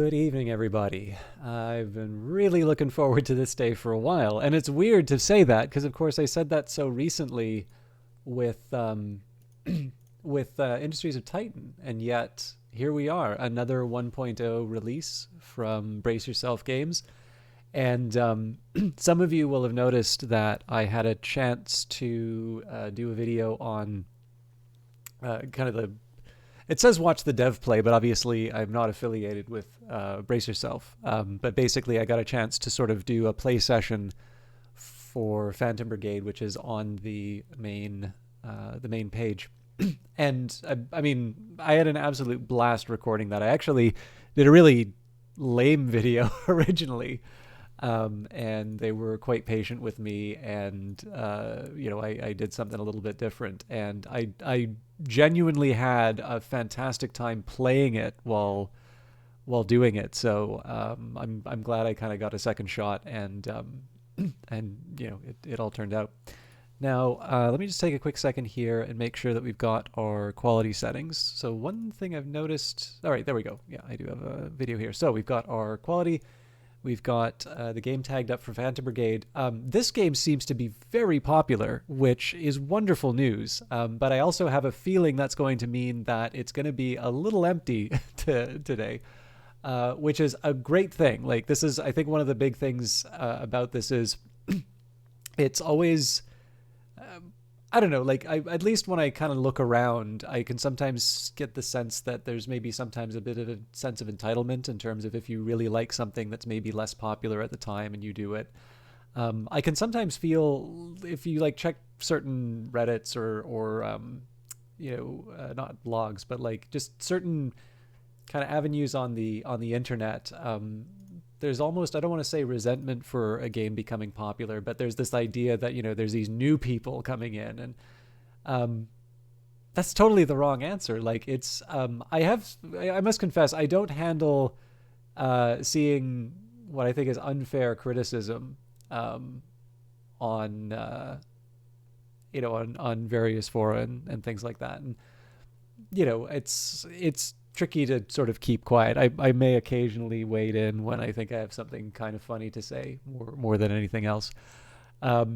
Good evening, everybody. I've been really looking forward to this day for a while, and it's weird to say that because, of course, I said that so recently with with Industries of Titan, and yet here we are, another 1.0 release from Brace Yourself Games, and some of you will have noticed that I had a chance to do a video on kind of the it says watch the dev play, but obviously I'm not affiliated with Brace Yourself. But basically, I got a chance to sort of do a play session for Phantom Brigade, which is on the main page. And I mean, I had an absolute blast recording that. I actually did a really lame video originally, and they were quite patient with me, and I did something a little bit different, and I genuinely had a fantastic time playing it while doing it. So I'm glad I kind of got a second shot, and it all turned out. Now let me just take a quick second here and make sure that we've got our quality settings. So one thing I've noticed, all right, there we go. Yeah, I do have a video here. So we've got our quality. We've got the game tagged up for Phantom Brigade. This game seems to be very popular, which is wonderful news. But I also have a feeling that's going to mean that it's going to be a little empty today, which is a great thing. Like, this is, I think, one of the big things about this is it's always... I don't know, like, at least when I kind of look around, I can sometimes get the sense that there's maybe sometimes a bit of a sense of entitlement in terms of if you really like something that's maybe less popular at the time and you do it. I can sometimes feel if you like check certain Reddits or not blogs, but like just certain kind of avenues on the internet, there's almost, I don't want to say resentment for a game becoming popular, but there's this idea that, there's these new people coming in, and that's totally the wrong answer. Like, it's, I must confess, I don't handle seeing what I think is unfair criticism on various fora and things like that. And, it's tricky to sort of keep quiet. I may occasionally wade in when I think I have something kind of funny to say, more than anything else. But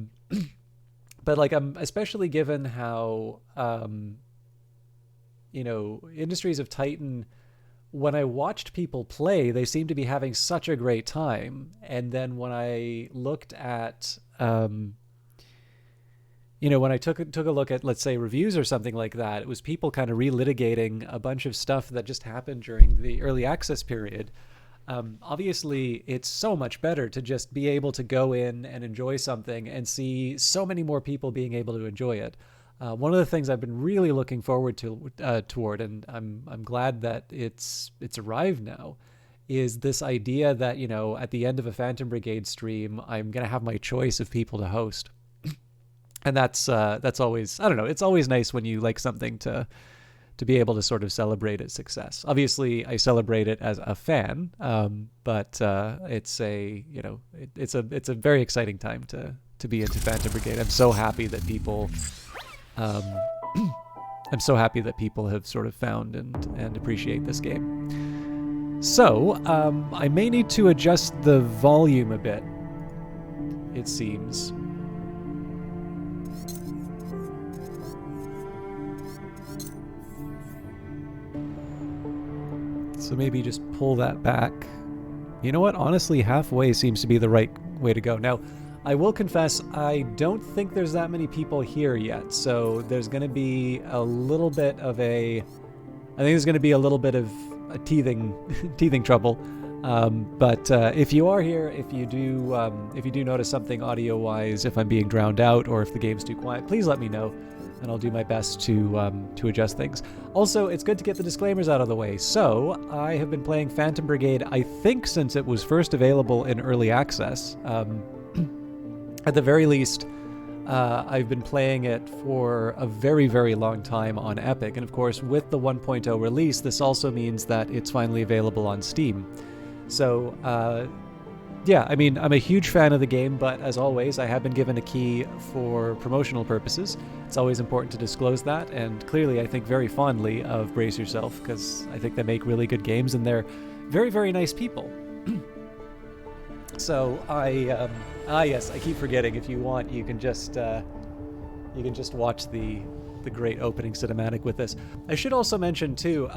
like, I'm especially given how Industries of Titan, when I watched people play, they seemed to be having such a great time. And then when I looked at when I took a look at, let's say, reviews or something like that, it was people kind of relitigating a bunch of stuff that just happened during the early access period. Obviously, it's so much better to just be able to go in and enjoy something and see so many more people being able to enjoy it. One of the things I've been really looking forward toward, and I'm glad that it's arrived now, is this idea that, at the end of a Phantom Brigade stream, I'm going to have my choice of people to host. And that's always, I don't know, it's always nice when you like something to be able to sort of celebrate its success. Obviously, I celebrate it as a fan, but it's a very exciting time to be into Phantom Brigade. I'm so happy that people have sort of found and appreciate this game. So I may need to adjust the volume a bit, it seems. So maybe just pull that back. You know what? Honestly, halfway seems to be the right way to go. Now, I will confess, I don't think there's that many people here yet. So there's going to be a little bit of a teething trouble. But if you are here, if you do notice something audio-wise, if I'm being drowned out or if the game's too quiet, please let me know, and I'll do my best to adjust things. Also, it's good to get the disclaimers out of the way. So, I have been playing Phantom Brigade, I think, since it was first available in early access. At the very least, I've been playing it for a very, very long time on Epic. And of course, with the 1.0 release, this also means that it's finally available on Steam. So, yeah, I mean, I'm a huge fan of the game, but as always, I have been given a key for promotional purposes. It's always important to disclose that, and clearly I think very fondly of Brace Yourself, because I think they make really good games, and they're very, very nice people. So yes, I keep forgetting. If you want, you can just watch the great opening cinematic with this. I should also mention too,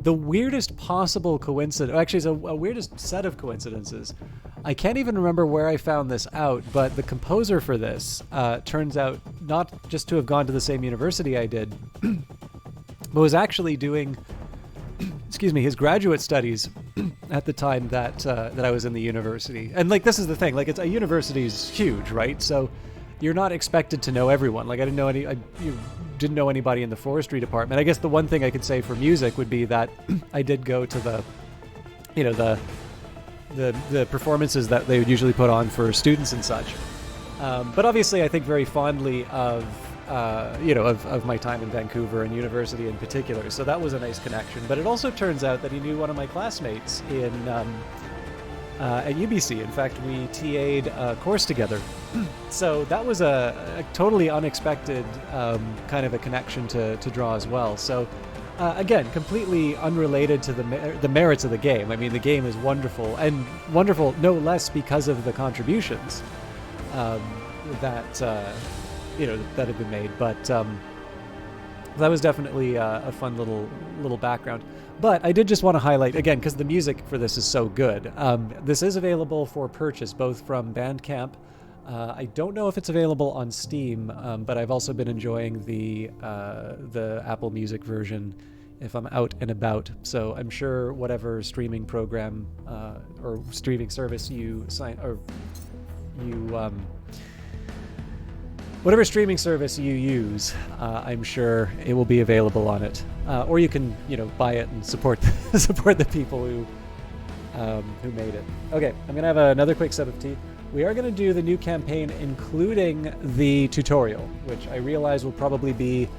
the weirdest possible coincidence. Actually, it's a weirdest set of coincidences. I can't even remember where I found this out, but the composer for this turns out not just to have gone to the same university I did, but was actually doing, excuse me, his graduate studies at the time that I was in the university. And like, this is the thing, like, it's a university is huge, right? So you're not expected to know everyone. Like, I didn't know anybody in the forestry department. I guess the one thing I could say for music would be that I did go to the performances that they would usually put on for students and such. But obviously, I think very fondly of my time in Vancouver and university in particular. So that was a nice connection. But it also turns out that he knew one of my classmates at UBC. In fact, we TA'd a course together. So that was a totally unexpected kind of a connection to draw as well. So again, completely unrelated to the merits of the game. I mean, the game is wonderful, and wonderful no less because of the contributions that have been made. But that was definitely a fun little background. But I did just want to highlight, again, because the music for this is so good. This is available for purchase, both from Bandcamp. I don't know if it's available on Steam, but I've also been enjoying the Apple Music version if I'm out and about. So I'm sure whatever streaming program or streaming service whatever streaming service you use, I'm sure it will be available on it. Or you can, buy it and support the people who made it. Okay, I'm gonna have another quick sip of tea. We are gonna do the new campaign, including the tutorial, which I realize will probably be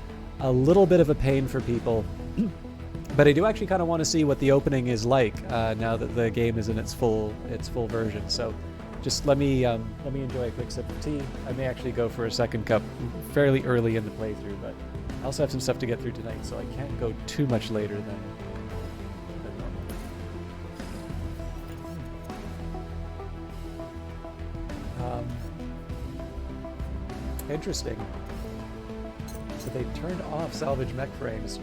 a little bit of a pain for people. But I do actually kind of want to see what the opening is like now that the game is in its full version. So just let me enjoy a quick sip of tea. I may actually go for a second cup fairly early in the playthrough, but I also have some stuff to get through tonight, so I can't go too much later than normal. Interesting. So they turned off salvage mech frames.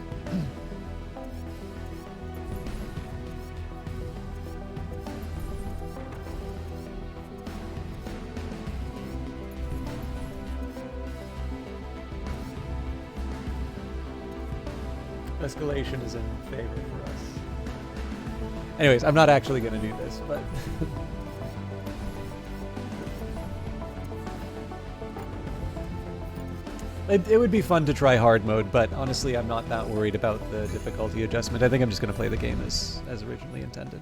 Escalation is in favor for us. Anyways, I'm not actually going to do this, but it would be fun to try hard mode, but honestly, I'm not that worried about the difficulty adjustment. I think I'm just going to play the game as originally intended.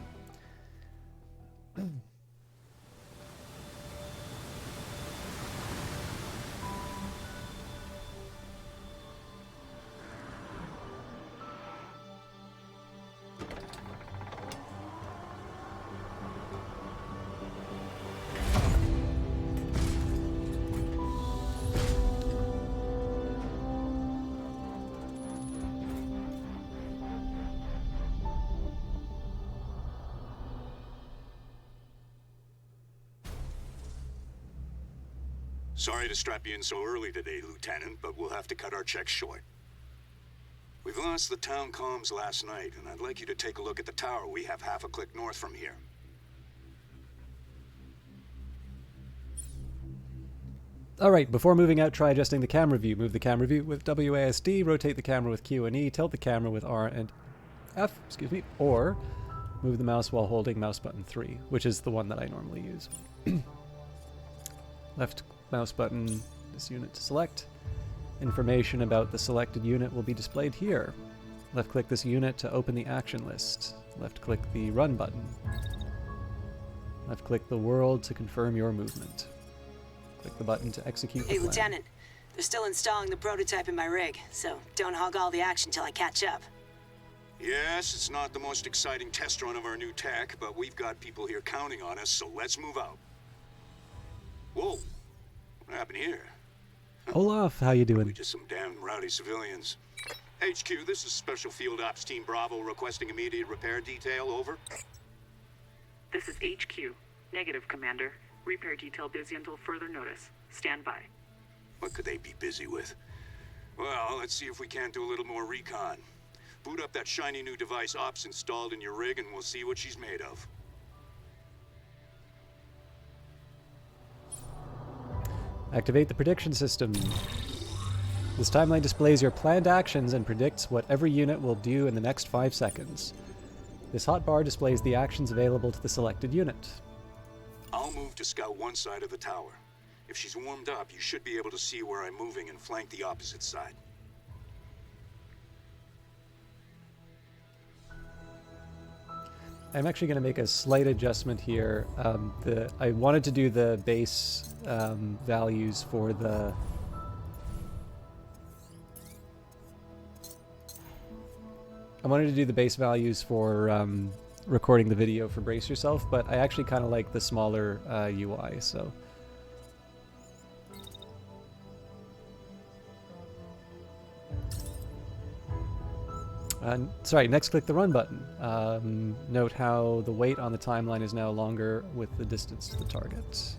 Sorry to strap you in so early today, Lieutenant, but we'll have to cut our checks short. We've lost the town comms last night, and I'd like you to take a look at the tower we have half a click north from here. Alright, before moving out, try adjusting the camera view. Move the camera view with WASD, rotate the camera with Q and E, tilt the camera with R and F, or move the mouse while holding mouse button 3, which is the one that I normally use. Left mouse button, this unit to select. Information about the selected unit will be displayed here. Left click this unit to open the action list. Left click the run button. Left click the world to confirm your movement. Click the button to execute the plan. Hey, Lieutenant. They're still installing the prototype in my rig, so don't hog all the action till I catch up. Yes, it's not the most exciting test run of our new tech, but we've got people here counting on us, so let's move out. Whoa, what happened here? Olaf, how you doing? We just some damn rowdy civilians. HQ, this is Special Field Ops Team Bravo requesting immediate repair detail, over. This is HQ. Negative, Commander. Repair detail busy until further notice. Stand by. What could they be busy with? Well, let's see if we can't do a little more recon. Boot up that shiny new device Ops installed in your rig and we'll see what she's made of. Activate the prediction system. This timeline displays your planned actions and predicts what every unit will do in the next 5 seconds. This hotbar displays the actions available to the selected unit. I'll move to scout one side of the tower. If she's warmed up, you should be able to see where I'm moving and flank the opposite side. I'm actually going to make a slight adjustment here. I wanted to do the base values for the... I wanted to do the base values for recording the video for Brace Yourself, but I actually kind of like the smaller UI, so... Sorry, next click the run button. Note how the weight on the timeline is now longer with the distance to the target.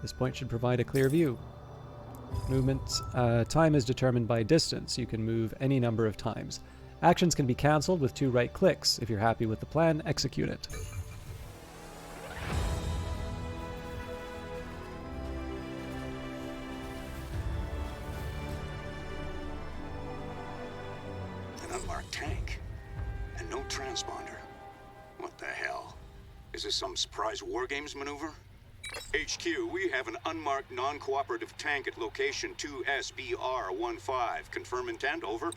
This point should provide a clear view. Movement time is determined by distance. You can move any number of times. Actions can be cancelled with 2 right clicks. If you're happy with the plan, execute it. Tank. And no transponder. What the hell? Is this some surprise war games maneuver? HQ, we have an unmarked non-cooperative tank at location 2SBR-15. Confirm intent, over.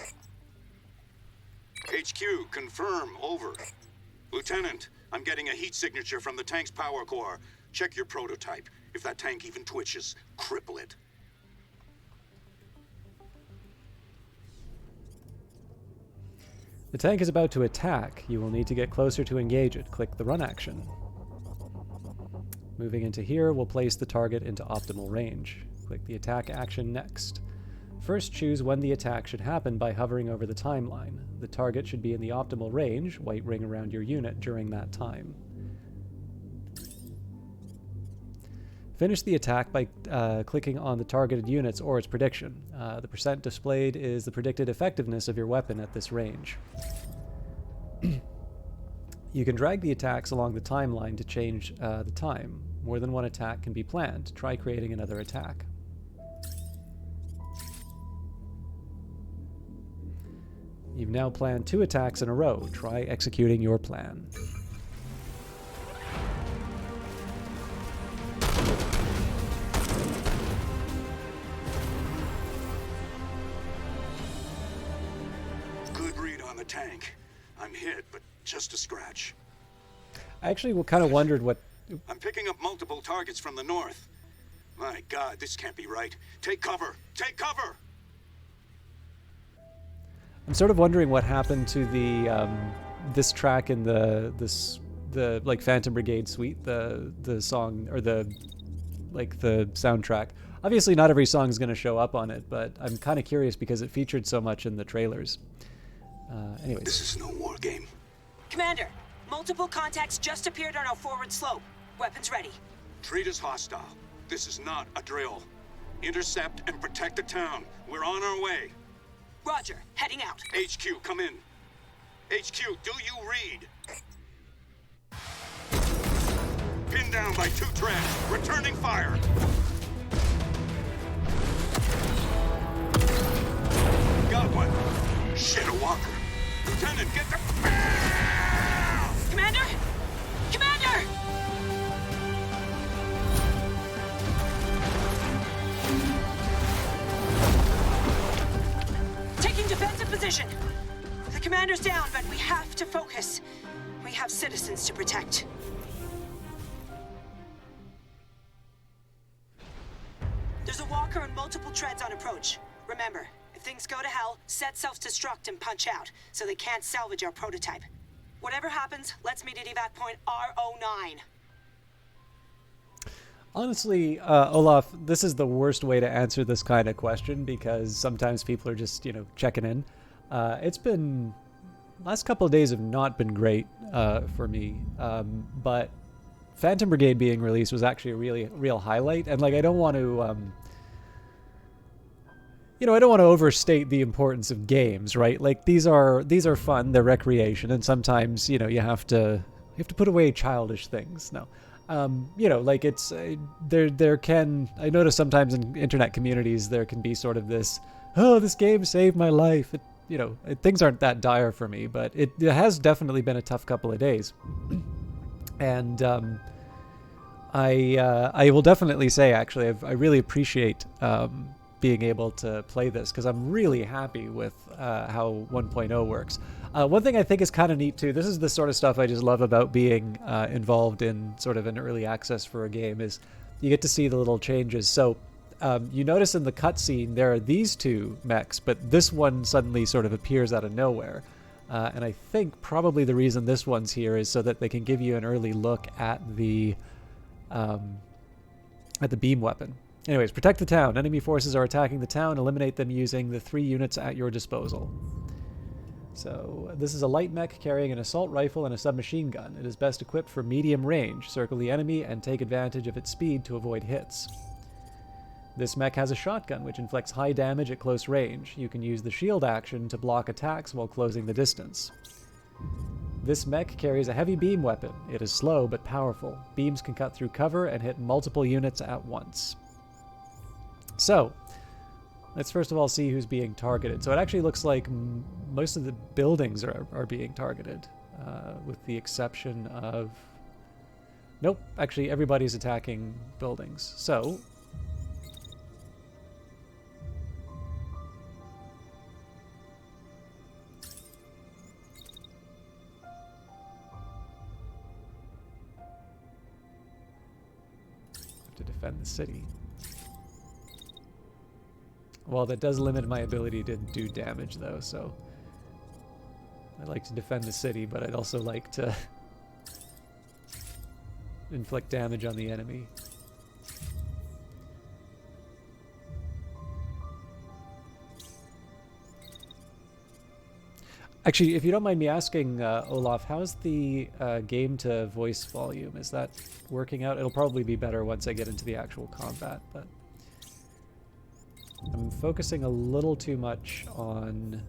HQ, confirm, over. Lieutenant, I'm getting a heat signature from the tank's power core. Check your prototype. If that tank even twitches, cripple it. The tank is about to attack. You will need to get closer to engage it. Click the run action. Moving into here will place the target into optimal range. Click the attack action next. First, choose when the attack should happen by hovering over the timeline. The target should be in the optimal range, white ring around your unit, during that time. Finish the attack by clicking on the targeted units or its prediction. The percent displayed is the predicted effectiveness of your weapon at this range. You can drag the attacks along the timeline to change the time. More than one attack can be planned. Try creating another attack. You've now planned 2 attacks in a row. Try executing your plan. Good read on the tank. I'm hit, but just a scratch. I actually kind of wondered what... I'm picking up multiple targets from the north. My God, this can't be right. Take cover! Take cover! I'm sort of wondering what happened to the this track in the like Phantom Brigade suite, the song or the soundtrack. Obviously, not every song is going to show up on it, but I'm kind of curious because it featured so much in the trailers. Anyways, this is no war game. Commander, multiple contacts just appeared on our forward slope. Weapons ready. Treat us hostile. This is not a drill. Intercept and protect the town. We're on our way. Roger, heading out. HQ, come in. HQ, do you read? Pinned down by 2 treads. Returning fire. Got one. Shit, a walker. Lieutenant, get the... Commander! Commander! Taking defensive position. The commander's down, but we have to focus. We have citizens to protect. There's a walker and multiple treads on approach. Remember, if things go to hell, set self-destruct and punch out, so they can't salvage our prototype. Whatever happens, let's meet at evac point R09. Honestly, Olaf, this is the worst way to answer this kind of question because sometimes people are just, checking in. It's been last couple of days have not been great for me, but Phantom Brigade being released was actually a really real highlight. And like, I don't want to, I don't want to overstate the importance of games, right? Like these are fun, they're recreation, and sometimes you have to put away childish things. No. Like it's there can I notice sometimes in internet communities there can be sort of this, oh, this game saved my life. Things aren't that dire for me, but it has definitely been a tough couple of days. And I will definitely say actually I really appreciate being able to play this because I'm really happy with how 1.0 works. One thing I think is kind of neat too, this is the sort of stuff I just love about being involved in sort of an early access for a game, is you get to see the little changes. So you notice in the cutscene there are these two mechs, but this one suddenly sort of appears out of nowhere. And I think probably the reason this one's here is so that they can give you an early look at the beam weapon. Anyways, protect the town. Enemy forces are attacking the town. Eliminate them using the 3 units at your disposal. So this is a light mech carrying an assault rifle and a submachine gun. It is best equipped for medium range. Circle the enemy and take advantage of its speed to avoid hits. This mech has a shotgun which inflicts high damage at close range. You can use the shield action to block attacks while closing the distance. This mech carries a heavy beam weapon. It is slow but powerful. Beams can cut through cover and hit multiple units at once. So, let's first of all see who's being targeted. So it actually looks like most of the buildings are being targeted, with the exception of... Nope, actually everybody's attacking buildings. So... have to defend the city. Well, that does limit my ability to do damage, though, so... I'd like to defend the city, but I'd also like to inflict damage on the enemy. Actually, if you don't mind me asking, Olaf, how's the game-to-voice volume? Is that working out? It'll probably be better once I get into the actual combat, but... I'm focusing a little too much on...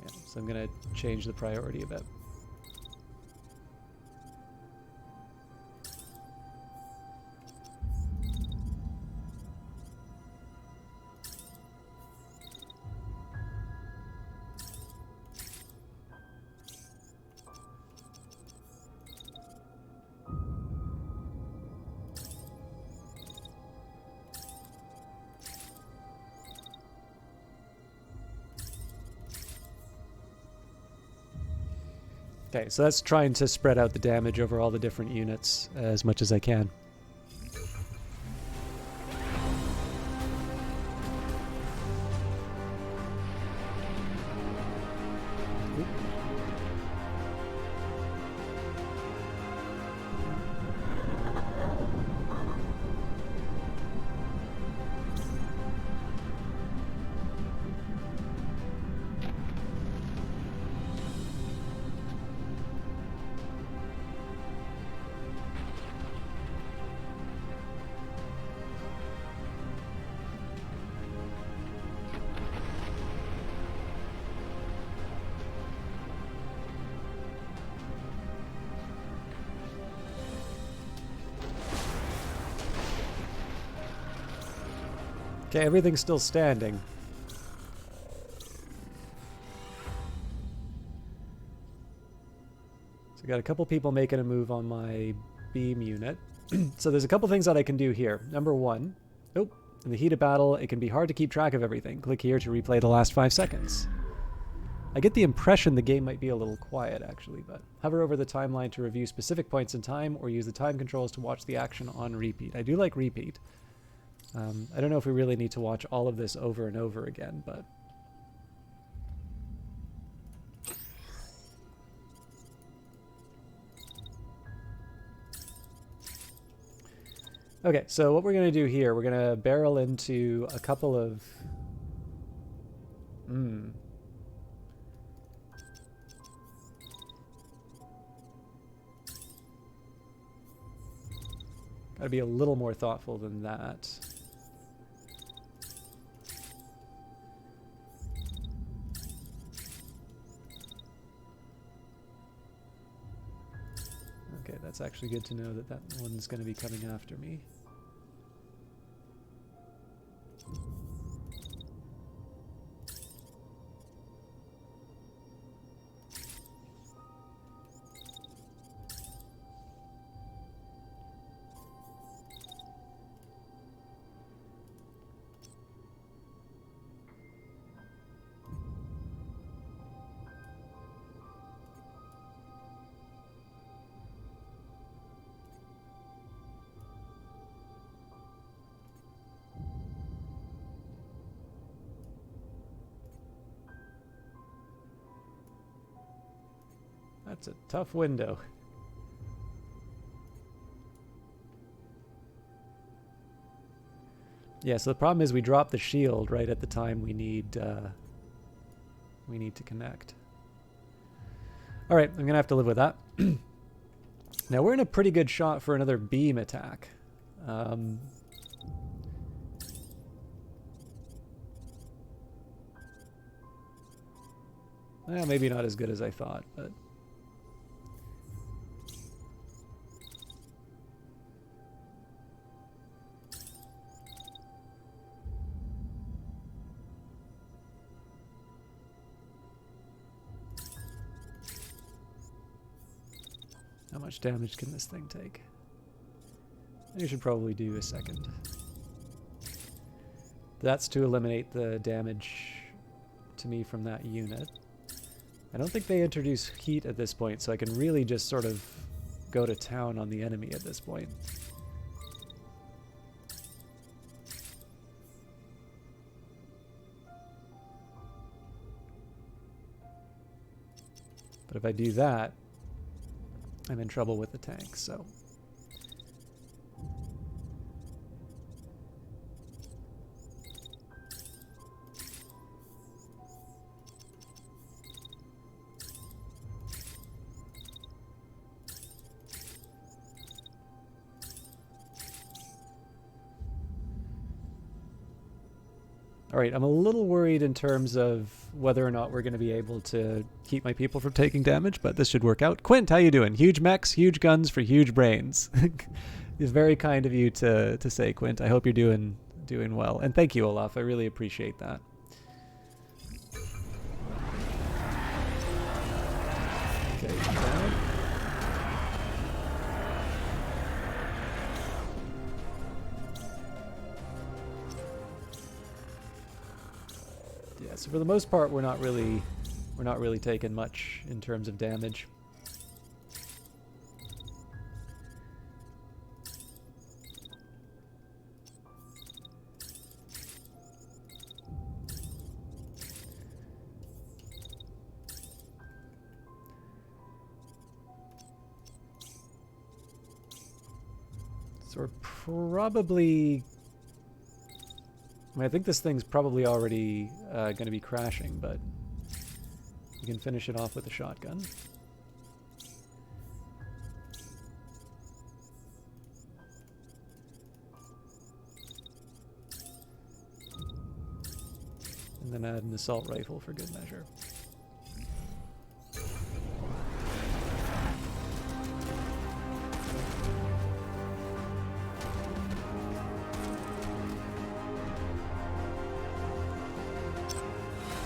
Yeah, so I'm going to change the priority a bit. Okay, so that's trying to spread out the damage over all the different units as much as I can. Okay, everything's still standing. So I got a couple people making a move on my beam unit. So there's a couple things that I can do here. Number one, in the heat of battle, it can be hard to keep track of everything. Click here to replay the last 5 seconds. I get the impression the game might be a little quiet, actually, but hover over the timeline to review specific points in time, or use the time controls to watch the action on repeat. I do like repeat. I don't know if we really need to watch all of this over and over again, but... Okay, so what we're going to do here, we're going to barrel into a couple of... Gotta be a little more thoughtful than that. Okay, that's actually good to know that that one's going to be coming after me. That's a tough window. Yeah, so the problem is we drop the shield right at the time we need to connect. All right, I'm gonna have to live with that. Now we're in a pretty good shot for another beam attack. Well, maybe not as good as I thought, but... How much damage can this thing take? You should probably do a second. That's to eliminate the damage to me from that unit. I don't think they introduce heat at this point, so I can really just sort of go to town on the enemy at this point. But if I do that, I'm in trouble with the tank, so... Alright, I'm a little worried in terms of whether or not we're going to be able to keep my people from taking damage, but this should work out. Quint, how you doing? Huge mechs, huge guns for huge brains. It's very kind of you to say, Quint. I hope you're doing well. And thank you, Olaf. I really appreciate that. Okay, down. Yeah, so for the most part, we're not really taking much in terms of damage. So we're probably... I mean, I think this thing's probably already going to be crashing, but we can finish it off with a shotgun. And then add an assault rifle for good measure.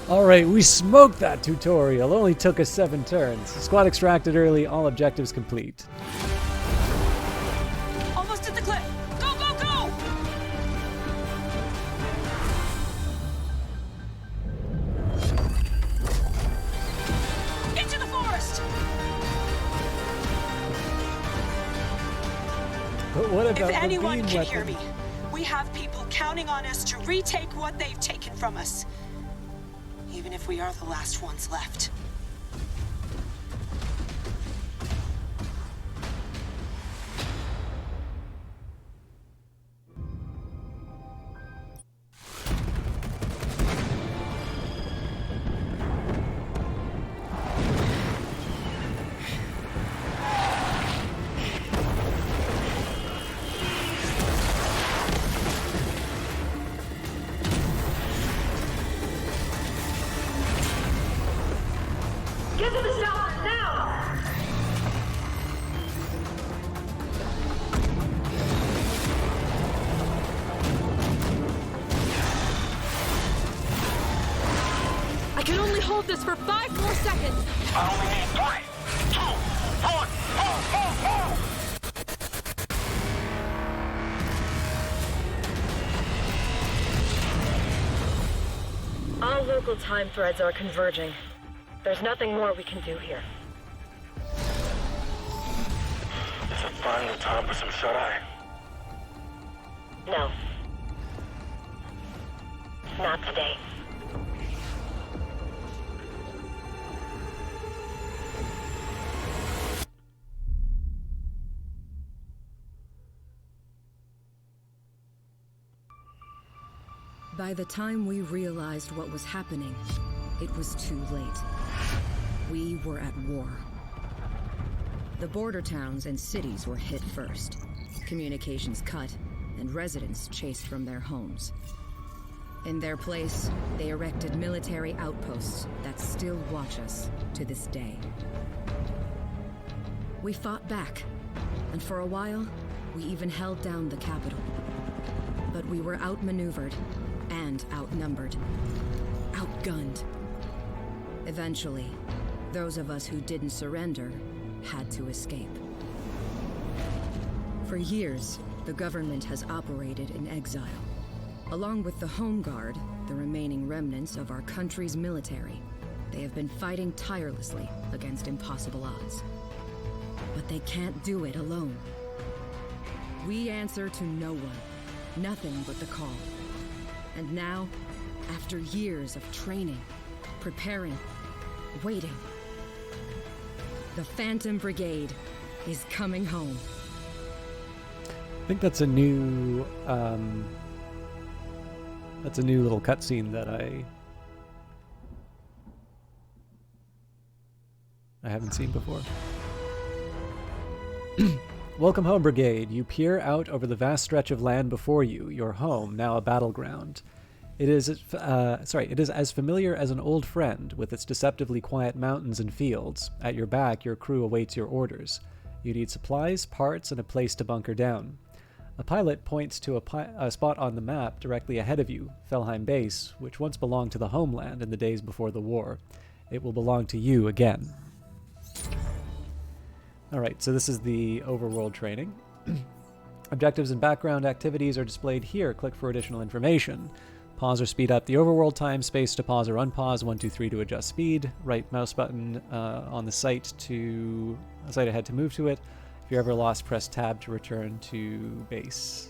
Alright, we smoked that tutorial. Only took us 7 turns. Squad extracted early, all objectives complete. Almost at the cliff. Go, go, go! Into the forest! But what about If anyone the beam can weapon? hear me, we have people counting on us to retake what they've taken from us. Even if we are the last ones left. Get to the shop now! I can only hold this for 5 more seconds. I only need 3, 2, 1, go! All local time threads are converging. There's nothing more we can do here. Is it finally time for some shut-eye? No. Not today. By the time we realized what was happening, it was too late. We were at war. The border towns and cities were hit first, communications cut, and residents chased from their homes. In their place, they erected military outposts that still watch us to this day. We fought back, and for a while, we even held down the capital. But we were outmaneuvered and outnumbered, outgunned. Eventually, those of us who didn't surrender had to escape. For years, the government has operated in exile. Along with the Home Guard, the remaining remnants of our country's military, they have been fighting tirelessly against impossible odds. But they can't do it alone. We answer to no one, nothing but the call. And now, after years of training, preparing, waiting, the Phantom Brigade is coming home. I think that's a new little cutscene that I haven't seen before. Welcome home, Brigade. You peer out over the vast stretch of land before you, your home, now a battleground. It is as familiar as an old friend, with its deceptively quiet mountains and fields. At your back, your crew awaits your orders. You need supplies, parts, and a place to bunker down. A pilot points to a spot on the map directly ahead of you, Felheim Base, which once belonged to the homeland in the days before the war. It will belong to you again. Alright, so this is the overworld training. Objectives and background activities are displayed here. Click for additional information. Pause or speed up the overworld time, space to pause or unpause, 1, 2, 3 to adjust speed, right mouse button on the site ahead to move to it. If you're ever lost, press tab to return to base.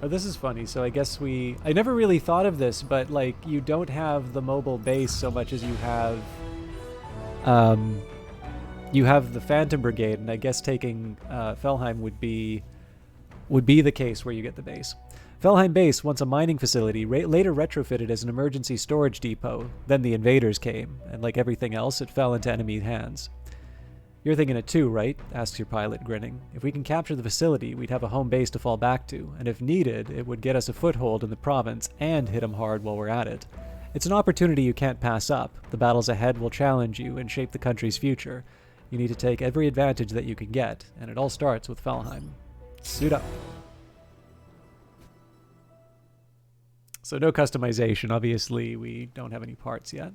Oh, this is funny. So I guess I never really thought of this, but like you don't have the mobile base so much as you have the Phantom Brigade, and I guess taking Felheim would be the case where you get the base. Felheim Base, once a mining facility, later retrofitted as an emergency storage depot. Then the invaders came, and like everything else, it fell into enemy hands. You're thinking it too, right? Asks your pilot, grinning. If we can capture the facility, we'd have a home base to fall back to, and if needed, it would get us a foothold in the province and hit them hard while we're at it. It's an opportunity you can't pass up. The battles ahead will challenge you and shape the country's future. You need to take every advantage that you can get, and it all starts with Felheim. Suit up. So no customization. Obviously, we don't have any parts yet.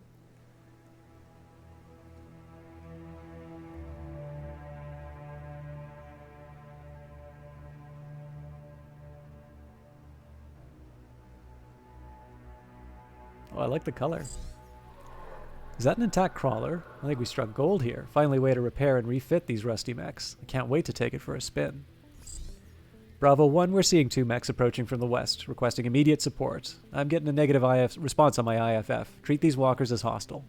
Oh, I like the color. Is that an attack crawler? I think we struck gold here. Finally, way to repair and refit these rusty mechs. I can't wait to take it for a spin. Bravo 1, we're seeing 2 mechs approaching from the west, requesting immediate support. I'm getting a negative response on my IFF. Treat these walkers as hostile.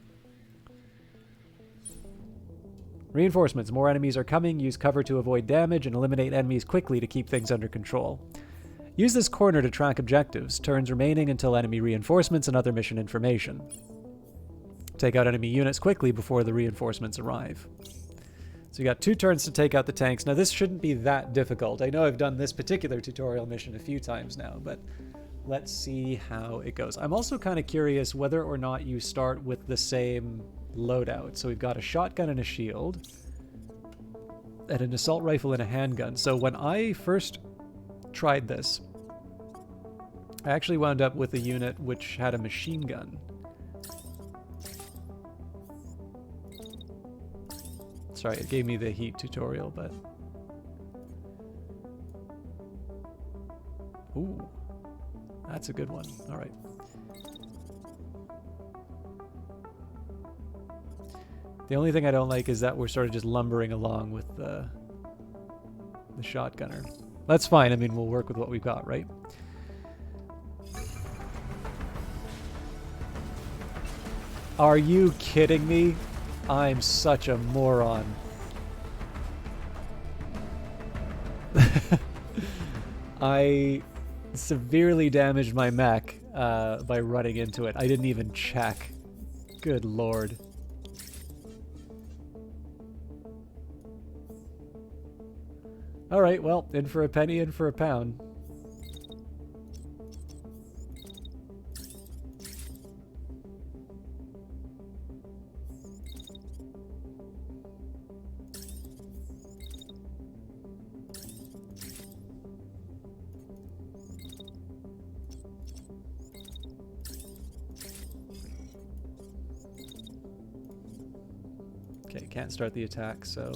Reinforcements. More enemies are coming. Use cover to avoid damage and eliminate enemies quickly to keep things under control. Use this corner to track objectives. Turns remaining until enemy reinforcements and other mission information. Take out enemy units quickly before the reinforcements arrive. So you got 2 turns to take out the tanks. Now this shouldn't be that difficult. I know I've done this particular tutorial mission a few times now, but let's see how it goes. I'm also kind of curious whether or not you start with the same loadout. So we've got a shotgun and a shield, and an assault rifle and a handgun. So when I first tried this, I actually wound up with a unit which had a machine gun. Sorry, it gave me the heat tutorial, but... Ooh, that's a good one. All right. The only thing I don't like is that we're sort of just lumbering along with the shotgunner. That's fine. I mean, we'll work with what we've got, right? Are you kidding me? I'm such a moron. I severely damaged my mech by running into it. I didn't even check. Good lord. Alright, well, in for a penny, in for a pound. Okay, can't start the attack, so...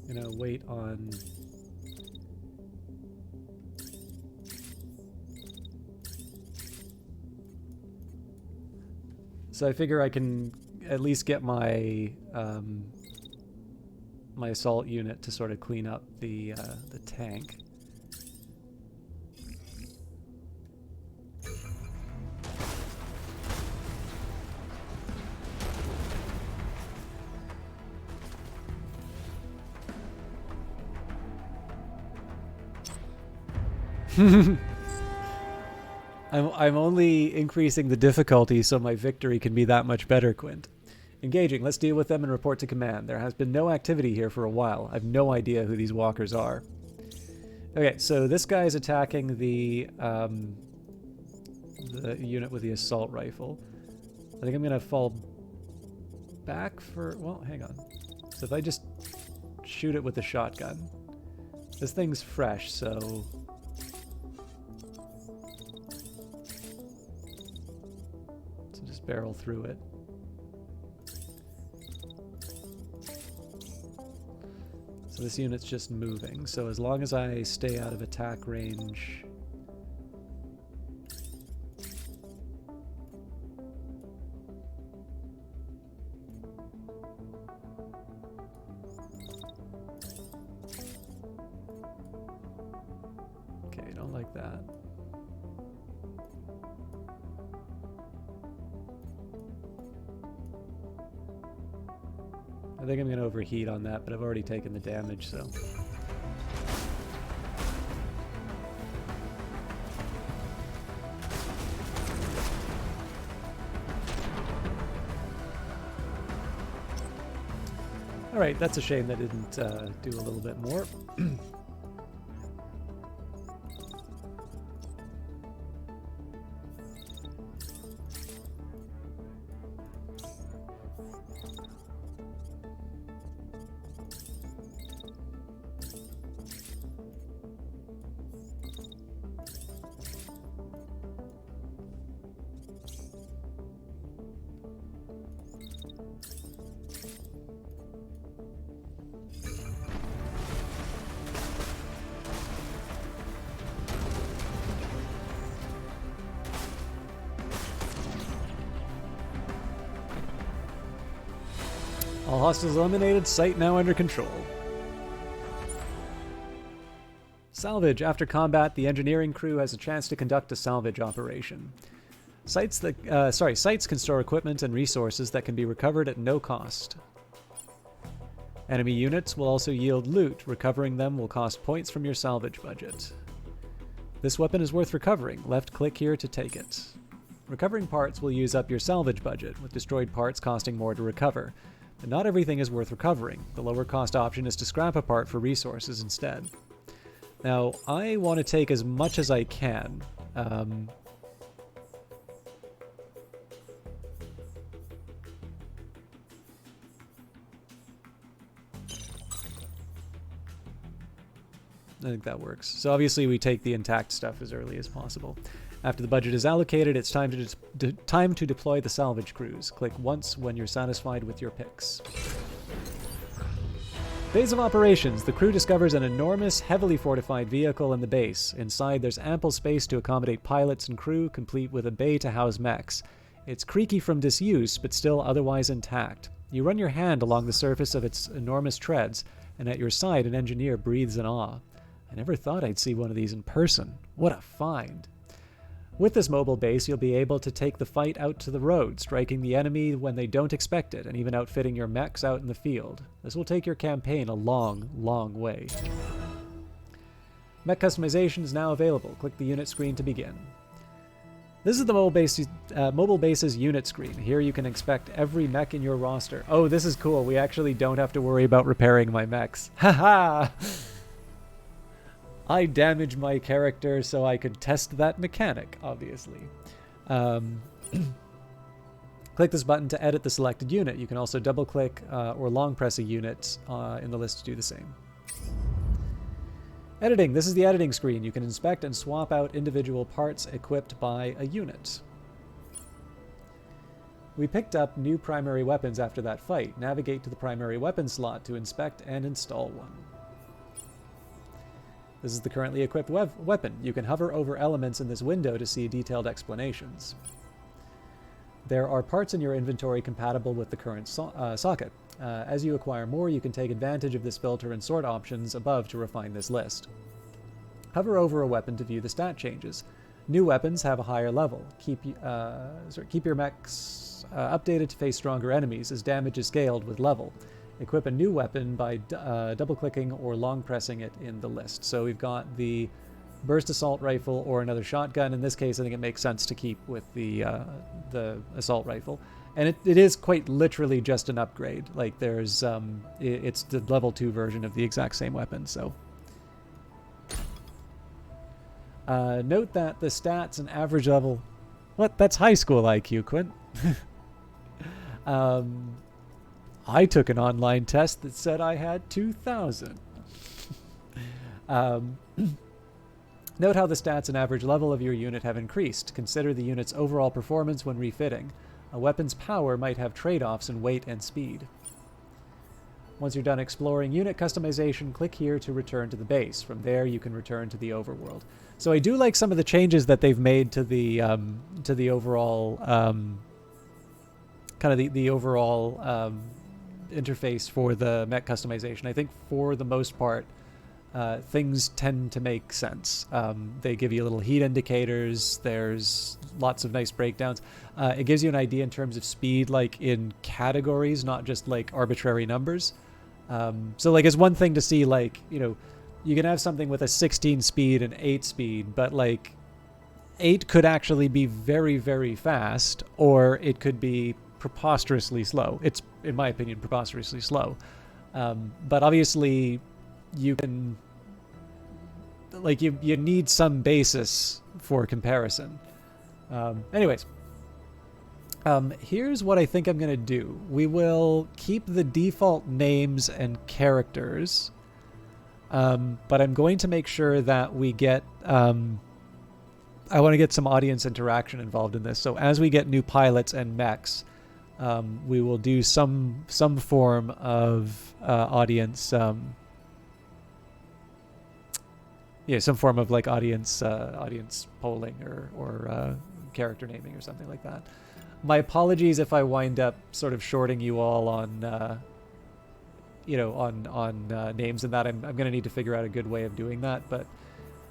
Gonna wait on... So I figure I can at least get my my assault unit to sort of clean up the tank. I'm only increasing the difficulty so my victory can be that much better, Quint. Engaging. Let's deal with them and report to command. There has been no activity here for a while. I have no idea who these walkers are. Okay, so this guy's attacking the unit with the assault rifle. I think I'm going to fall back for... Well, hang on. So if I just shoot it with the shotgun. This thing's fresh, so... barrel through it. So this unit's just moving, so as long as I stay out of attack range... Okay, I don't like that. I think I'm going to overheat on that, but I've already taken the damage, so... Alright, that's a shame that didn't do a little bit more. All hostiles eliminated, site now under control. Salvage. After combat, the engineering crew has a chance to conduct a salvage operation. Sites can store equipment and resources that can be recovered at no cost. Enemy units will also yield loot. Recovering them will cost points from your salvage budget. This weapon is worth recovering. Left click here to take it. Recovering parts will use up your salvage budget, with destroyed parts costing more to recover. And not everything is worth recovering. The lower cost option is to scrap a part for resources instead. Now, I want to take as much as I can. I think that works. So obviously we take the intact stuff as early as possible. After the budget is allocated, it's time to deploy the salvage crews. Click once when you're satisfied with your picks. Phase of operations. The crew discovers an enormous, heavily fortified vehicle in the base. Inside, there's ample space to accommodate pilots and crew, complete with a bay to house mechs. It's creaky from disuse, but still otherwise intact. You run your hand along the surface of its enormous treads, and at your side, an engineer breathes in awe. I never thought I'd see one of these in person. What a find. With this mobile base, you'll be able to take the fight out to the road, striking the enemy when they don't expect it, and even outfitting your mechs out in the field. This will take your campaign a long, long way. Mech customization is now available. Click the unit screen to begin. This is the mobile base's unit screen. Here you can inspect every mech in your roster. Oh, this is cool. We actually don't have to worry about repairing my mechs. Haha! I damaged my character so I could test that mechanic, obviously. Click this button to edit the selected unit. You can also double-click or long-press a unit in the list to do the same. Editing. This is the editing screen. You can inspect and swap out individual parts equipped by a unit. We picked up new primary weapons after that fight. Navigate to the primary weapon slot to inspect and install one. This is the currently equipped weapon. You can hover over elements in this window to see detailed explanations. There are parts in your inventory compatible with the current socket. As you acquire more, you can take advantage of this filter and sort options above to refine this list. Hover over a weapon to view the stat changes. New weapons have a higher level. Keep your mechs updated to face stronger enemies as damage is scaled with level. Equip a new weapon by double-clicking or long-pressing it in the list. So we've got the burst assault rifle or another shotgun. In this case, I think it makes sense to keep with the assault rifle. And it is quite literally just an upgrade. Like there's, it's the level 2 version of the exact same weapon, so. Note that the stats and average level... What? That's high school IQ, Quint. I took an online test that said I had 2,000. Note how the stats and average level of your unit have increased. Consider the unit's overall performance when refitting. A weapon's power might have trade-offs in weight and speed. Once you're done exploring unit customization, click here to return to the base. From there, you can return to the overworld. So I do like some of the changes that they've made to the overall kind of the overall interface for the mech customization. I think for the most part, things tend to make sense. They give you little heat indicators. There's lots of nice breakdowns. It gives you an idea in terms of speed, like in categories, not just like arbitrary numbers. So like it's one thing to see like, you know, you can have something with a 16 speed and 8 speed, but like 8 could actually be very, very fast, or it could be preposterously slow. It's, in my opinion, preposterously slow. But obviously you can, like, you need some basis for comparison. Anyways, here's what I think I'm going to do. We will keep the default names and characters, but I'm going to make sure that we get, I want to get some audience interaction involved in this. So as we get new pilots and mechs, we will do some form of audience, some form of like audience polling or character naming or something like that. My apologies if I wind up sort of shorting you all on names and that. I'm going to need to figure out a good way of doing that, but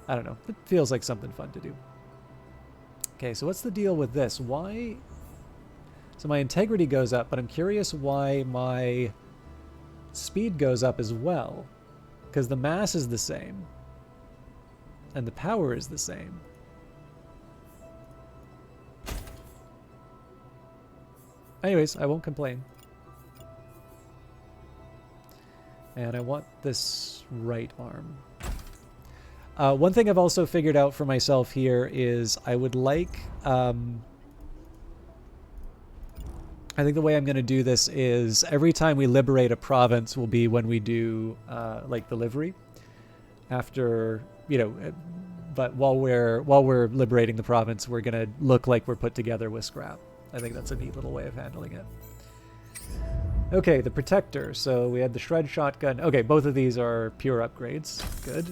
I don't know. It feels like something fun to do. Okay, so what's the deal with this? Why? So my integrity goes up, but I'm curious why my speed goes up as well. Because the mass is the same. And the power is the same. Anyways, I won't complain. And I want this right arm. One thing I've also figured out for myself here is I would like... I think the way I'm going to do this is every time we liberate a province will be when we do, like, delivery. After, you know... But while we're liberating the province, we're going to look like we're put together with scrap. I think that's a neat little way of handling it. Okay, the Protector. So we had the Shred Shotgun. Okay, both of these are pure upgrades. Good.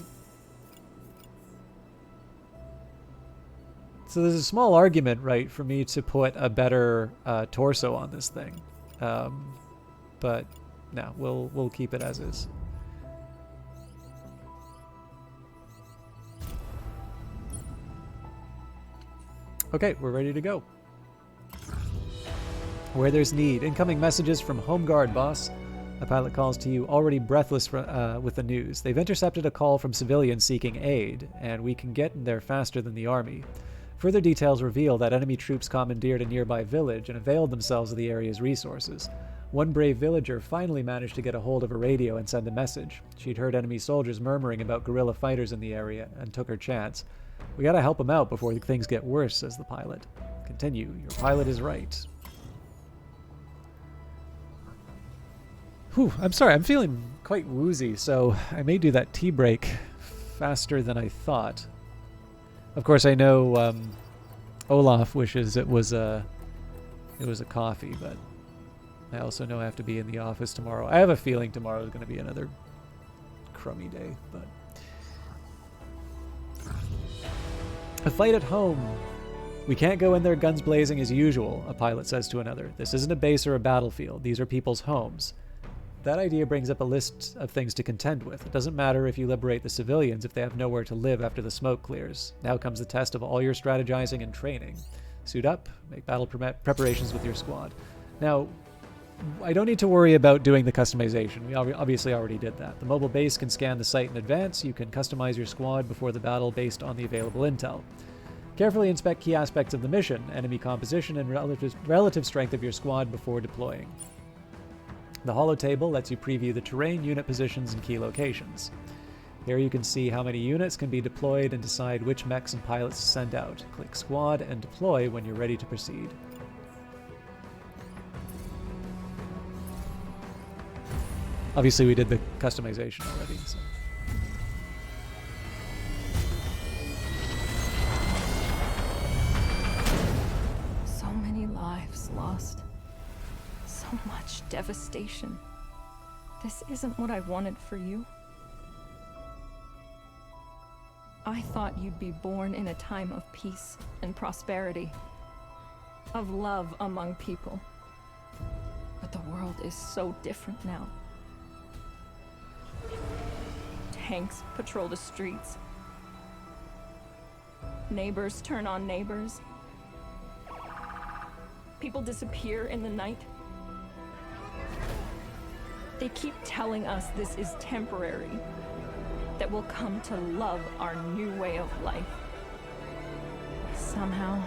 So there's a small argument, right, for me to put a better torso on this thing. But no, we'll keep it as is. Okay, we're ready to go. Where there's need. Incoming messages from Home Guard, boss. A pilot calls to you, already breathless with the news. They've intercepted a call from civilians seeking aid, and we can get in there faster than the army. Further details reveal that enemy troops commandeered a nearby village and availed themselves of the area's resources. One brave villager finally managed to get a hold of a radio and send a message. She'd heard enemy soldiers murmuring about guerrilla fighters in the area and took her chance. We gotta help them out before things get worse, says the pilot. Continue. Your pilot is right. Whew, I'm sorry, I'm feeling quite woozy, so I may do that tea break faster than I thought. Of course, I know Olaf wishes it was a coffee, but I also know I have to be in the office tomorrow. I have a feeling tomorrow is going to be another crummy day, but a fight at home. We can't go in there guns blazing as usual, a pilot says to another. This isn't a base or a battlefield. These are people's homes. That idea brings up a list of things to contend with. It doesn't matter if you liberate the civilians if they have nowhere to live after the smoke clears. Now comes the test of all your strategizing and training. Suit up, make battle preparations with your squad. Now, I don't need to worry about doing the customization. We obviously already did that. The mobile base can scan the site in advance. You can customize your squad before the battle based on the available intel. Carefully inspect key aspects of the mission, enemy composition, and relative strength of your squad before deploying. The holotable lets you preview the terrain, unit positions, and key locations. Here you can see how many units can be deployed and decide which mechs and pilots to send out. Click Squad and deploy when you're ready to proceed. Obviously, we did the customization already, so... So many lives lost. So much devastation. This isn't what I wanted for you. I thought you'd be born in a time of peace and prosperity, of love among people. But the world is so different now. Tanks patrol the streets. Neighbors turn on neighbors. People disappear in the night. They keep telling us this is temporary, that we'll come to love our new way of life. Somehow,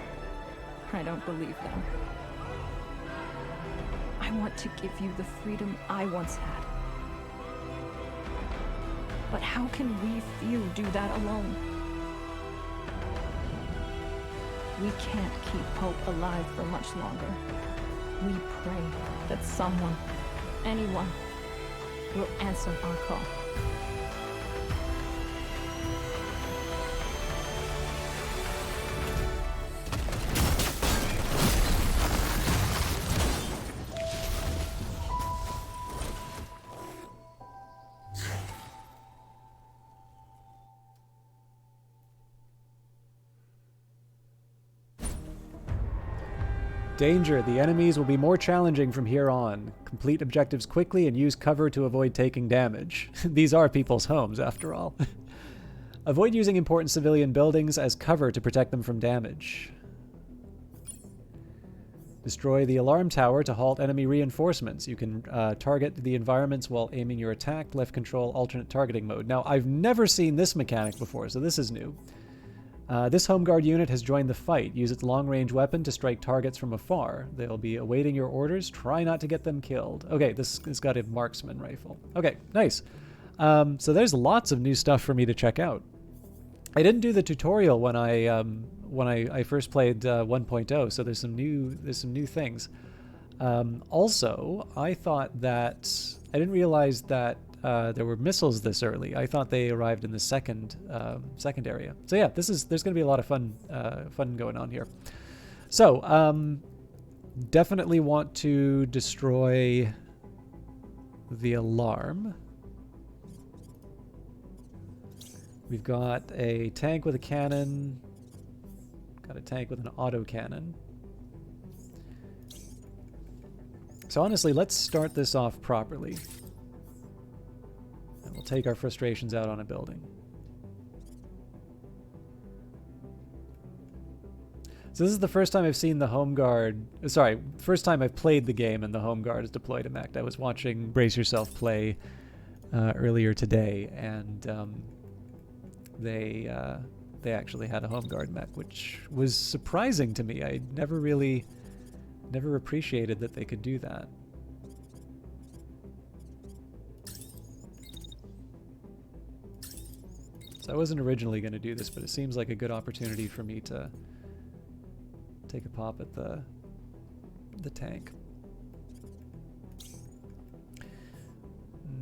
I don't believe them. I want to give you the freedom I once had. But how can we few do that alone? We can't keep hope alive for much longer. We pray that someone, anyone, will answer our call. Danger. The enemies will be more challenging from here on. Complete objectives quickly and use cover to avoid taking damage. These are people's homes, after all. Avoid using important civilian buildings as cover to protect them from damage. Destroy the alarm tower to halt enemy reinforcements. You can target the environments while aiming your attack. Left control alternate targeting mode. Now, I've never seen this mechanic before, so this is new. This Home Guard unit has joined the fight. Use its long-range weapon to strike targets from afar. They'll be awaiting your orders. Try not to get them killed. Okay, this has got a marksman rifle. Okay, nice. So there's lots of new stuff for me to check out. I didn't do the tutorial when I first played 1.0, so there's some new things. Also, I thought that I didn't realize that there were missiles this early. I thought they arrived in the second area. So yeah, there's going to be a lot of fun going on here. So definitely want to destroy the alarm. We've got a tank with a cannon. Got a tank with an autocannon. So honestly, let's start this off properly. And we'll take our frustrations out on a building. So this is the first time I've seen the Home Guard... Sorry, first time I've played the game and the Home Guard is deployed a mech. I was watching Brace Yourself play earlier today, and they actually had a Home Guard mech, which was surprising to me. I never appreciated that they could do that. So I wasn't originally going to do this, but it seems like a good opportunity for me to take a pop at the tank.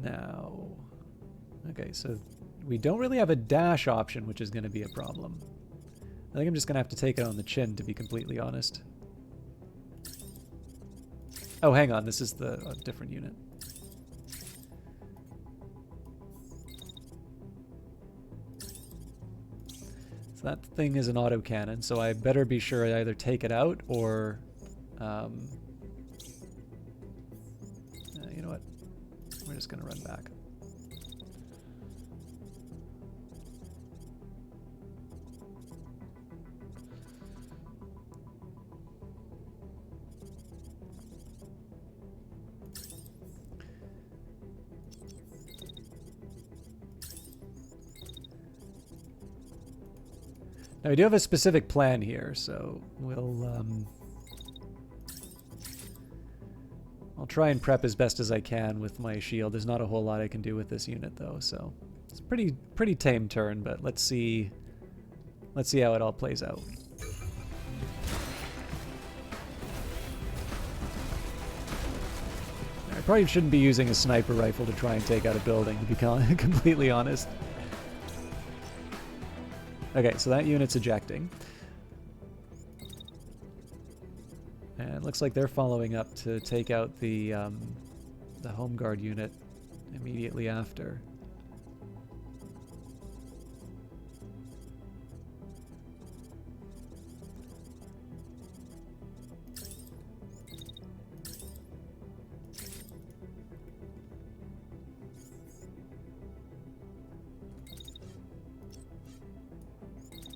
Now, okay, so we don't really have a dash option, which is going to be a problem. I think I'm just going to have to take it on the chin, to be completely honest. Oh, hang on, this is the different unit. So that thing is an autocannon, so I better be sure I either take it out or... you know what? We're just going to run back. Now, we do have a specific plan here, so I'll try and prep as best as I can with my shield. There's not a whole lot I can do with this unit, though, so it's a pretty tame turn, but let's see how it all plays out. I probably shouldn't be using a sniper rifle to try and take out a building, to be completely honest. Okay, so that unit's ejecting. And it looks like they're following up to take out the Home Guard unit immediately after.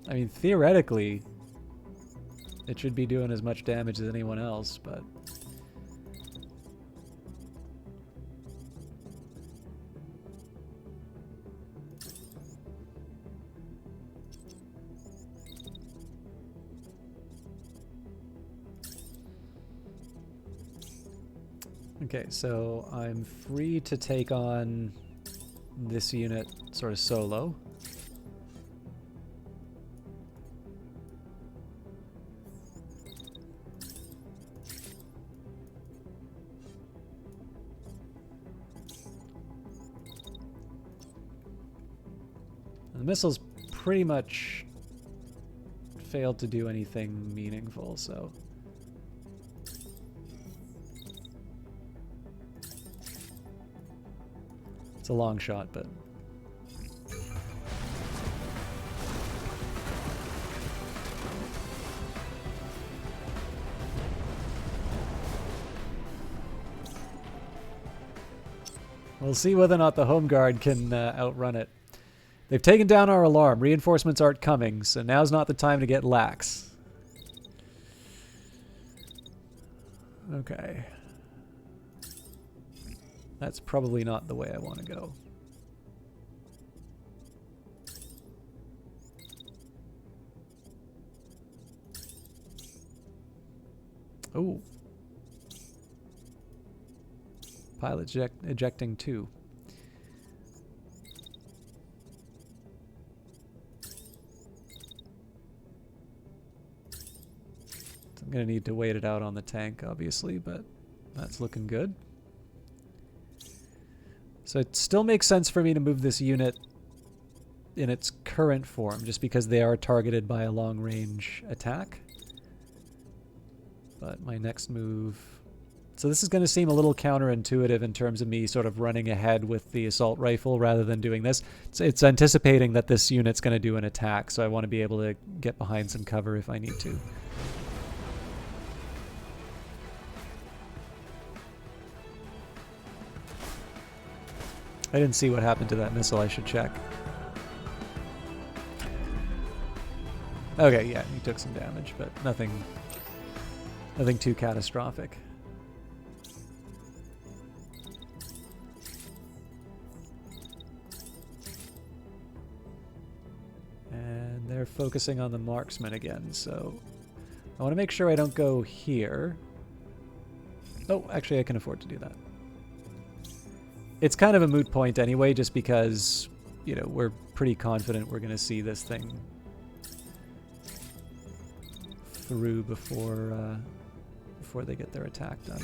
I mean, theoretically, it should be doing as much damage as anyone else, but... Okay, so I'm free to take on this unit sort of solo. The missiles pretty much failed to do anything meaningful, so... It's a long shot, but... We'll see whether or not the Home Guard can outrun it. They've taken down our alarm. Reinforcements aren't coming, so now's not the time to get lax. Okay. That's probably not the way I want to go. Oh. Pilot ejecting 2. So I'm going to need to wait it out on the tank, obviously, but that's looking good. So it still makes sense for me to move this unit in its current form, just because they are targeted by a long-range attack. But my next move... So this is going to seem a little counterintuitive in terms of me sort of running ahead with the assault rifle rather than doing this. It's anticipating that this unit's going to do an attack, so I want to be able to get behind some cover if I need to. I didn't see what happened to that missile. I should check. Okay, yeah, he took some damage, but nothing too catastrophic. And they're focusing on the marksman again, so I want to make sure I don't go here. Oh, actually I can afford to do that. It's kind of a moot point anyway, just because, you know, we're pretty confident we're going to see this thing through before they get their attack done.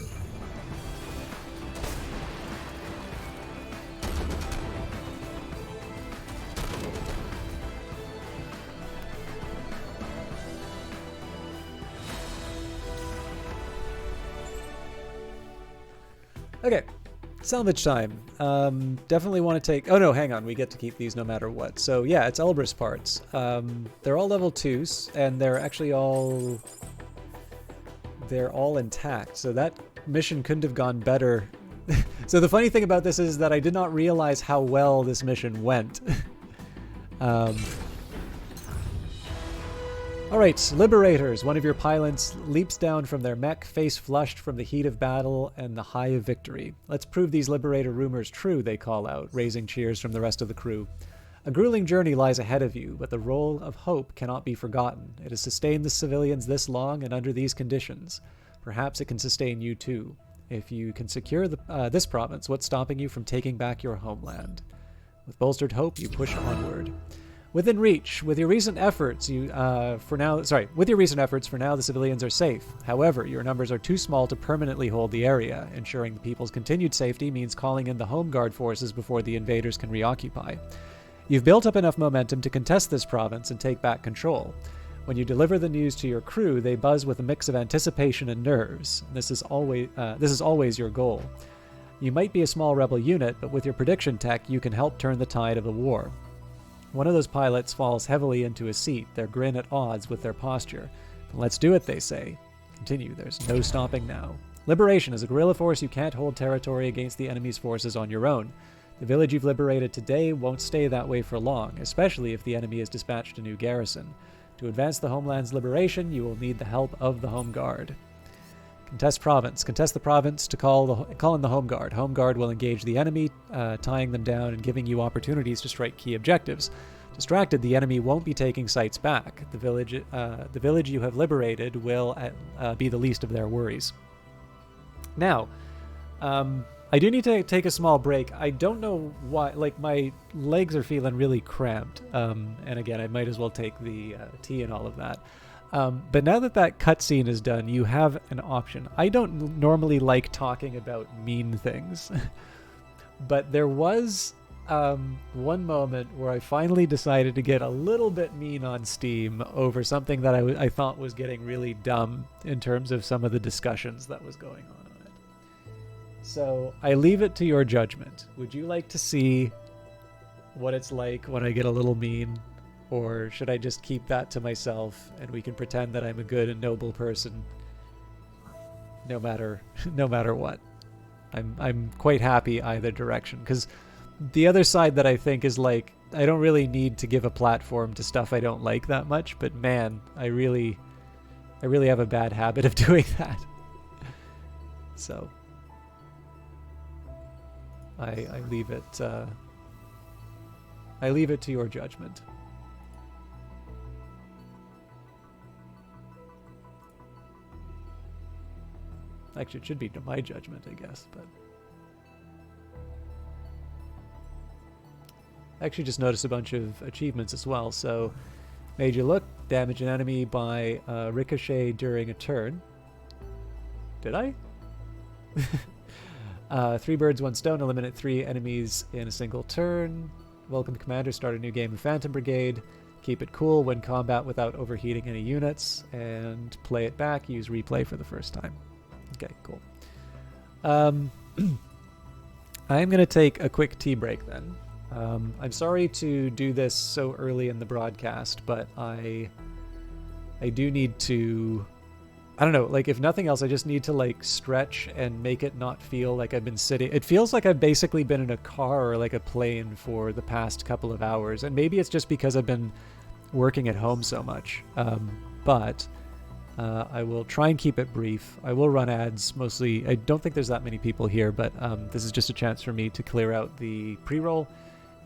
Okay. Salvage time. Definitely want to take... Oh no, hang on. We get to keep these no matter what. So yeah, it's Elbrus parts. They're all level 2s, and they're actually all... They're all intact. So that mission couldn't have gone better. So the funny thing about this is that I did not realize how well this mission went. Alright, Liberators. One of your pilots leaps down from their mech, face flushed from the heat of battle and the high of victory. Let's prove these Liberator rumors true, they call out, raising cheers from the rest of the crew. A grueling journey lies ahead of you, but the role of hope cannot be forgotten. It has sustained the civilians this long and under these conditions. Perhaps it can sustain you too. If you can secure this province, what's stopping you from taking back your homeland? With bolstered hope, you push onward. Within reach, with your recent efforts, for now the civilians are safe. However, your numbers are too small to permanently hold the area. Ensuring the people's continued safety means calling in the Home Guard forces before the invaders can reoccupy. You've built up enough momentum to contest this province and take back control. When you deliver the news to your crew, they buzz with a mix of anticipation and nerves. This is always your goal. You might be a small rebel unit, but with your prediction tech, you can help turn the tide of the war. One of those pilots falls heavily into a seat, their grin at odds with their posture. Let's do it, they say. Continue, there's no stopping now. Liberation is a guerrilla force. You can't hold territory against the enemy's forces on your own. The village you've liberated today won't stay that way for long, especially if the enemy has dispatched a new garrison. To advance the homeland's liberation, you will need the help of the Home Guard. Contest province. Contest the province to call in the Home Guard. Home Guard will engage the enemy, tying them down and giving you opportunities to strike key objectives. Distracted, the enemy won't be taking sites back. The village you have liberated will be the least of their worries. Now, I do need to take a small break. I don't know why, like, my legs are feeling really cramped. And again, I might as well take the tea and all of that. But now that cutscene is done, you have an option. I don't normally like talking about mean things, but there was one moment where I finally decided to get a little bit mean on Steam over something that I thought was getting really dumb in terms of some of the discussions that was going on it. So I leave it to your judgment. Would you like to see what it's like when I get a little mean? Or should I just keep that to myself and we can pretend that I'm a good and noble person no matter what? I'm quite happy either direction, because the other side that I think is like, I don't really need to give a platform to stuff I don't like that much, but man, I really have a bad habit of doing that. So I leave it to your judgment. Actually, it should be to my judgment, I guess, but... I actually just noticed a bunch of achievements as well. So, Major Look, damage an enemy by ricochet during a turn. Did I? 3 birds, 1 stone, eliminate 3 enemies in a single turn. Welcome Commander, start a new game of Phantom Brigade. Keep it cool when combat without overheating any units. And play it back, use replay for the first time. Okay, cool. I'm going to take a quick tea break then. I'm sorry to do this so early in the broadcast, but I do need to... I don't know, like, if nothing else, I just need to, like, stretch and make it not feel like I've been sitting... It feels like I've basically been in a car or, like, a plane for the past couple of hours. And maybe it's just because I've been working at home so much. But I will try and keep it brief. I will run ads, mostly... I don't think there's that many people here, but this is just a chance for me to clear out the pre-roll.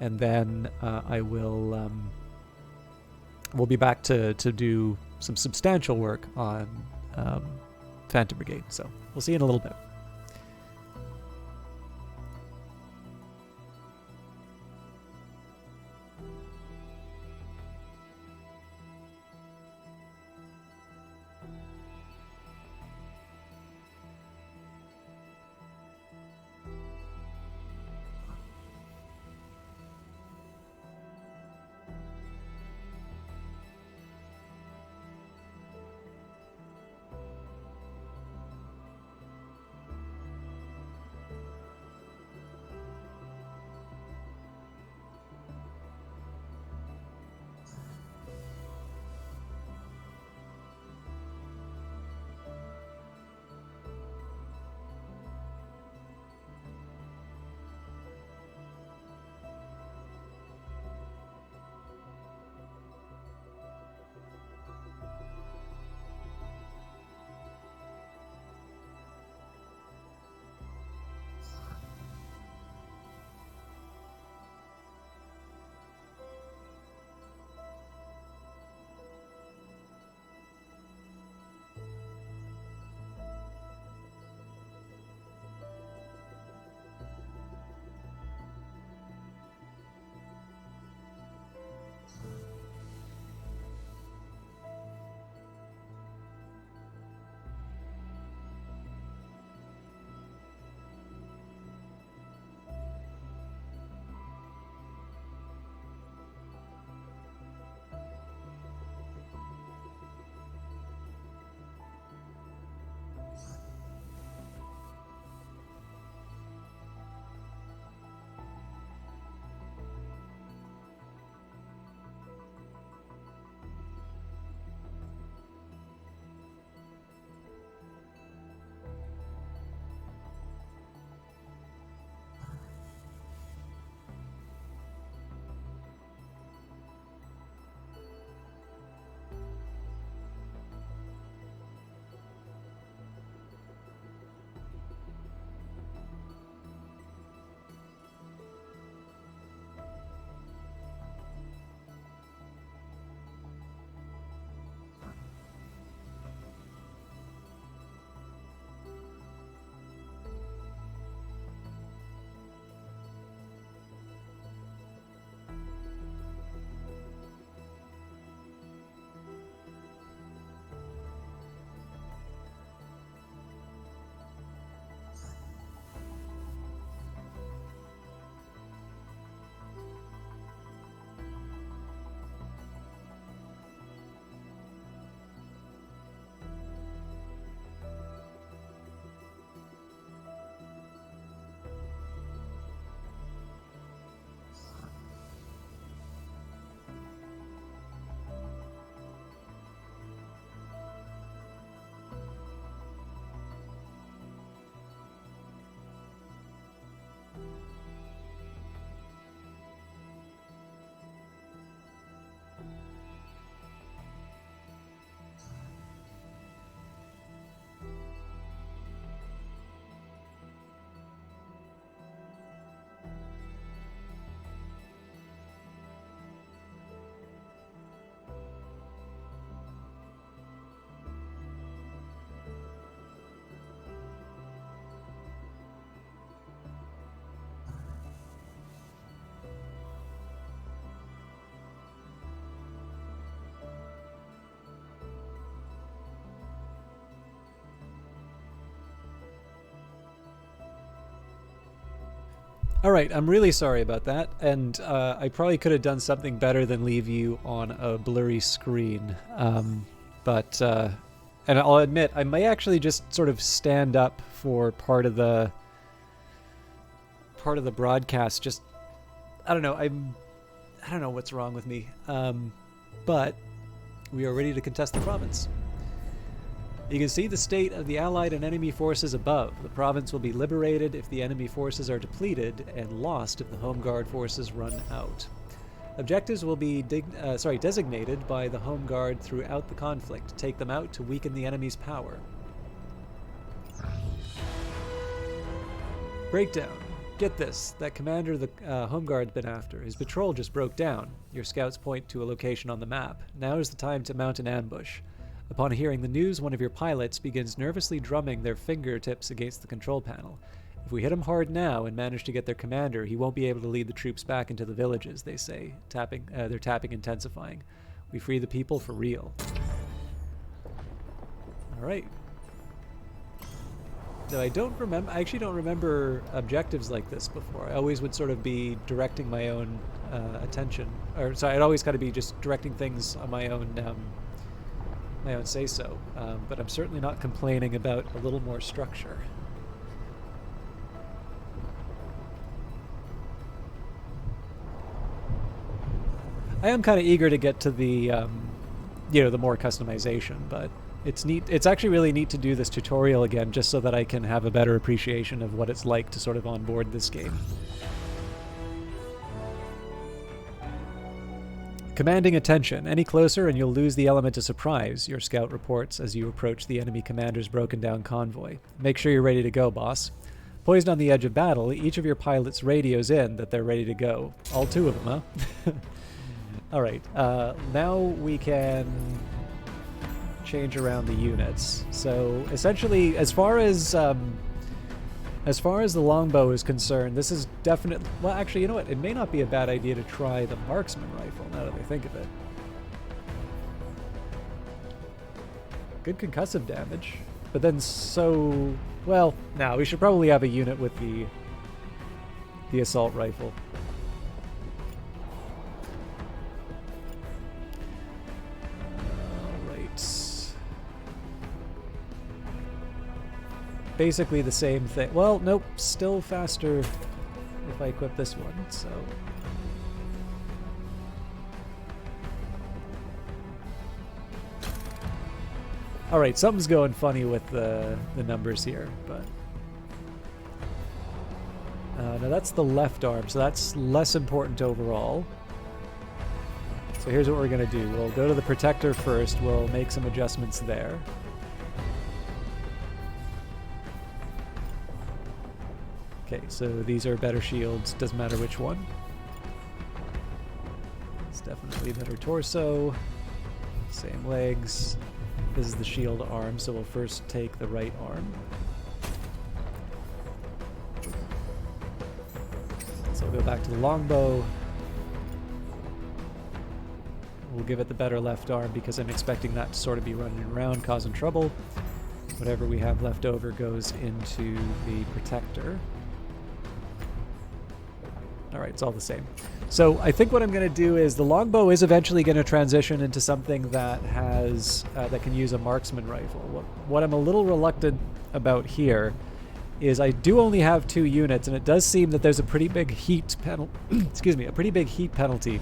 And then I will... we'll be back to do some substantial work on... Phantom Brigade. So we'll see you in a little bit. Alright, I'm really sorry about that, and I probably could have done something better than leave you on a blurry screen. And I'll admit, I may actually just sort of stand up for part of the broadcast. Just, I don't know, I don't know what's wrong with me. But we are ready to contest the province. You can see the state of the Allied and enemy forces above. The province will be liberated if the enemy forces are depleted, and lost if the Home Guard forces run out. Objectives will be designated by the Home Guard throughout the conflict. Take them out to weaken the enemy's power. Breakdown. Get this, that commander the Home Guard's been after. His patrol just broke down. Your scouts point to a location on the map. Now is the time to mount an ambush. Upon hearing the news, one of your pilots begins nervously drumming their fingertips against the control panel. If we hit him hard now and manage to get their commander, he won't be able to lead the troops back into the villages, they say. Their tapping intensifying. We free the people for real. Alright. No, I actually don't remember objectives like this before. I always would sort of be directing my own attention. Or, sorry, I'd always kind of be just directing things on my own say-so. But I'm certainly not complaining about a little more structure. I am kind of eager to get to the, the more customization, but it's neat. It's actually really neat to do this tutorial again, just so that I can have a better appreciation of what it's like to sort of onboard this game. Commanding attention. Any closer and you'll lose the element of surprise, your scout reports as you approach the enemy commander's broken down convoy. Make sure you're ready to go, boss. Poised on the edge of battle, each of your pilots radios in that they're ready to go. All two of them, huh? Alright, now we can change around the units. So essentially, as far as the longbow is concerned, this is definitely... Well, actually, you know what? It may not be a bad idea to try the marksman rifle, now that I think of it. Good concussive damage. But then so... Well, no, we should probably have a unit with the assault rifle. Basically the same thing. Well, nope, still faster if I equip this one, so... Alright, something's going funny with the numbers here, but... now that's the left arm, so that's less important overall. So here's what we're going to do. We'll go to the protector first, we'll make some adjustments there. Okay, so these are better shields, doesn't matter which one. It's definitely better torso. Same legs. This is the shield arm, so we'll first take the right arm. So we'll go back to the longbow. We'll give it the better left arm because I'm expecting that to sort of be running around, causing trouble. Whatever we have left over goes into the protector. Alright, it's all the same. So I think what I'm going to do is the longbow is eventually going to transition into something that has that can use a marksman rifle. What I'm a little reluctant about here is I do only have 2 units, and it does seem that there's a pretty big heat penalty.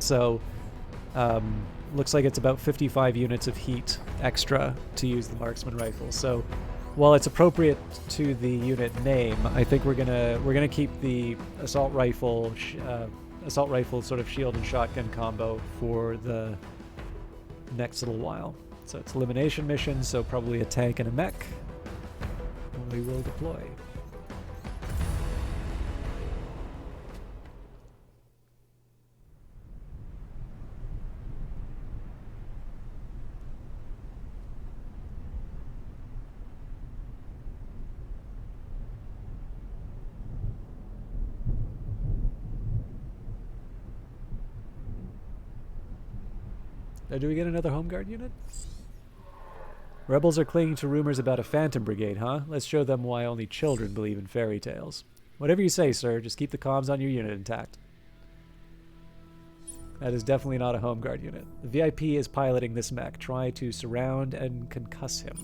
So looks like it's about 55 units of heat extra to use the marksman rifle. So while it's appropriate to the unit name, I think we're gonna keep the assault rifle sort of shield and shotgun combo for the next little while. So it's elimination mission, so probably a tank and a mech. And we will deploy. Do we get another Home Guard unit? Rebels are clinging to rumors about a Phantom Brigade, huh? Let's show them why only children believe in fairy tales. Whatever you say, sir. Just keep the comms on your unit intact. That is definitely not a home guard unit. The VIP is piloting this mech. Try to surround and concuss him.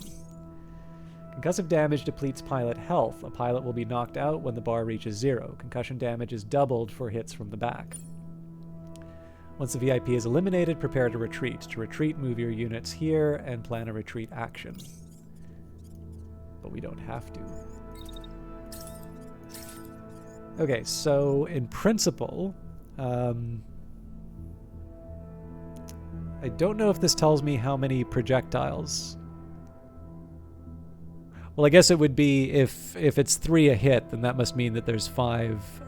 Concussive damage depletes pilot health. A pilot will be knocked out when the bar reaches 0. Concussion damage is doubled for hits from the back. Once the VIP is eliminated, prepare to retreat. To retreat, move your units here and plan a retreat action. But we don't have to. Okay, so in principle, I don't know if this tells me how many projectiles. Well, I guess it would be if it's 3 a hit, then that must mean that there's 5.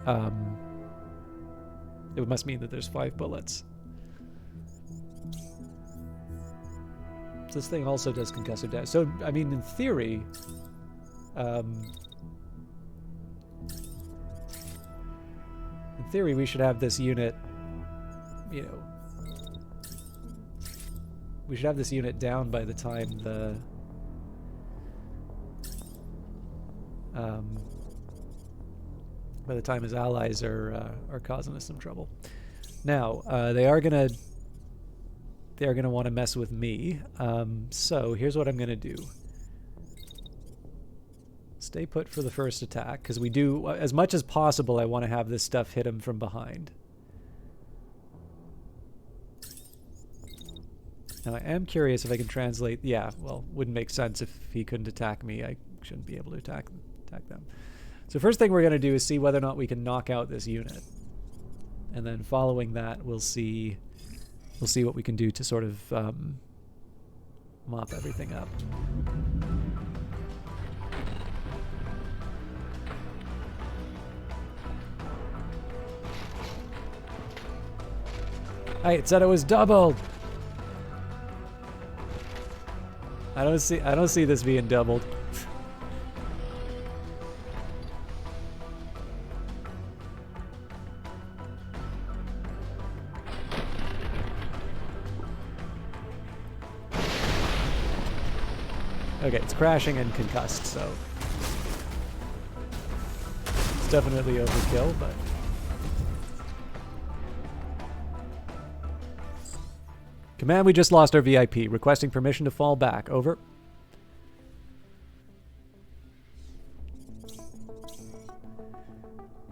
It must mean that there's 5 bullets. So this thing also does concussive damage. So I mean, in theory, we should have this unit. You know, we should have this unit down by the time the. By the time his allies are causing us some trouble. Now they are gonna want to mess with me. So here's what I'm gonna do. Stay put for the first attack because we do as much as possible. I want to have this stuff hit him from behind. Now I am curious if I can translate. Yeah, well, wouldn't make sense if he couldn't attack me. I shouldn't be able to attack them. So first thing we're going to do is see whether or not we can knock out this unit. And then following that, we'll see what we can do to sort of mop everything up. Hey, it said it was doubled. I don't see this being doubled. Okay, it's crashing and concussed, so it's definitely overkill, but command, we just lost our VIP. Requesting permission to fall back. Over.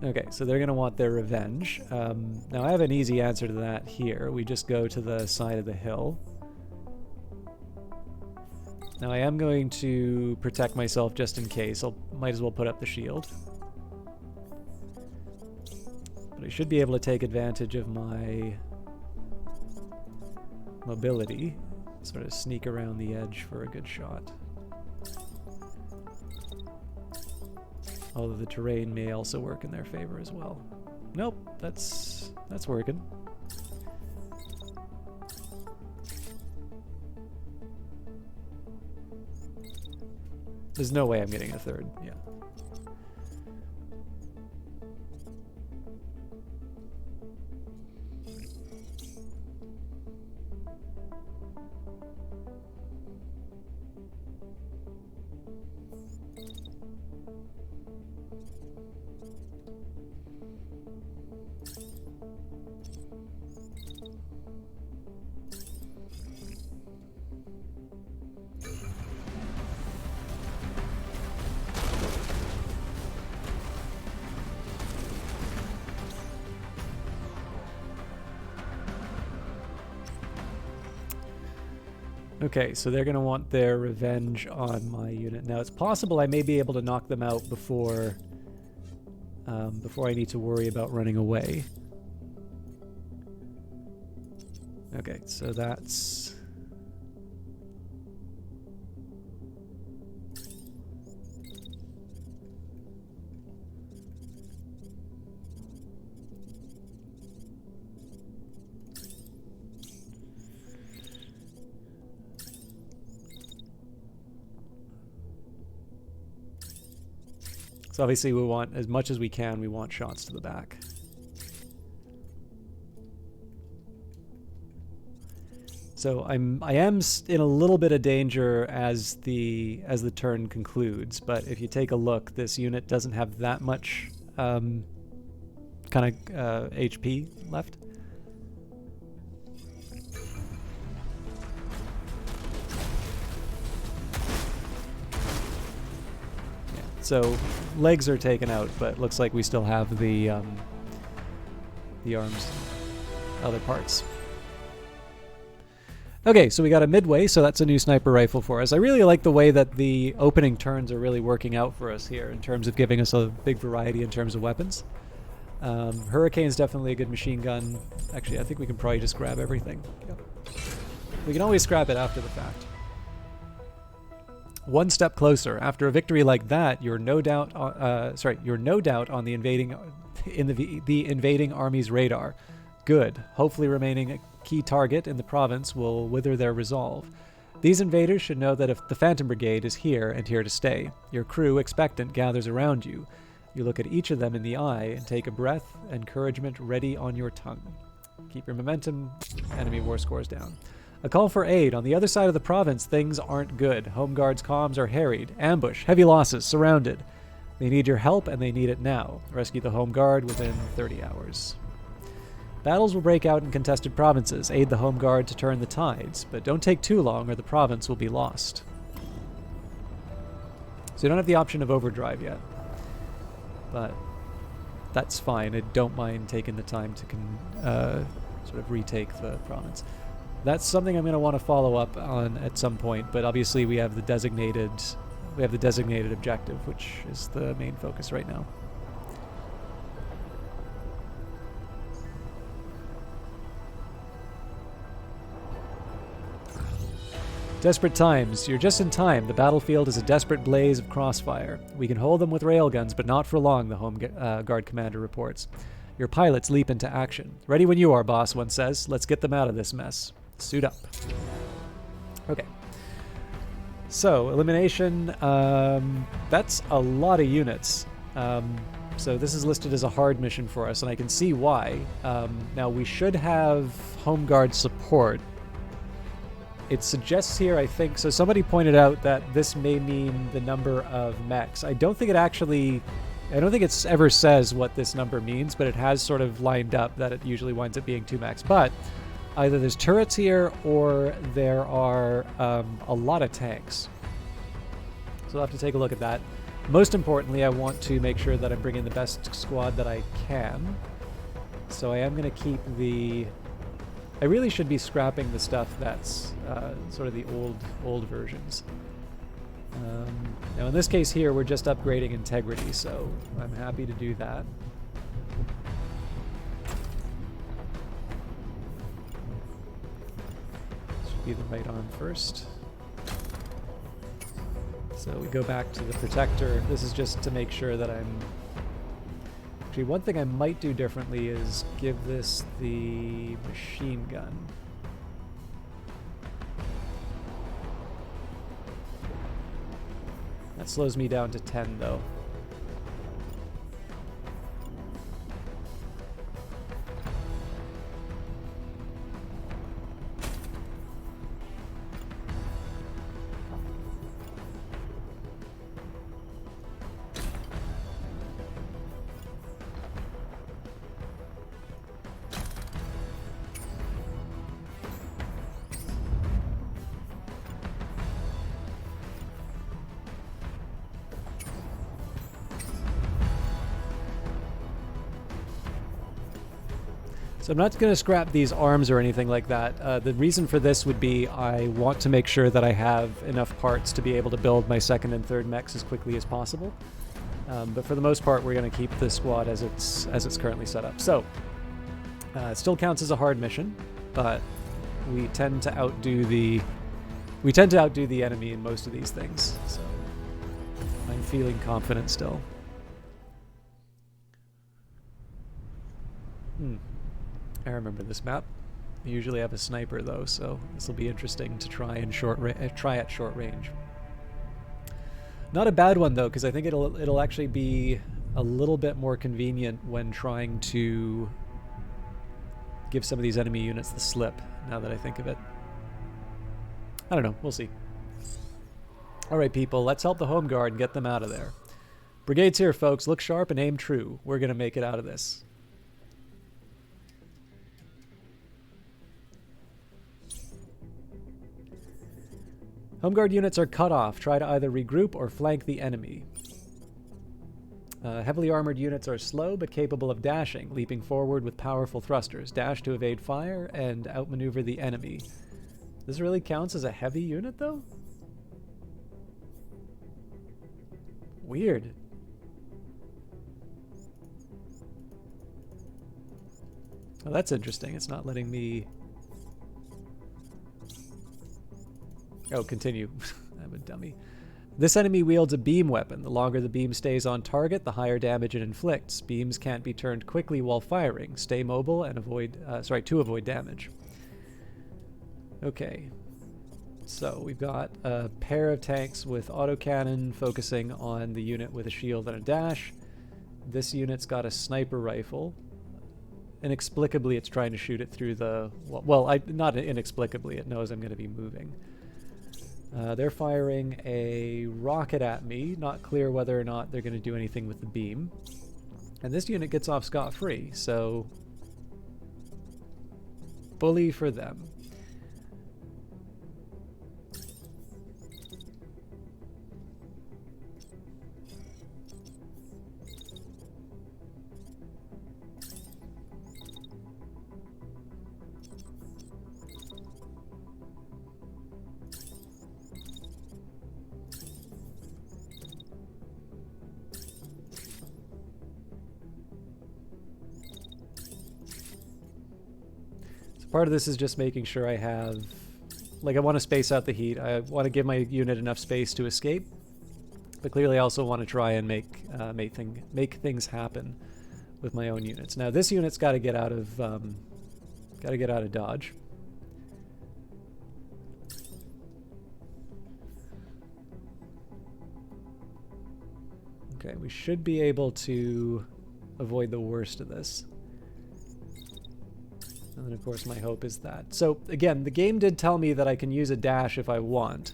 Okay, so they're going to want their revenge. Now, I have an easy answer to that here. We just go to the side of the hill. Now, I am going to protect myself just in case. Might as well put up the shield. But I should be able to take advantage of my mobility. Sort of sneak around the edge for a good shot. Although the terrain may also work in their favor as well. Nope, that's working. There's no way I'm getting a third, yeah. Okay, so they're going to want their revenge on my unit. Now, it's possible I may be able to knock them out before I need to worry about running away. Okay, so that's... So obviously we want, as much as we can, we want shots to the back. So I am in a little bit of danger as the turn concludes, but if you take a look, this unit doesn't have that much kind of HP left. Yeah, so legs are taken out, but looks like we still have the arms, other parts. Okay, so we got a midway, so that's a new sniper rifle for us. I really like the way that the opening turns are really working out for us here in terms of giving us a big variety in terms of weapons. Hurricane's definitely a good machine gun. Actually, I think we can probably just grab everything. Yep. We can always scrap it after the fact. One step closer. After a victory like that, you're no doubt on the invading army's radar. Good. Hopefully remaining a key target in the province will wither their resolve. These invaders should know that if the Phantom Brigade is here and here to stay. Your crew, expectant, gathers around you. You look at each of them in the eye and take a breath, encouragement ready on your tongue. Keep your momentum, enemy war scores down. A call for aid. On the other side of the province, things aren't good. Home Guard's comms are harried. Ambush, heavy losses, surrounded. They need your help and they need it now. Rescue the Home Guard within 30 hours. Battles will break out in contested provinces. Aid the Home Guard to turn the tides, but don't take too long or the province will be lost. So you don't have the option of overdrive yet, but that's fine. I don't mind taking the time to sort of retake the province. That's something I'm going to want to follow up on at some point, but obviously we have the designated objective, which is the main focus right now. Desperate times. You're just in time. The battlefield is a desperate blaze of crossfire. We can hold them with railguns, but not for long, the Home Guard commander reports. Your pilots leap into action. Ready when you are, boss, one says. Let's get them out of this mess. Suit up. Okay. So, elimination. That's a lot of units. So this is listed as a hard mission for us, and I can see why. Now, we should have Home Guard support. It suggests here, I think, so somebody pointed out that this may mean the number of mechs. I don't think it ever says what this number means, but it has sort of lined up that it usually winds up being 2 mechs. But either there's turrets here or there are a lot of tanks. So I'll have to take a look at that. Most importantly, I want to make sure that I'm bringing the best squad that I can. So I am going to keep the... I really should be scrapping the stuff that's sort of the old versions. Now in this case here, we're just upgrading integrity, so I'm happy to do that. Should be the right arm first. So we go back to the protector. This is just to make sure that I'm... Actually, one thing I might do differently is give this the machine gun. That slows me down to 10, though. So I'm not going to scrap these arms or anything like that. The reason for this would be I want to make sure that I have enough parts to be able to build my second and third mechs as quickly as possible. But for the most part, we're going to keep the squad as it's currently set up. So it still counts as a hard mission, but we tend to outdo the enemy in most of these things. So I'm feeling confident still. I remember this map. I usually have a sniper though, so this will be interesting to try at short range. Not a bad one though, because I think it'll actually be a little bit more convenient when trying to give some of these enemy units the slip, now that I think of it. I don't know, we'll see. Alright people, let's help the Home Guard and get them out of there. Brigade's here, folks. Look sharp and aim true. We're going to make it out of this. Home Guard units are cut off. Try to either regroup or flank the enemy. Heavily armored units are slow but capable of dashing, leaping forward with powerful thrusters. Dash to evade fire and outmaneuver the enemy. This really counts as a heavy unit, though? Weird. Oh, that's interesting. It's not letting me... Oh, continue. I'm a dummy. This enemy wields a beam weapon. The longer the beam stays on target, the higher damage it inflicts. Beams can't be turned quickly while firing. Stay mobile and avoid, to avoid damage. Okay. So we've got a pair of tanks with autocannon focusing on the unit with a shield and a dash. This unit's got a sniper rifle. Inexplicably, it's trying to shoot it through the... not inexplicably. It knows I'm going to be moving. They're firing a rocket at me. Not clear whether or not they're going to do anything with the beam. And this unit gets off scot-free, so... bully for them. Part of this is just making sure I have... Like, I want to space out the heat. I want to give my unit enough space to escape. But clearly I also want to try and make things happen with my own units. Now, this unit's got to get out of... dodge. Okay, we should be able to avoid the worst of this. And then, of course, my hope is that. So, again, the game did tell me that I can use a dash if I want.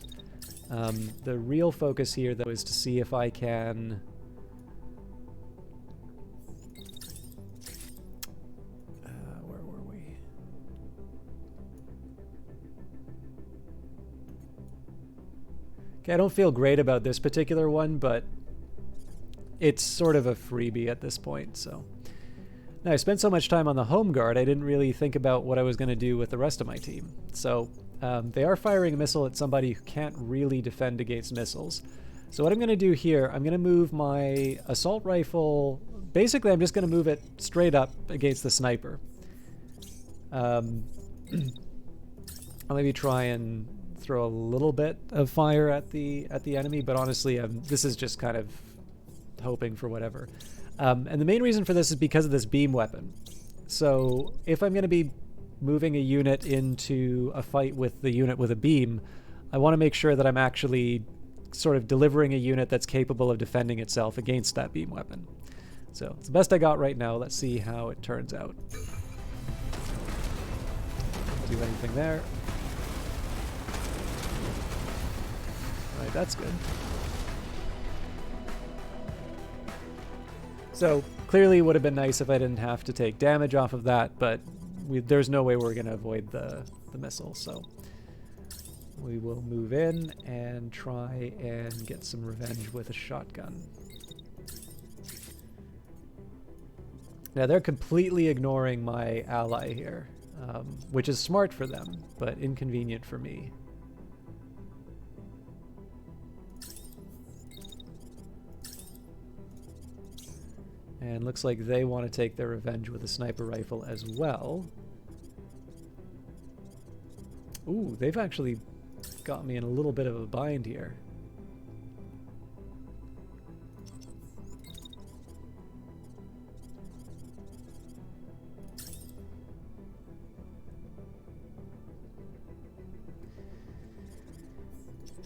The real focus here, though, is to see if I can... where were we? Okay, I don't feel great about this particular one, but it's sort of a freebie at this point, so... Now, I spent so much time on the home guard, I didn't really think about what I was going to do with the rest of my team. So, they are firing a missile at somebody who can't really defend against missiles. So what I'm going to do here, I'm going to move my assault rifle... Basically, I'm just going to move it straight up against the sniper. I'll maybe try and throw a little bit of fire at the enemy, but honestly, this is just kind of hoping for whatever. And the main reason for this is because of this beam weapon. So if I'm going to be moving a unit into a fight with the unit with a beam, I want to make sure that I'm actually sort of delivering a unit that's capable of defending itself against that beam weapon. So it's the best I got right now. Let's see how it turns out. Do anything there. Right, that's good. So, clearly it would have been nice if I didn't have to take damage off of that, but there's no way we're going to avoid the missile, so we will move in and try and get some revenge with a shotgun. Now, they're completely ignoring my ally here, which is smart for them, but inconvenient for me. And looks like they want to take their revenge with a sniper rifle as well. Ooh, they've actually got me in a little bit of a bind here.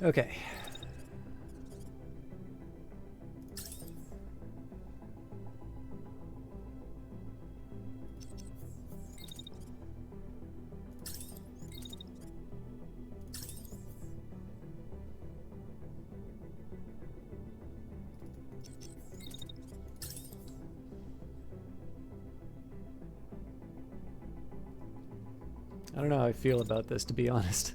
Okay. I don't know how I feel about this, to be honest.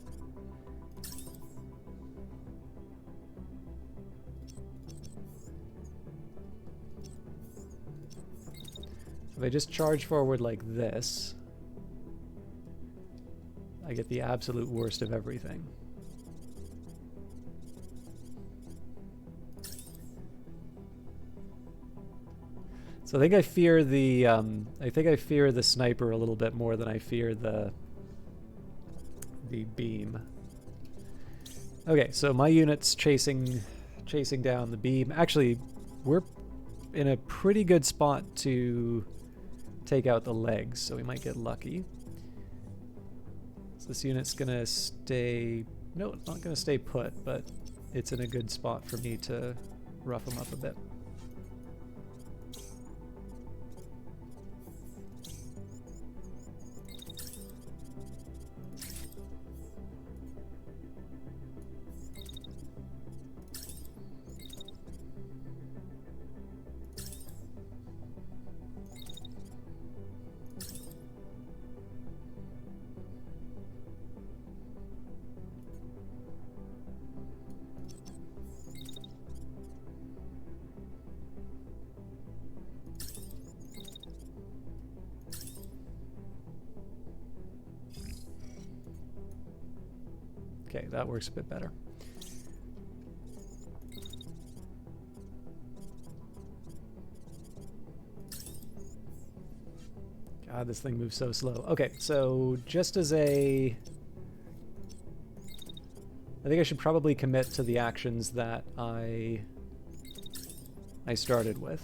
If I just charge forward like this, I get the absolute worst of everything. So I think I fear the sniper a little bit more than I fear the beam. Okay, so my unit's chasing down the beam. Actually, we're in a pretty good spot to take out the legs, so we might get lucky. So this unit's gonna stay... No, it's not gonna stay put, but it's in a good spot for me to rough them up a bit. Okay, that works a bit better. God, this thing moves so slow. Okay, so just as a... I think I should probably commit to the actions that I started with.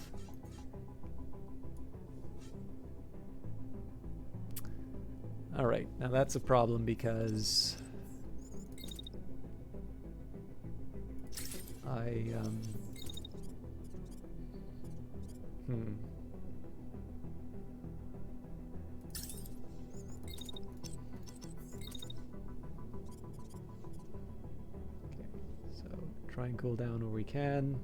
Alright, now that's a problem because... Okay, so try and cool down where we can.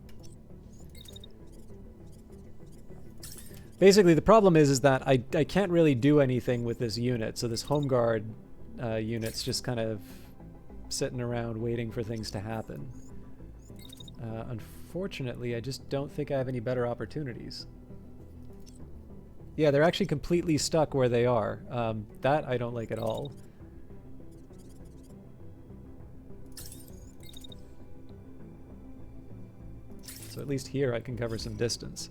Basically, the problem is that I can't really do anything with this unit, so this home guard unit's just kind of sitting around waiting for things to happen. Unfortunately, I just don't think I have any better opportunities. Yeah, they're actually completely stuck where they are. That I don't like at all. So at least here I can cover some distance.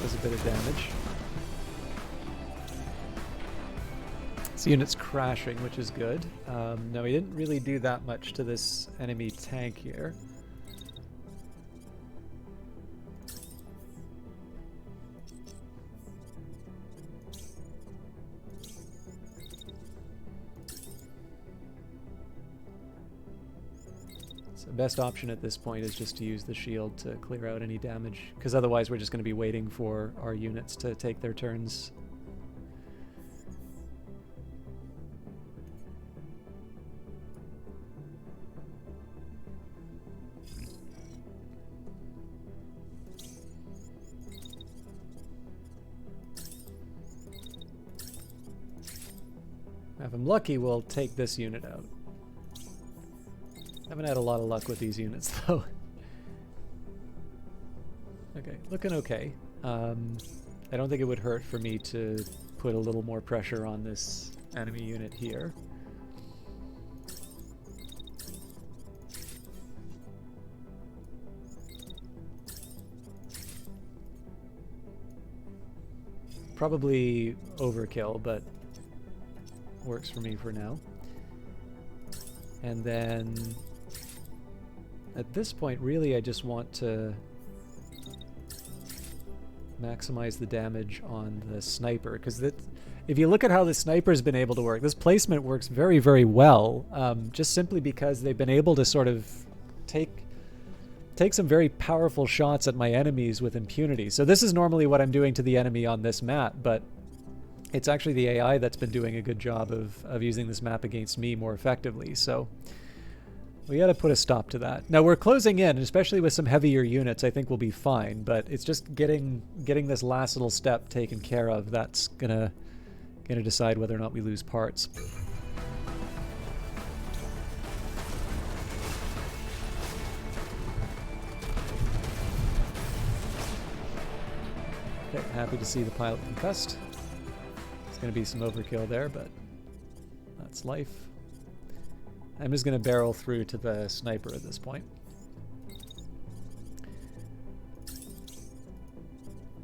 Does a bit of damage. This unit's crashing, which is good. No, he didn't really do that much to this enemy tank here. So best option at this point is just to use the shield to clear out any damage, because otherwise we're just going to be waiting for our units to take their turns. If I'm lucky, we'll take this unit out. Haven't had a lot of luck with these units, though. Okay, looking okay. I don't think it would hurt for me to put a little more pressure on this enemy unit here. Probably overkill, but works for me for now. And then at this point, really, I just want to maximize the damage on the sniper, because if you look at how the sniper's been able to work, this placement works very, very well, just simply because they've been able to sort of take some very powerful shots at my enemies with impunity. So this is normally what I'm doing to the enemy on this map, but it's actually the AI that's been doing a good job of using this map against me more effectively. So We got to put a stop to that. Now we're closing in, and especially with some heavier units, I think we'll be fine. But it's just getting this last little step taken care of that's gonna decide whether or not we lose parts. Okay, happy to see the pilot concussed. It's gonna be some overkill there, but that's life. I'm just going to barrel through to the sniper at this point.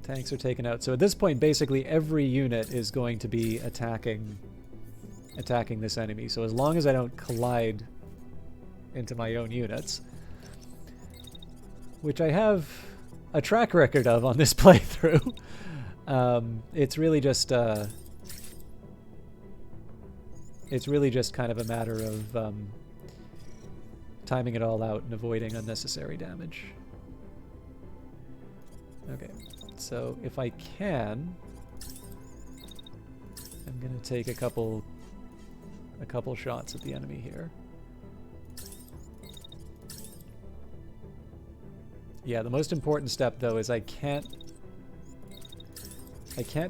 Tanks are taken out. So at this point, basically every unit is going to be attacking this enemy. So as long as I don't collide into my own units, which I have a track record of on this playthrough, it's really just kind of a matter of timing it all out and avoiding unnecessary damage. Okay, so if I can, I'm gonna take a couple shots at the enemy here. Yeah, the most important step though is I can't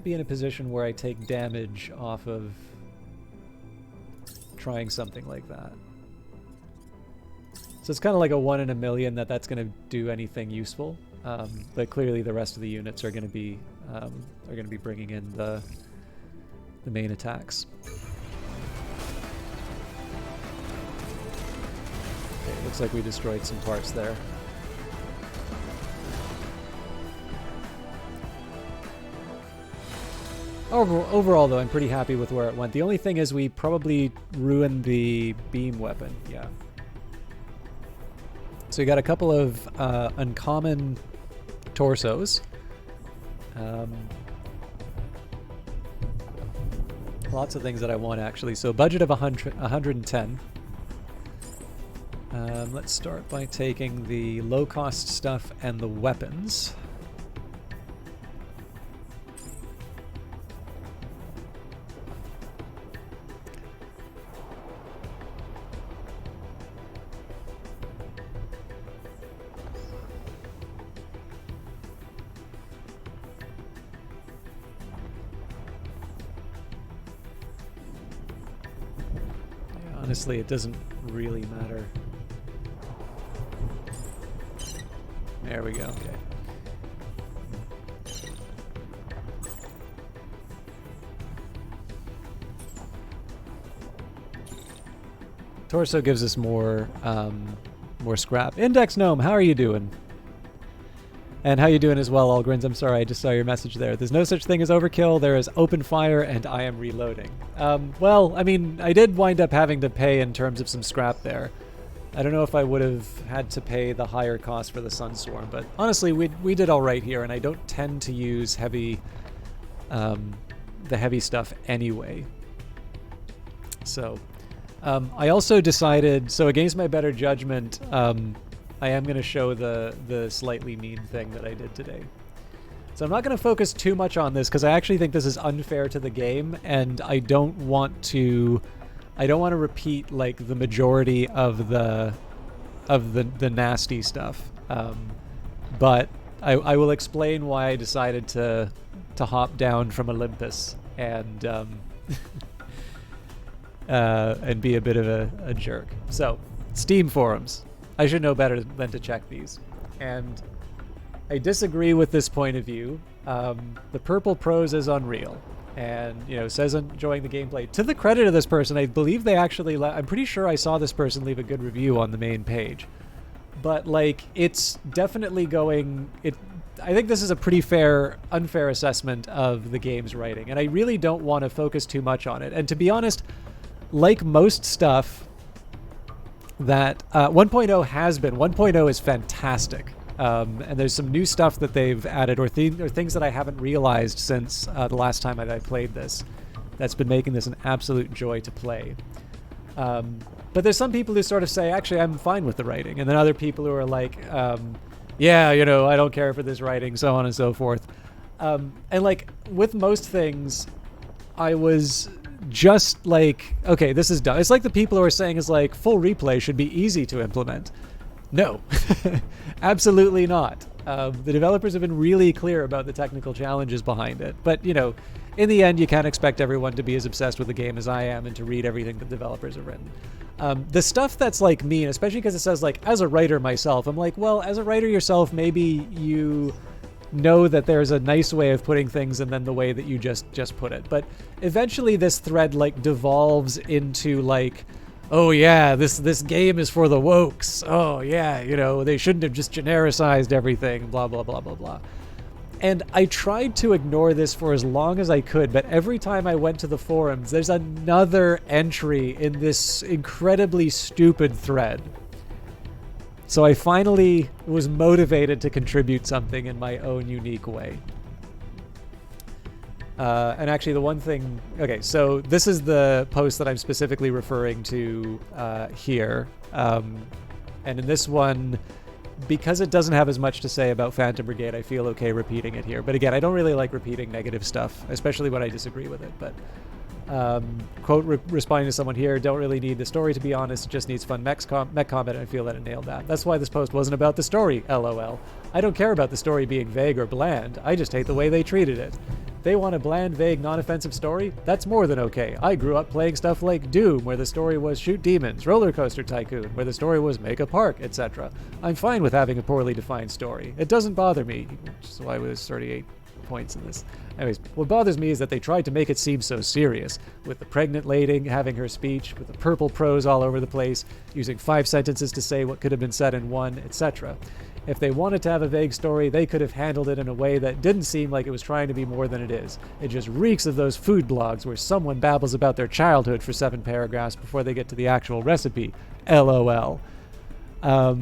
be in a position where I take damage off of trying something like that. So it's kind of like a 1 in a million that's going to do anything useful, but clearly the rest of the units are going to be bringing in the main attacks. Okay, looks like we destroyed some parts there. Overall, though, I'm pretty happy with where it went. The only thing is we probably ruined the beam weapon. Yeah. So we got a couple of uncommon torsos. Lots of things that I want, actually. So budget of 110. Let's start by taking the low-cost stuff and the weapons. Honestly, it doesn't really matter. There we go, okay. Torso gives us more scrap. Index Gnome, how are you doing? And how you doing as well, Algrins? I'm sorry, I just saw your message there. There's no such thing as overkill. There is open fire, and I am reloading. Well, I mean, I did wind up having to pay in terms of some scrap there. I don't know if I would have had to pay the higher cost for the Sunswarm, but honestly, we did all right here, and I don't tend to use the heavy stuff anyway. So, I also decided, so against my better judgment, I am going to show the slightly mean thing that I did today. So I'm not going to focus too much on this because I actually think this is unfair to the game, and I don't want to repeat like the majority of the nasty stuff. But I will explain why I decided to hop down from Olympus and be a bit of a jerk. So, Steam forums. I should know better than to check these. And I disagree with this point of view. The purple prose is unreal. And, you know, says enjoying the gameplay. To the credit of this person, I believe they actually... I'm pretty sure I saw this person leave a good review on the main page. But, like, it's definitely going... I think this is a pretty unfair assessment of the game's writing. And I really don't want to focus too much on it. And to be honest, like most stuff... that 1.0 has been. 1.0 is fantastic. And there's some new stuff that they've added or things that I haven't realized since the last time I played this that's been making this an absolute joy to play. But there's some people who sort of say, actually, I'm fine with the writing. And then other people who are like, yeah, you know, I don't care for this writing, so on and so forth. And like with most things, I was just like, okay, this is done. It's like the people who are saying is like full replay should be easy to implement. No, absolutely not. The developers have been really clear about the technical challenges behind it. But, you know, in the end, you can't expect everyone to be as obsessed with the game as I am and to read everything that developers have written. The stuff that's like mean, especially because it says like, as a writer myself, I'm like, well, as a writer yourself, maybe you know that there's a nice way of putting things and then the way that you just put it. But eventually this thread like devolves into like, oh yeah, this game is for the wokes. Oh yeah, you know, they shouldn't have just genericized everything, blah, blah, blah, blah, blah. And I tried to ignore this for as long as I could, but every time I went to the forums, there's another entry in this incredibly stupid thread. So I finally was motivated to contribute something in my own unique way. And actually the one thing, okay, so this is the post that I'm specifically referring to here. And in this one, because it doesn't have as much to say about Phantom Brigade, I feel okay repeating it here. But again, I don't really like repeating negative stuff, especially when I disagree with it. But quote, responding to someone here, don't really need the story, to be honest, it just needs fun mech combat, and I feel that it nailed that. That's why this post wasn't about the story, LOL. I don't care about the story being vague or bland, I just hate the way they treated it. They want a bland, vague, non-offensive story? That's more than okay. I grew up playing stuff like Doom, where the story was shoot demons, Roller Coaster Tycoon, where the story was make a park, etc. I'm fine with having a poorly defined story. It doesn't bother me, which is why there's 38 points in this. Anyways, what bothers me is that they tried to make it seem so serious, with the pregnant lady having her speech, with the purple prose all over the place, using 5 sentences to say what could have been said in 1, etc. If they wanted to have a vague story, they could have handled it in a way that didn't seem like it was trying to be more than it is. It just reeks of those food blogs where someone babbles about their childhood for 7 paragraphs before they get to the actual recipe. LOL. The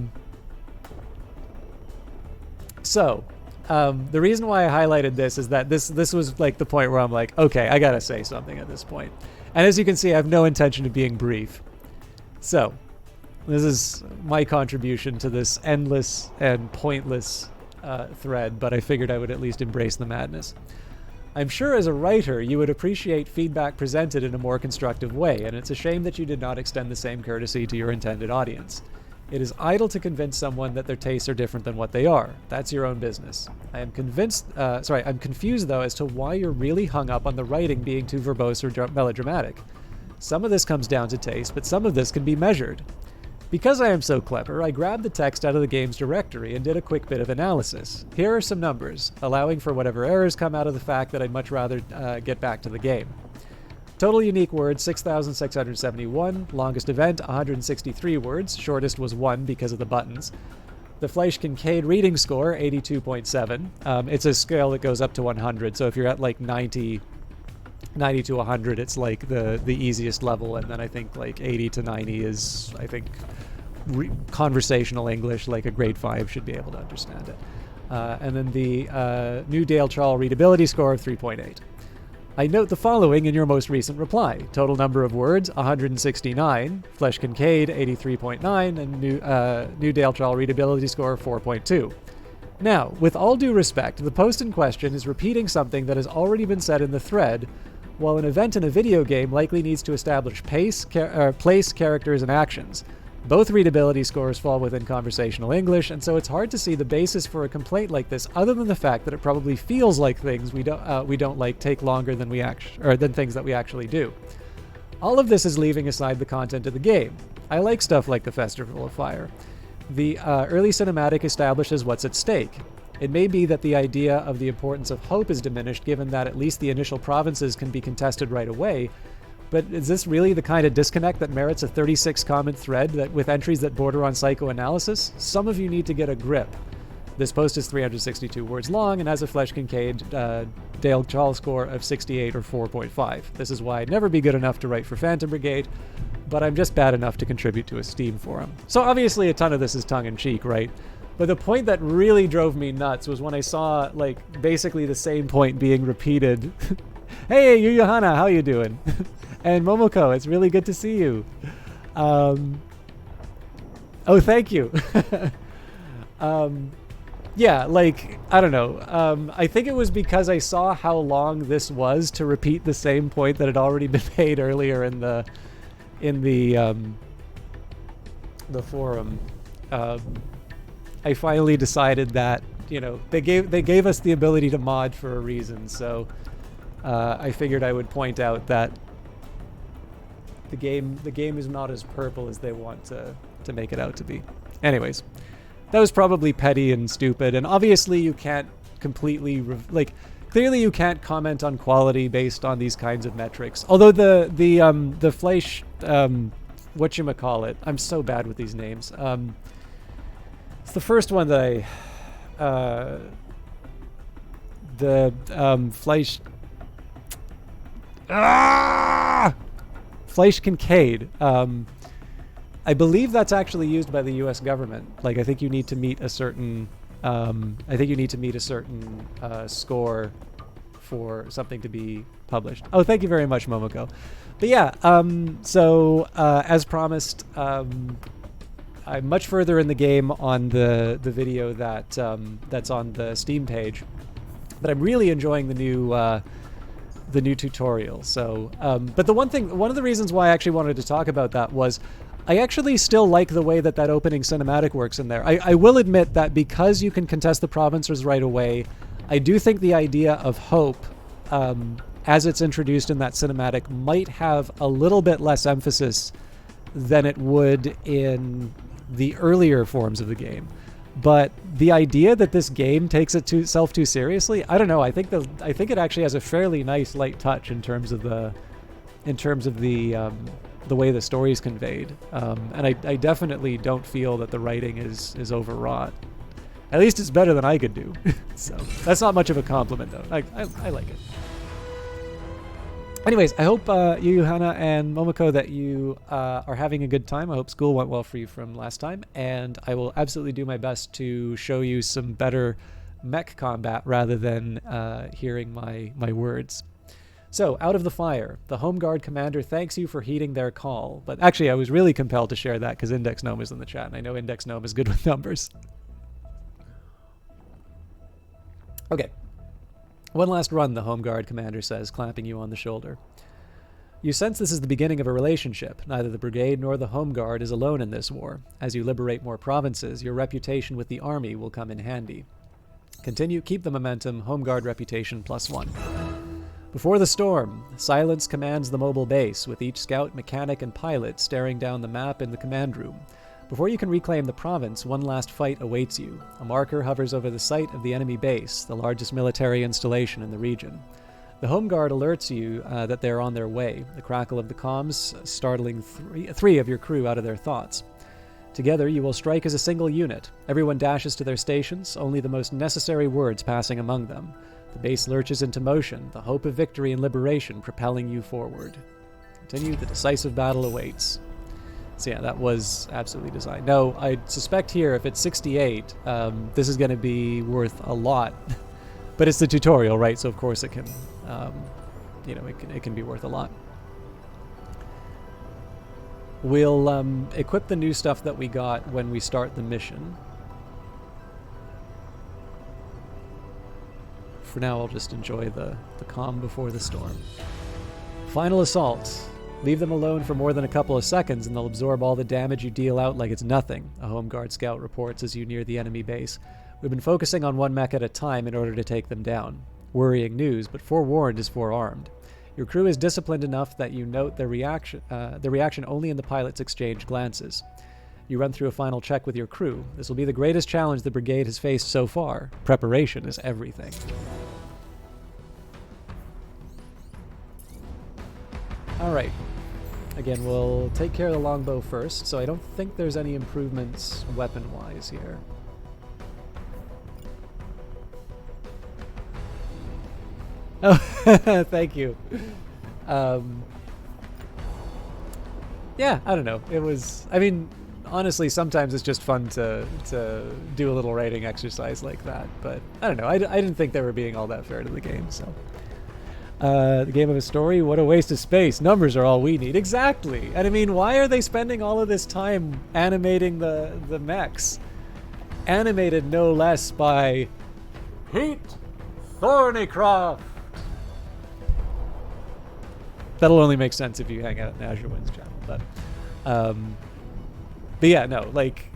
reason why I highlighted this is that this was like the point where I'm like, okay, I gotta say something at this point. And as you can see, I have no intention of being brief. So, this is my contribution to this endless and pointless thread, but I figured I would at least embrace the madness. I'm sure as a writer, you would appreciate feedback presented in a more constructive way, and it's a shame that you did not extend the same courtesy to your intended audience. It is idle to convince someone that their tastes are different than what they are. That's your own business. I'm confused though as to why you're really hung up on the writing being too verbose or melodramatic. Some of this comes down to taste, but some of this can be measured. Because I am so clever, I grabbed the text out of the game's directory and did a quick bit of analysis. Here are some numbers, allowing for whatever errors come out of the fact that I'd much rather get back to the game. Total unique words, 6,671. Longest event, 163 words. Shortest was 1 because of the buttons. The Fleisch-Kincaid reading score, 82.7. It's a scale that goes up to 100, so if you're at like 90 to 100, it's like the easiest level, and then I think like 80 to 90 is, I think, conversational English, like a grade 5 should be able to understand it. And then the New Dale Charles readability score of 3.8. I note the following in your most recent reply. Total number of words, 169. Fleisch-Kincaid, 83.9. And New Dale Charles readability score, 4.2. Now, with all due respect, the post in question is repeating something that has already been said in the thread, while an event in a video game likely needs to establish place, characters, and actions. Both readability scores fall within conversational English, and so it's hard to see the basis for a complaint like this, other than the fact that it probably feels like things we don't like take longer than than things that we actually do. All of this is leaving aside the content of the game. I like stuff like the Festival of Fire. The early cinematic establishes what's at stake. It may be that the idea of the importance of hope is diminished, given that at least the initial provinces can be contested right away. But is this really the kind of disconnect that merits a 36-comment thread with entries that border on psychoanalysis? Some of you need to get a grip. This post is 362 words long and has a Fleisch-Kincaid Dale Charles score of 68 or 4.5. This is why I'd never be good enough to write for Phantom Brigade, but I'm just bad enough to contribute to a Steam forum. So obviously a ton of this is tongue-in-cheek, right? But the point that really drove me nuts was when I saw, like, basically the same point being repeated. Hey, Yu Johanna, how you doing? And Momoko, it's really good to see you. Oh, thank you. yeah, like, I don't know. I think it was because I saw how long this was to repeat the same point that had already been made earlier in the forum. I finally decided that, you know, they gave us the ability to mod for a reason, so I figured I would point out that the game is not as purple as they want to make it out to be. Anyways, that was probably petty and stupid, and obviously you can't completely clearly you can't comment on quality based on these kinds of metrics. Although the Fleisch whatchamacallit, I'm so bad with these names. It's the first one that Fleisch Fleisch Kincaid. I believe that's actually used by the U.S. government. Like, I think you need to meet a certain score for something to be published. Oh, thank you very much, Momoko. But yeah, as promised, I'm much further in the game on the video that's on the Steam page, but I'm really enjoying the new tutorial. So, but one of the reasons why I actually wanted to talk about that was I actually still like the way that opening cinematic works in there. I will admit that because you can contest the provinces right away, I do think the idea of hope, as it's introduced in that cinematic, might have a little bit less emphasis than it would in the earlier forms of the game. But the idea that this game takes itself too seriously, I don't know. I think it actually has a fairly nice light touch in terms of the way the story is conveyed, and I definitely don't feel that the writing is overwrought. At least it's better than I could do. So that's not much of a compliment, though. I like it. Anyways, I hope you, Hannah, and Momoko, that you are having a good time. I hope school went well for you from last time, and I will absolutely do my best to show you some better mech combat rather than hearing my words. So, out of the fire, the Home Guard commander thanks you for heeding their call. But actually, I was really compelled to share that because Index Gnome is in the chat, and I know Index Gnome is good with numbers. Okay. One last run, the Home Guard commander says, clapping you on the shoulder. You sense this is the beginning of a relationship. Neither the Brigade nor the Home Guard is alone in this war. As you liberate more provinces, your reputation with the army will come in handy. Keep the momentum, Home Guard reputation +1. Before the storm, silence commands the mobile base, with each scout, mechanic, and pilot staring down the map in the command room. Before you can reclaim the province, one last fight awaits you. A marker hovers over the site of the enemy base, the largest military installation in the region. The Home Guard alerts you that they are on their way, the crackle of the comms startling three of your crew out of their thoughts. Together, you will strike as a single unit. Everyone dashes to their stations, only the most necessary words passing among them. The base lurches into motion, the hope of victory and liberation propelling you forward. Continue, the decisive battle awaits. So yeah, that was absolutely designed. No, I suspect here, if it's 68, this is going to be worth a lot. But it's the tutorial, right? So of course it can, it can be worth a lot. We'll equip the new stuff that we got when we start the mission. For now, I'll just enjoy the calm before the storm. Final assault. Leave them alone for more than a couple of seconds and they'll absorb all the damage you deal out like it's nothing, a Home Guard scout reports as you near the enemy base. We've been focusing on one mech at a time in order to take them down. Worrying news, but forewarned is forearmed. Your crew is disciplined enough that you note their reaction only in the pilot's exchange glances. You run through a final check with your crew. This will be the greatest challenge the Brigade has faced so far. Preparation is everything. Alright. Again, we'll take care of the longbow first, so I don't think there's any improvements weapon-wise here. Oh, thank you. Yeah, I don't know. It was, I mean, honestly, sometimes it's just fun to do a little writing exercise like that, but I don't know. I didn't think they were being all that fair to the game, so. The game of a story, what a waste of space. Numbers are all we need. Exactly. And I mean, why are they spending all of this time animating the mechs Animated no less by Pete Thornycroft. That'll only make sense if you hang out in Azure Winds channel, but yeah, no, like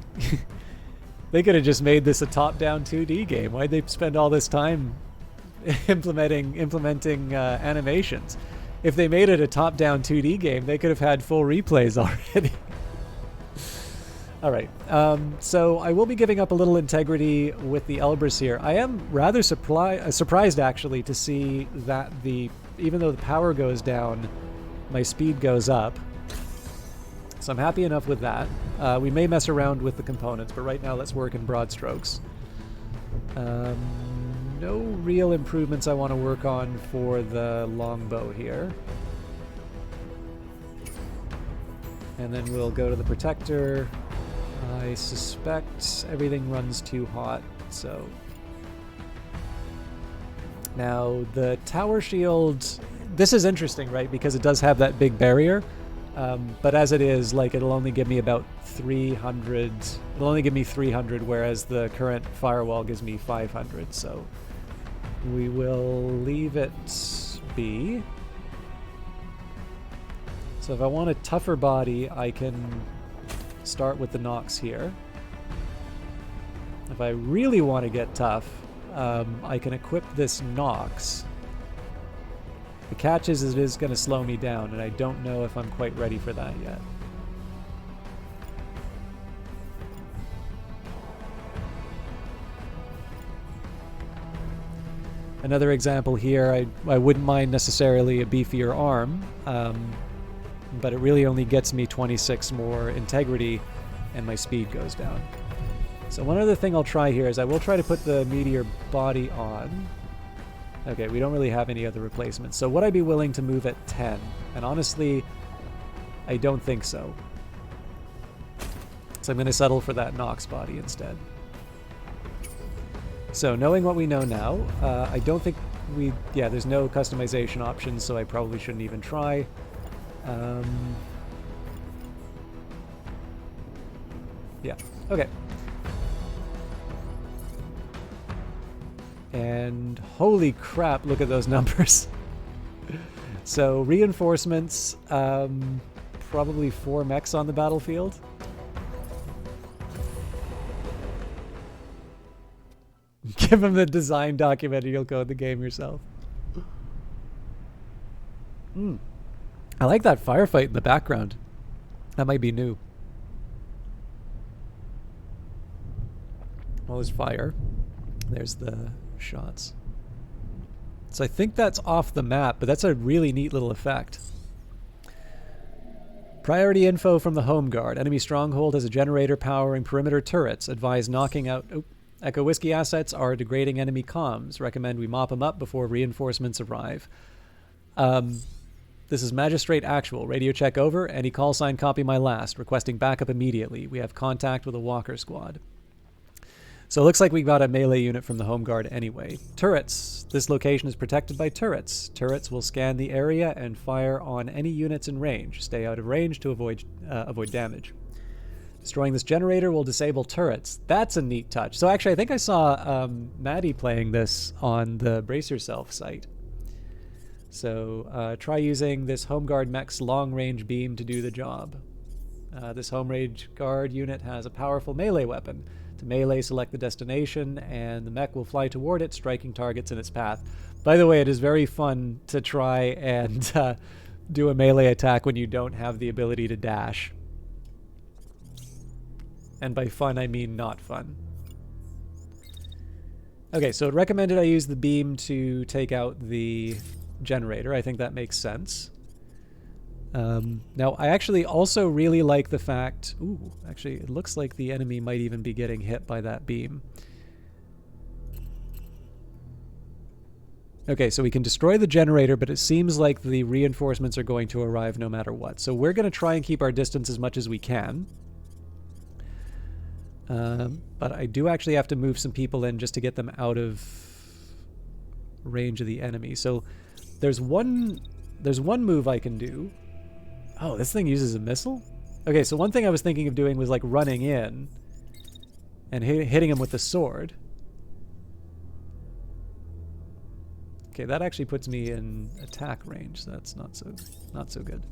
they could have just made this a top-down 2D game. Why'd they spend all this time implementing animations? If they made it a top-down 2D game, they could have had full replays already. All right, so I will be giving up a little integrity with the Elbrus here. I am rather surprised, actually, to see that even though the power goes down, my speed goes up. So I'm happy enough with that. We may mess around with the components, but right now let's work in broad strokes. No real improvements I want to work on for the longbow here. And then we'll go to the protector. I suspect everything runs too hot, so... Now, the tower shield... This is interesting, right? Because it does have that big barrier. But as it is, like, it'll only give me about 300... It'll only give me 300, whereas the current firewall gives me 500, so... We will leave it be. So if I want a tougher body, I can start with the Nox here. If I really want to get tough, I can equip this Nox. The catch is it is going to slow me down, and I don't know if I'm quite ready for that yet. Another example here, I wouldn't mind necessarily a beefier arm, but it really only gets me 26 more integrity, and my speed goes down. So one other thing I'll try here is I will try to put the meteor body on. Okay, we don't really have any other replacements. So would I be willing to move at 10? And honestly, I don't think so. So I'm going to settle for that Nox body instead. So knowing what we know now, I don't think there's no customization options, so I probably shouldn't even try. Yeah, okay. And holy crap, look at those numbers. So reinforcements, probably 4 mechs on the battlefield. Give him the design document and you'll code the game yourself. I like that firefight in the background. That might be new. Well, there's fire. There's the shots. So I think that's off the map, but that's a really neat little effect. Priority info from the Home Guard. Enemy stronghold has a generator powering perimeter turrets. Advise knocking out... Oh, Echo Whiskey assets are degrading enemy comms. Recommend we mop them up before reinforcements arrive. This is Magistrate Actual. Radio check over. Any call sign copy my last. Requesting backup immediately. We have contact with a walker squad. So it looks like we got a melee unit from the Home Guard anyway. Turrets. This location is protected by turrets. Turrets will scan the area and fire on any units in range. Stay out of range to avoid damage. Destroying this generator will disable turrets. That's a neat touch. So actually, I think I saw Maddie playing this on the Brace Yourself site. So try using this Home Guard mech's long-range beam to do the job. This Home Guard unit has a powerful melee weapon. To melee, select the destination, and the mech will fly toward it, striking targets in its path. By the way, it is very fun to try and do a melee attack when you don't have the ability to dash. And by fun, I mean not fun. Okay, so it recommended I use the beam to take out the generator. I think that makes sense. Now, I actually also really like the fact... Ooh, actually, it looks like the enemy might even be getting hit by that beam. Okay, so we can destroy the generator, but it seems like the reinforcements are going to arrive no matter what. So we're going to try and keep our distance as much as we can. But I do actually have to move some people in just to get them out of range of the enemy. So there's one move I can do. Oh, this thing uses a missile? Okay, so one thing I was thinking of doing was like running in and hitting him with the sword. Okay, that actually puts me in attack range, so that's not so good.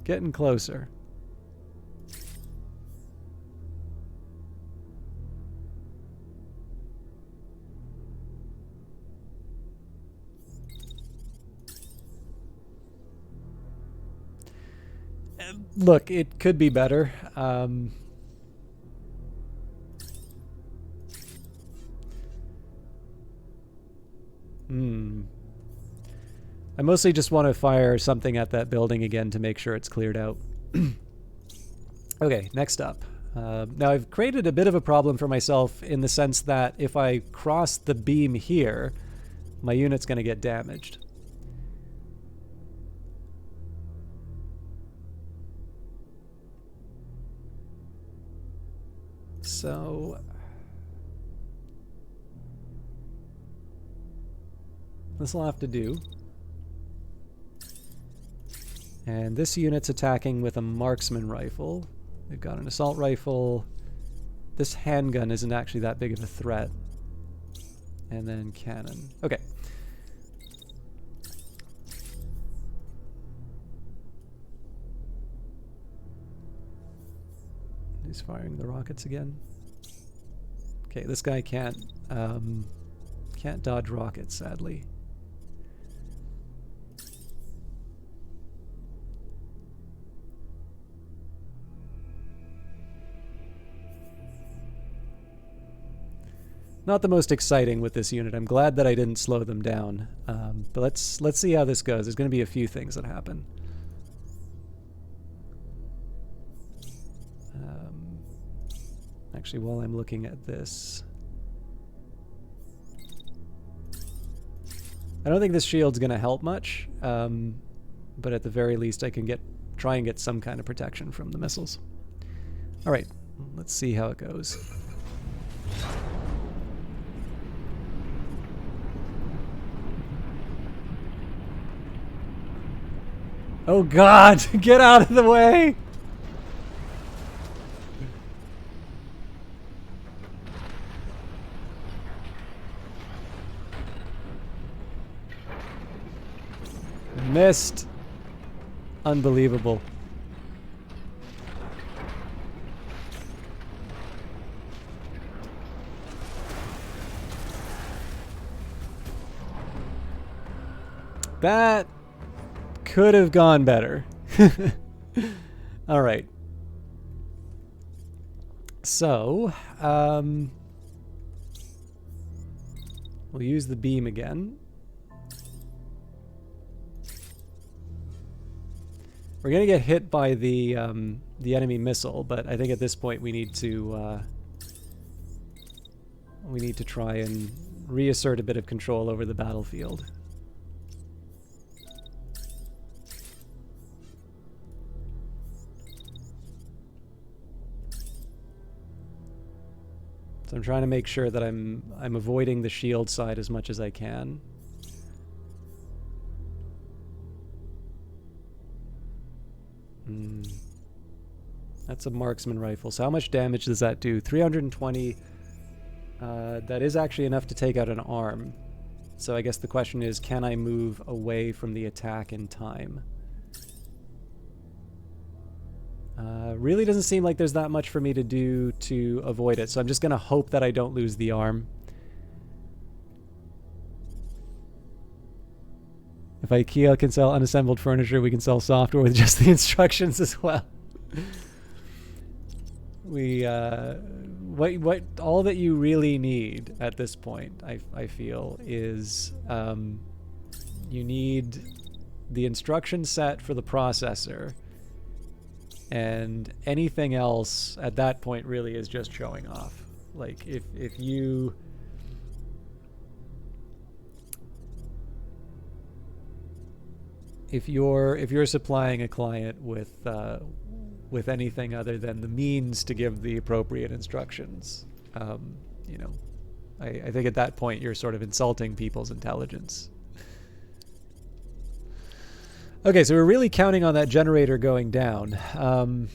Getting closer. Look, it could be better. I mostly just want to fire something at that building again to make sure it's cleared out. Okay, next up. Now I've created a bit of a problem for myself in the sense that if I cross the beam here, my unit's going to get damaged. So this will have to do. And this unit's attacking with a marksman rifle. They've got an assault rifle. This handgun isn't actually that big of a threat. And then cannon. Okay. He's firing the rockets again. Okay, this guy can't dodge rockets, sadly. Not the most exciting with this unit. I'm glad that I didn't slow them down. But let's see how this goes. There's going to be a few things that happen. Actually, while I'm looking at this, I don't think this shield's going to help much. But at the very least, I can try and get some kind of protection from the missiles. All right, let's see how it goes. Oh God, get out of the way! Missed. Unbelievable. That could have gone better. All right. So, we'll use the beam again. We're gonna get hit by the enemy missile, but I think at this point we need to try and reassert a bit of control over the battlefield. So I'm trying to make sure that I'm avoiding the shield side as much as I can. That's a marksman rifle. So how much damage does that do? 320. That is actually enough to take out an arm. So I guess the question is, can I move away from the attack in time? Really doesn't seem like there's that much for me to do to avoid it, so I'm just going to hope that I don't lose the arm. If IKEA can sell unassembled furniture, we can sell software with just the instructions as well. What all that you really need at this point, I feel, is you need the instruction set for the processor. And anything else at that point really is just showing off. Like if you're supplying a client with anything other than the means to give the appropriate instructions, you know, I think at that point you're sort of insulting people's intelligence. Okay, so we're really counting on that generator going down. I'm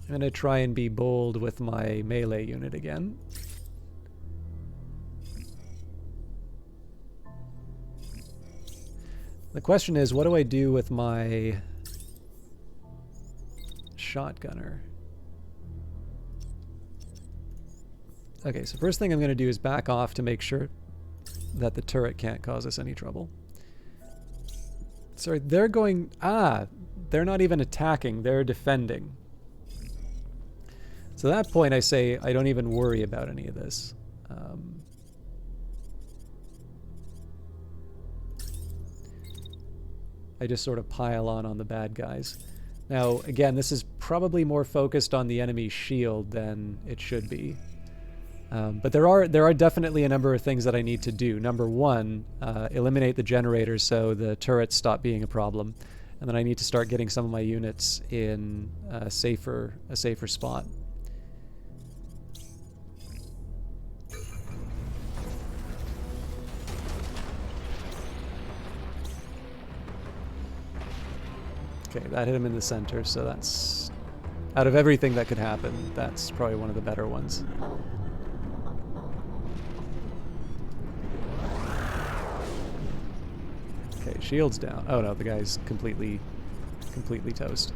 going to try and be bold with my melee unit again. The question is, what do I do with my shotgunner? Okay, so first thing I'm going to do is back off to make sure that the turret can't cause us any trouble. Sorry, they're going... Ah! They're not even attacking, they're defending. So at that point I say I don't even worry about any of this. I just sort of pile on the bad guys. Now, again, this is probably more focused on the enemy's shield than it should be. But there are definitely a number of things that I need to do. Number one, eliminate the generators so the turrets stop being a problem. And then I need to start getting some of my units in a safer spot. Okay, that hit him in the center, so that's... Out of everything that could happen, that's probably one of the better ones. Okay, shield's down. Oh no, the guy's completely toast.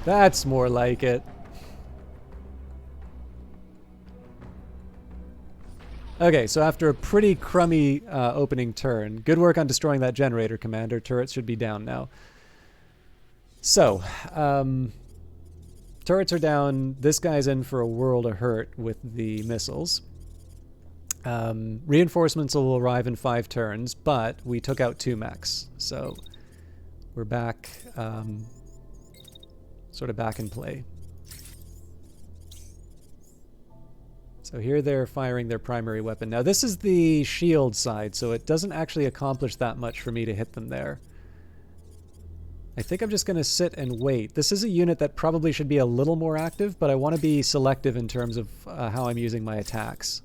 That's more like it. Okay, so after a pretty crummy opening turn, good work on destroying that generator, Commander. Turrets should be down now. So, turrets are down. This guy's in for a world of hurt with the missiles. Reinforcements will arrive in 5 turns, but we took out 2 mechs. So, we're back... sort of back in play. So here they're firing their primary weapon. Now this is the shield side, so it doesn't actually accomplish that much for me to hit them there. I think I'm just going to sit and wait. This is a unit that probably should be a little more active, but I want to be selective in terms of how I'm using my attacks.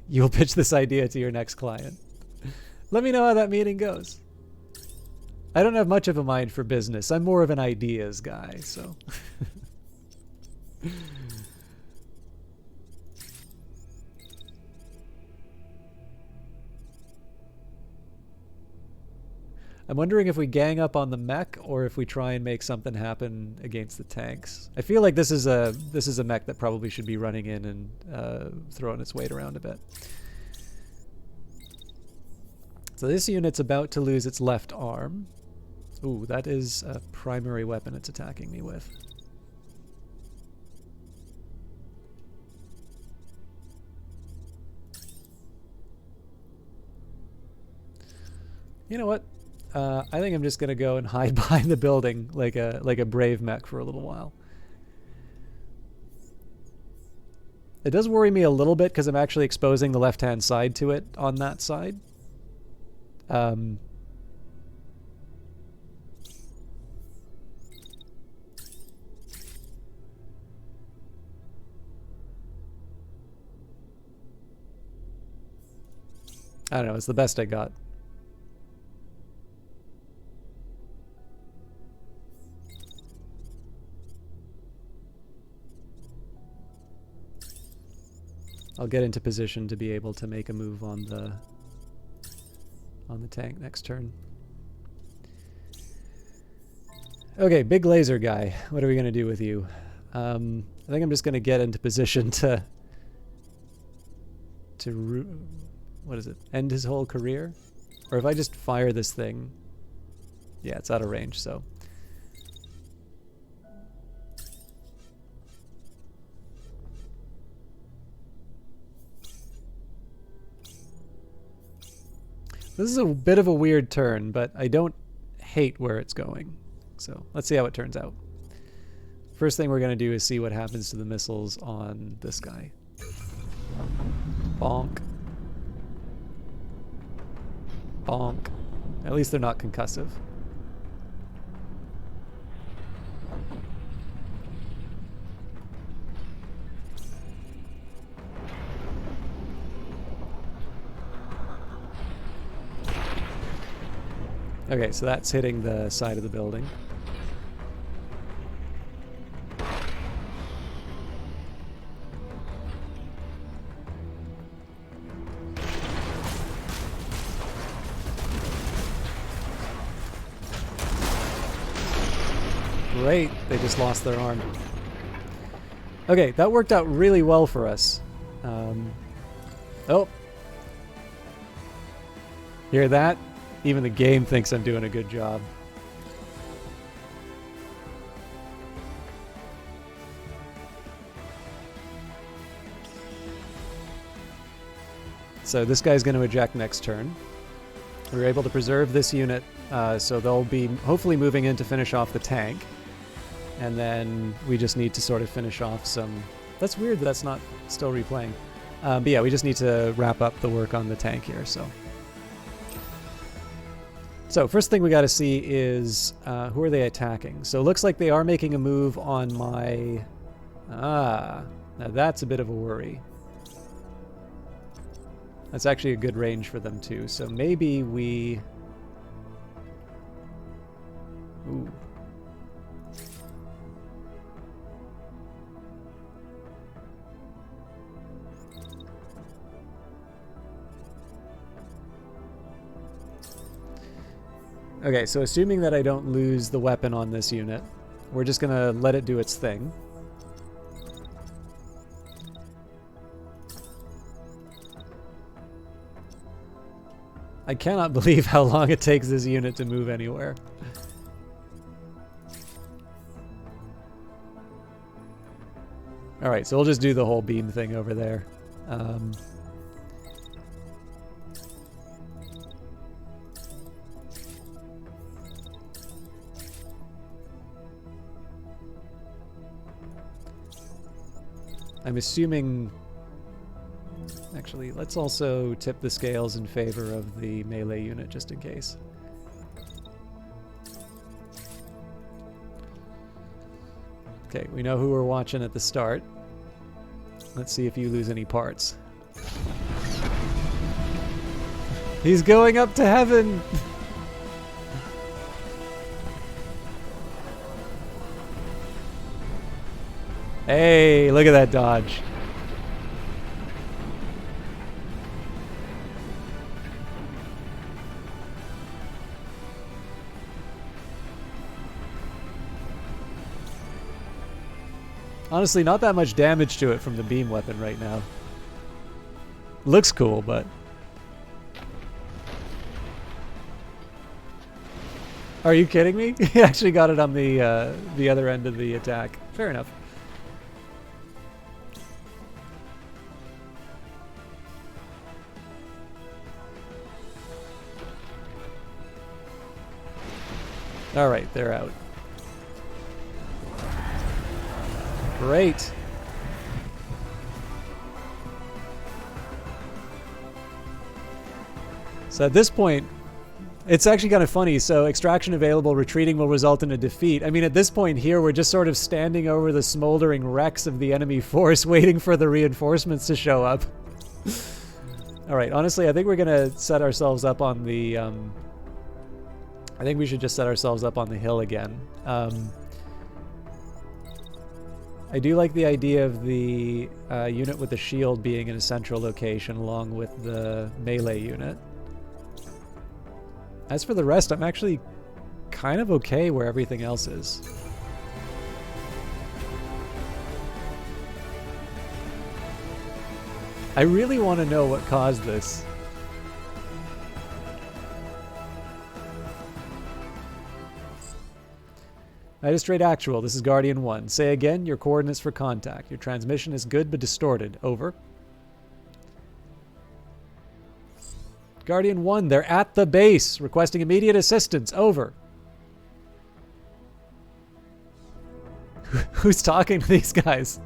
You'll pitch this idea to your next client. Let me know how that meeting goes. I don't have much of a mind for business. I'm more of an ideas guy, so... I'm wondering if we gang up on the mech or if we try and make something happen against the tanks. I feel like this is a mech that probably should be running in and throwing its weight around a bit. So this unit's about to lose its left arm. Ooh, that is a primary weapon it's attacking me with. You know what? I think I'm just gonna go and hide behind the building like a brave mech for a little while. It does worry me a little bit because I'm actually exposing the left-hand side to it on that side. I don't know, it's the best I got. I'll get into position to be able to make a move on the tank next turn. Okay, big laser guy. What are we gonna do with you? I think I'm just gonna get into position to what is it? End his whole career? Or if I just fire this thing, yeah, it's out of range, so. This is a bit of a weird turn, but I don't hate where it's going. So let's see how it turns out. first thing we're going to do is see what happens to the missiles on this guy. Bonk. Bonk. At least they're not concussive. Okay, so that's hitting the side of the building. Great, they just lost their arm. Okay, that worked out really well for us. Oh. Hear that? Even the game thinks I'm doing a good job. So this guy's going to eject next turn. We were able to preserve this unit, so they'll be hopefully moving in to finish off the tank. And then we just need to sort of finish off some... That's weird that that's not still replaying. But yeah, we just need to wrap up the work on the tank here, so... So first thing we got to see is who are they attacking? So it looks like they are making a move on my... now that's a bit of a worry. That's actually a good range for them too. So maybe we... Ooh. Okay, so assuming that I don't lose the weapon on this unit, we're just going to let it do its thing. I cannot believe how long it takes this unit to move anywhere. Alright, so we'll just do the whole beam thing over there. I'm assuming... Actually, let's also tip the scales in favor of the melee unit, just in case. Okay, we know who we're watching at the start. Let's see if you lose any parts. He's going up to heaven! Hey, look at that dodge. Honestly, not that much damage to it from the beam weapon right now. Looks cool, but... Are you kidding me? He actually got it on the other end of the attack. Fair enough. Alright, they're out. Great. So at this point, it's actually kind of funny. So extraction available, retreating will result in a defeat. I mean, at this point here, we're just sort of standing over the smoldering wrecks of the enemy force, waiting for the reinforcements to show up. Alright, honestly, I think we're going to set ourselves up on the... I think we should just set ourselves up on the hill again. I do like the idea of the unit with the shield being in a central location along with the melee unit. As for the rest, I'm actually kind of okay where everything else is. I really want to know what caused this. Magistrate Actual, this is Guardian 1. Say again your coordinates for contact. Your transmission is good but distorted. Over. Guardian 1, they're at the base. Requesting immediate assistance. Over. Who's talking to these guys?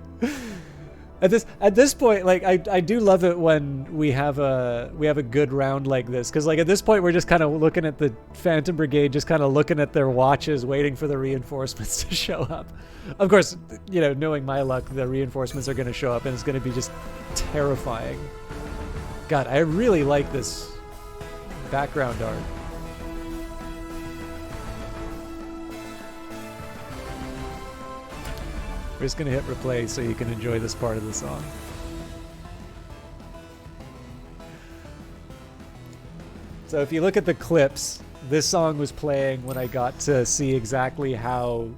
At this point, like I do love it when we have a good round like this, because like at this point we're just kind of looking at the Phantom Brigade, just kind of looking at their watches, waiting for the reinforcements to show up. Of course, you know, knowing my luck, the reinforcements are going to show up, and it's going to be just terrifying. God, I really like this background art. We're just going to hit replay so you can enjoy this part of the song. So if you look at the clips, this song was playing when I got to see exactly how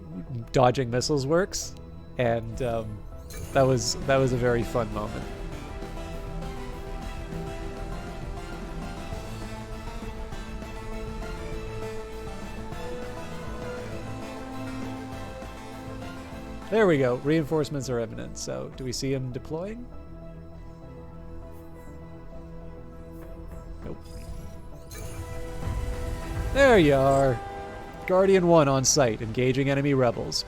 dodging missiles works, and that was a very fun moment. There we go. Reinforcements are imminent. So, do we see him deploying? Nope. There you are. Guardian 1 on site, engaging enemy rebels.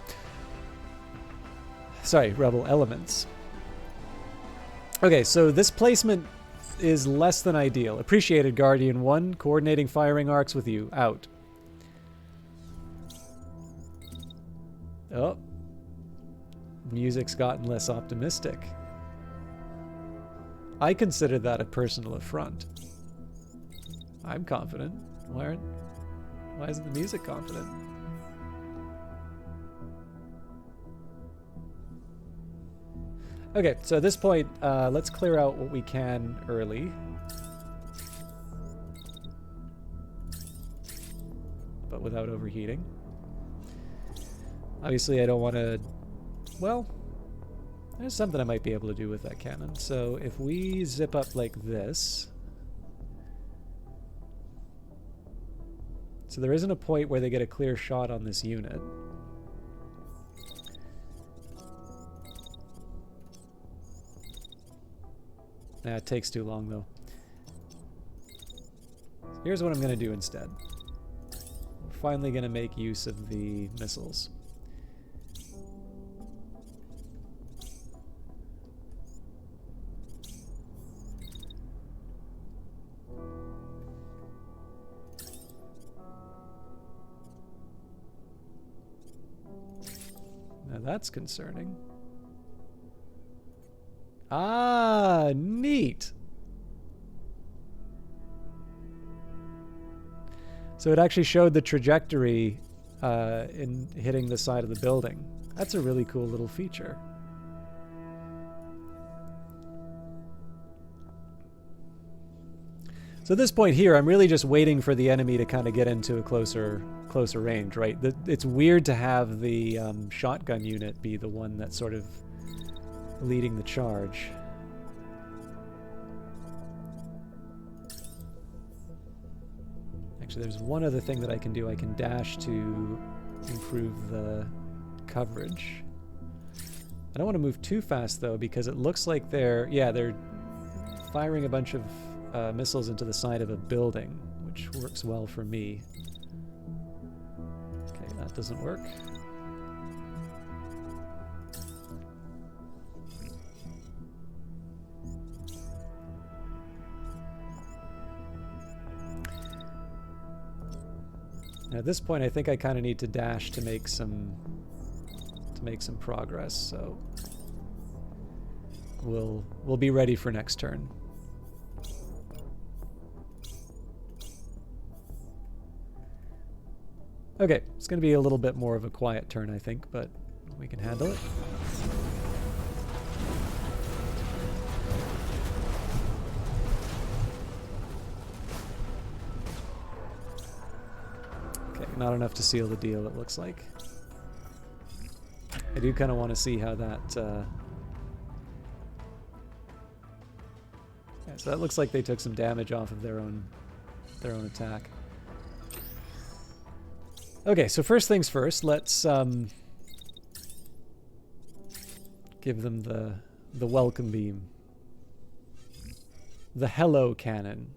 Sorry, rebel elements. Okay, so this placement is less than ideal. Appreciated, Guardian 1. Coordinating firing arcs with you. Out. Oh. Music's gotten less optimistic. I consider that a personal affront. I'm confident. Why isn't the music confident? Okay, so at this point, let's clear out what we can early. But without overheating. Obviously, I don't want to... Well, there's something I might be able to do with that cannon. So if we zip up like this... So there isn't a point where they get a clear shot on this unit. Nah, it takes too long though. So here's what I'm going to do instead. We're finally going to make use of the missiles. Now that's concerning. Ah, neat. So it actually showed the trajectory in hitting the side of the building. That's a really cool little feature. So at this point here, I'm really just waiting for the enemy to kind of get into a closer range, right? It's weird to have the shotgun unit be the one that's sort of leading the charge. Actually, there's one other thing that I can do. I can dash to improve the coverage. I don't want to move too fast, though, because it looks like they're firing a bunch of missiles into the side of a building, which works well for me. Okay, that doesn't work. Now, at this point, I think I kind of need to dash to make some progress. So we'll be ready for next turn. Okay, it's going to be a little bit more of a quiet turn, I think, but we can handle it. Okay, not enough to seal the deal, it looks like. I do kind of want to see how that... Yeah, so that looks like they took some damage off of their own attack. Okay, so first things first, let's give them the welcome beam. The hello cannon.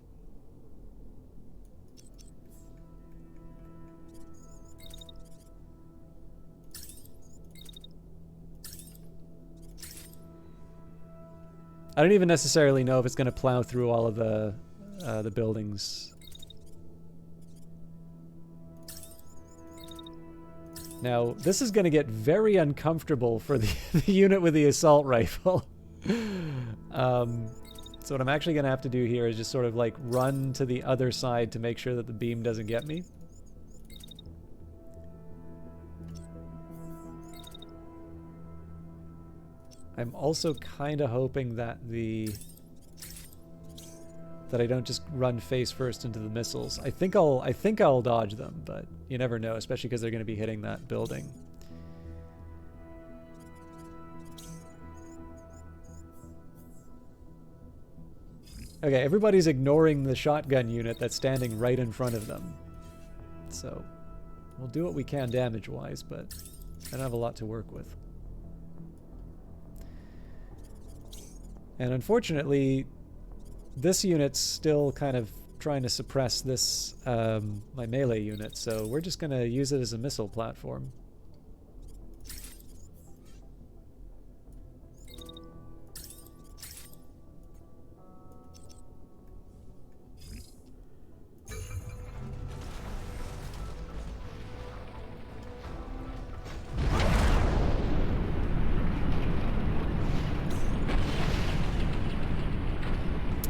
I don't even necessarily know if it's going to plow through all of the buildings. Now, this is going to get very uncomfortable for the unit with the assault rifle. So what I'm actually going to have to do here is just sort of like run to the other side to make sure that the beam doesn't get me. I'm also kind of hoping that I don't just run face first into the missiles. I think I'll dodge them, but you never know, especially because they're going to be hitting that building. Okay, everybody's ignoring the shotgun unit that's standing right in front of them. So, we'll do what we can damage-wise, but I don't have a lot to work with. And unfortunately, this unit's still kind of trying to suppress this, my melee unit, so we're just going to use it as a missile platform.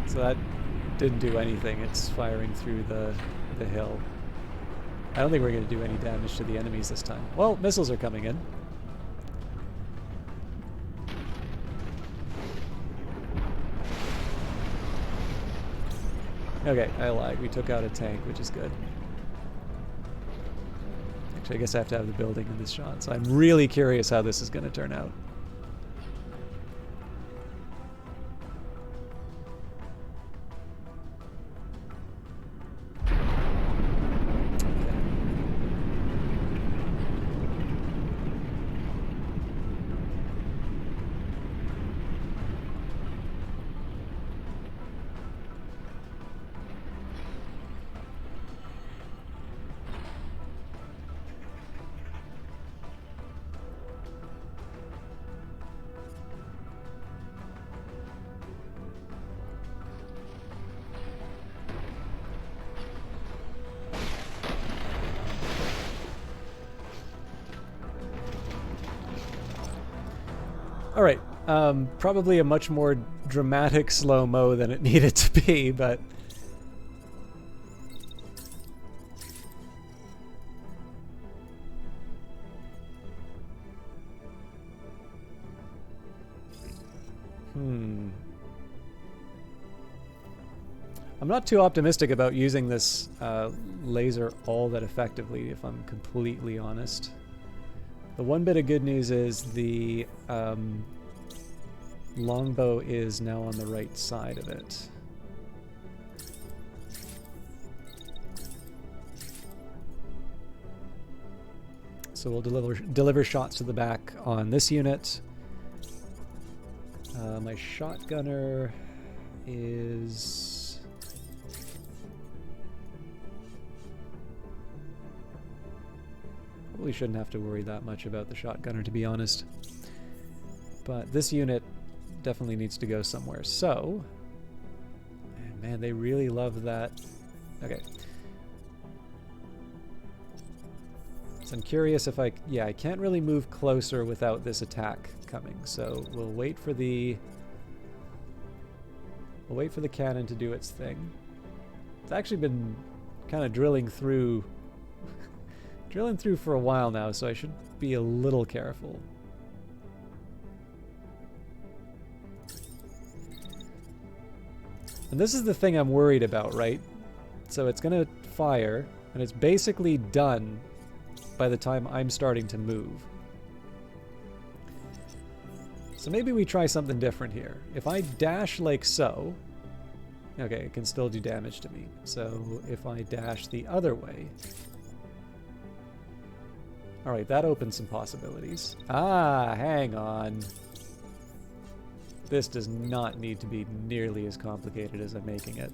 So that didn't do anything. It's firing through the hill. I don't think we're going to do any damage to the enemies this time. Well, missiles are coming in. Okay, I lied. We took out a tank, which is good. Actually, I guess I have to have the building in this shot, so I'm really curious how this is going to turn out. All right, probably a much more dramatic slow-mo than it needed to be, but... I'm not too optimistic about using this laser all that effectively, if I'm completely honest. The one bit of good news is the longbow is now on the right side of it. So we'll deliver shots to the back on this unit. My shotgunner is... Probably shouldn't have to worry that much about the shotgunner, to be honest. But this unit definitely needs to go somewhere. So, and man, they really love that. Okay. So I'm curious if I can't really move closer without this attack coming. So we'll wait for the cannon to do its thing. It's actually been kind of drilling through for a while now, so I should be a little careful. And this is the thing I'm worried about, right? So it's going to fire, and it's basically done by the time I'm starting to move. So maybe we try something different here. If I dash like so, okay, it can still do damage to me. So if I dash the other way... Alright, that opens some possibilities. Ah, hang on. This does not need to be nearly as complicated as I'm making it.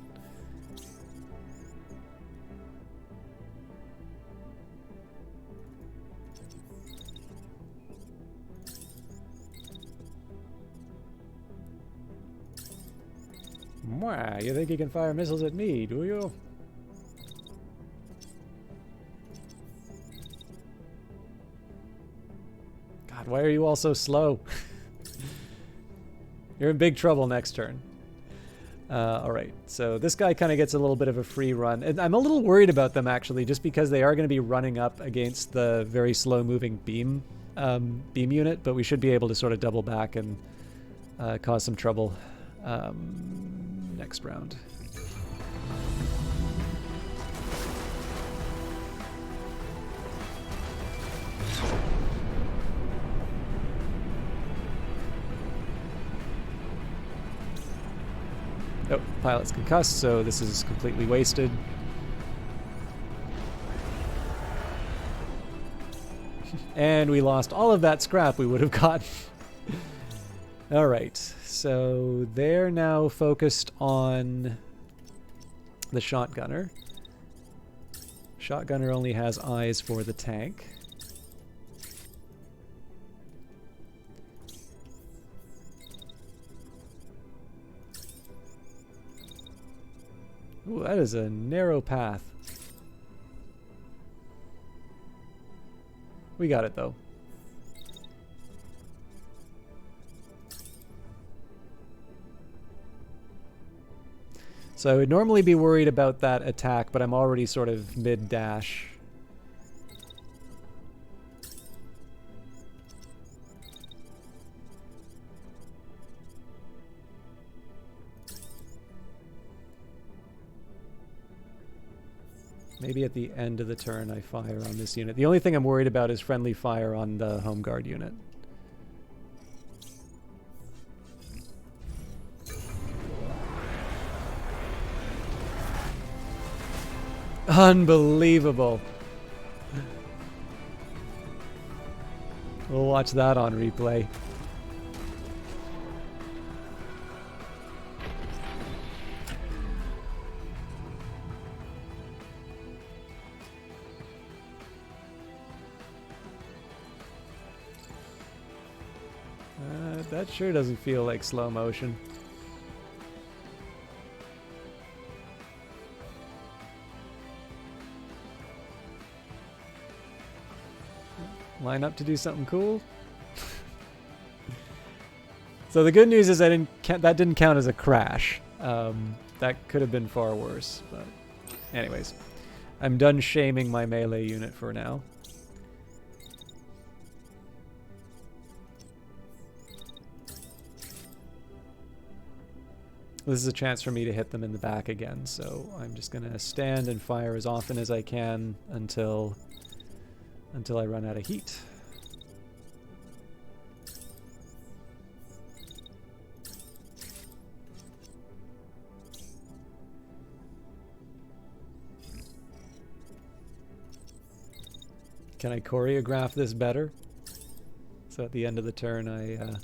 Mwah, you think you can fire missiles at me, do you? God, why are you all so slow? You're in big trouble next turn. Alright, so this guy kind of gets a little bit of a free run. And I'm a little worried about them, actually, just because they are going to be running up against the very slow-moving beam unit, but we should be able to sort of double back and cause some trouble next round. Oh, pilot's concussed, so this is completely wasted. And we lost all of that scrap we would have gotten. Alright, so they're now focused on the shotgunner. Shotgunner only has eyes for the tank. Ooh, that is a narrow path. We got it, though. So I would normally be worried about that attack, but I'm already sort of mid-dash. Maybe at the end of the turn I fire on this unit. The only thing I'm worried about is friendly fire on the home guard unit. Unbelievable. We'll watch that on replay. That sure doesn't feel like slow motion. Line up to do something cool. So the good news is that didn't count as a crash. That could have been far worse. But anyways, I'm done shaming my melee unit for now. This is a chance for me to hit them in the back again, so I'm just going to stand and fire as often as I can until I run out of heat. Can I choreograph this better? So at the end of the turn I...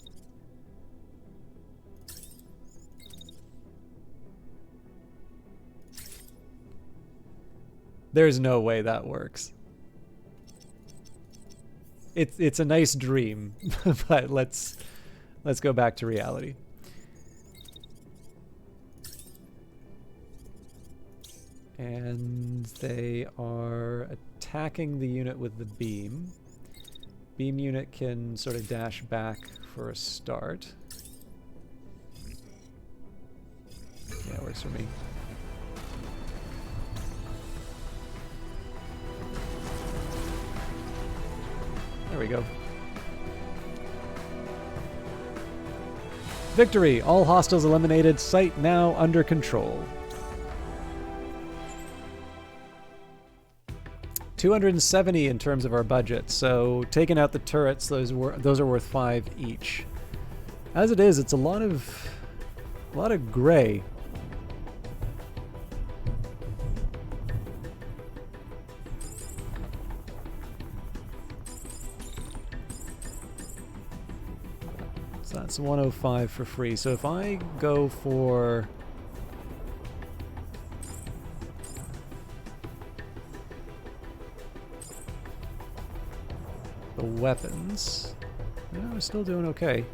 There's no way that works. It's a nice dream, but let's go back to reality. And they are attacking the unit with the beam. Beam unit can sort of dash back for a start. Yeah, it works for me. There we go. Victory! All hostiles eliminated. Site now under control. 270 in terms of our budget. So taking out the turrets, those are worth 5 each. As it is, it's a lot of gray. So that's 105 for free. So if I go for the weapons, yeah, we're still doing okay.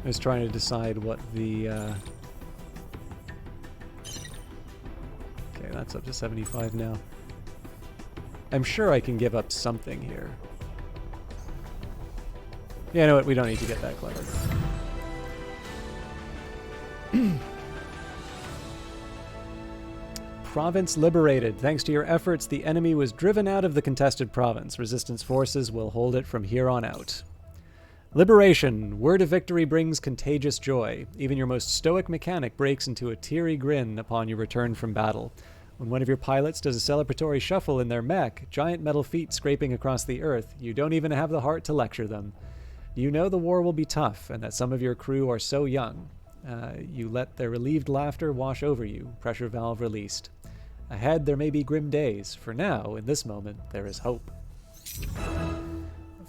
was trying to decide what the... Okay, that's up to 75 now. I'm sure I can give up something here. Yeah, you know what? We don't need to get that clever. Province liberated. Thanks to your efforts, the enemy was driven out of the contested province. Resistance forces will hold it from here on out. Liberation. Word of victory brings contagious joy. Even your most stoic mechanic breaks into a teary grin upon your return from battle. When one of your pilots does a celebratory shuffle in their mech, giant metal feet scraping across the earth, you don't even have the heart to lecture them. You know the war will be tough, and that some of your crew are so young. You let their relieved laughter wash over you, pressure valve released. Ahead there may be grim days. For now, in this moment, there is hope.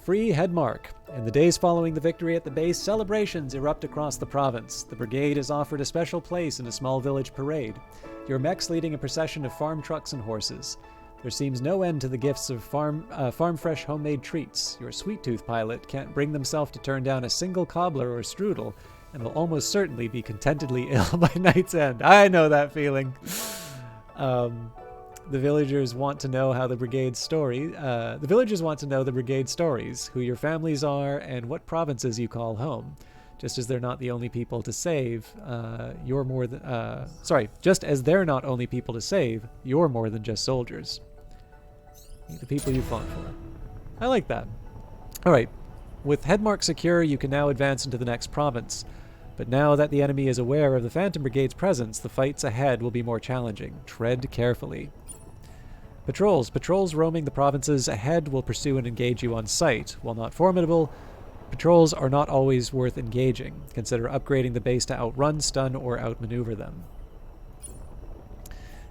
Free Headmark. In the days following the victory at the base, celebrations erupt across the province. The Brigade is offered a special place in a small village parade. Your mechs leading a procession of farm trucks and horses. There seems no end to the gifts of farm-fresh homemade treats. Your sweet tooth pilot can't bring themselves to turn down a single cobbler or strudel, and will almost certainly be contentedly ill by night's end. I know that feeling. The villagers want to know how the Brigade story. The villagers want to know the Brigade stories, who your families are, and what provinces you call home. Just as they're not the only people to save, you're more than. Just as they're not only people to save, you're more than just soldiers. The people you fought for. I like that. All right. With Headmark secure, you can now advance into the next province. But now that the enemy is aware of the Phantom Brigade's presence, the fights ahead will be more challenging. Tread carefully. Patrols. Patrols roaming the provinces ahead will pursue and engage you on sight. While not formidable, patrols are not always worth engaging. Consider upgrading the base to outrun, stun, or outmaneuver them.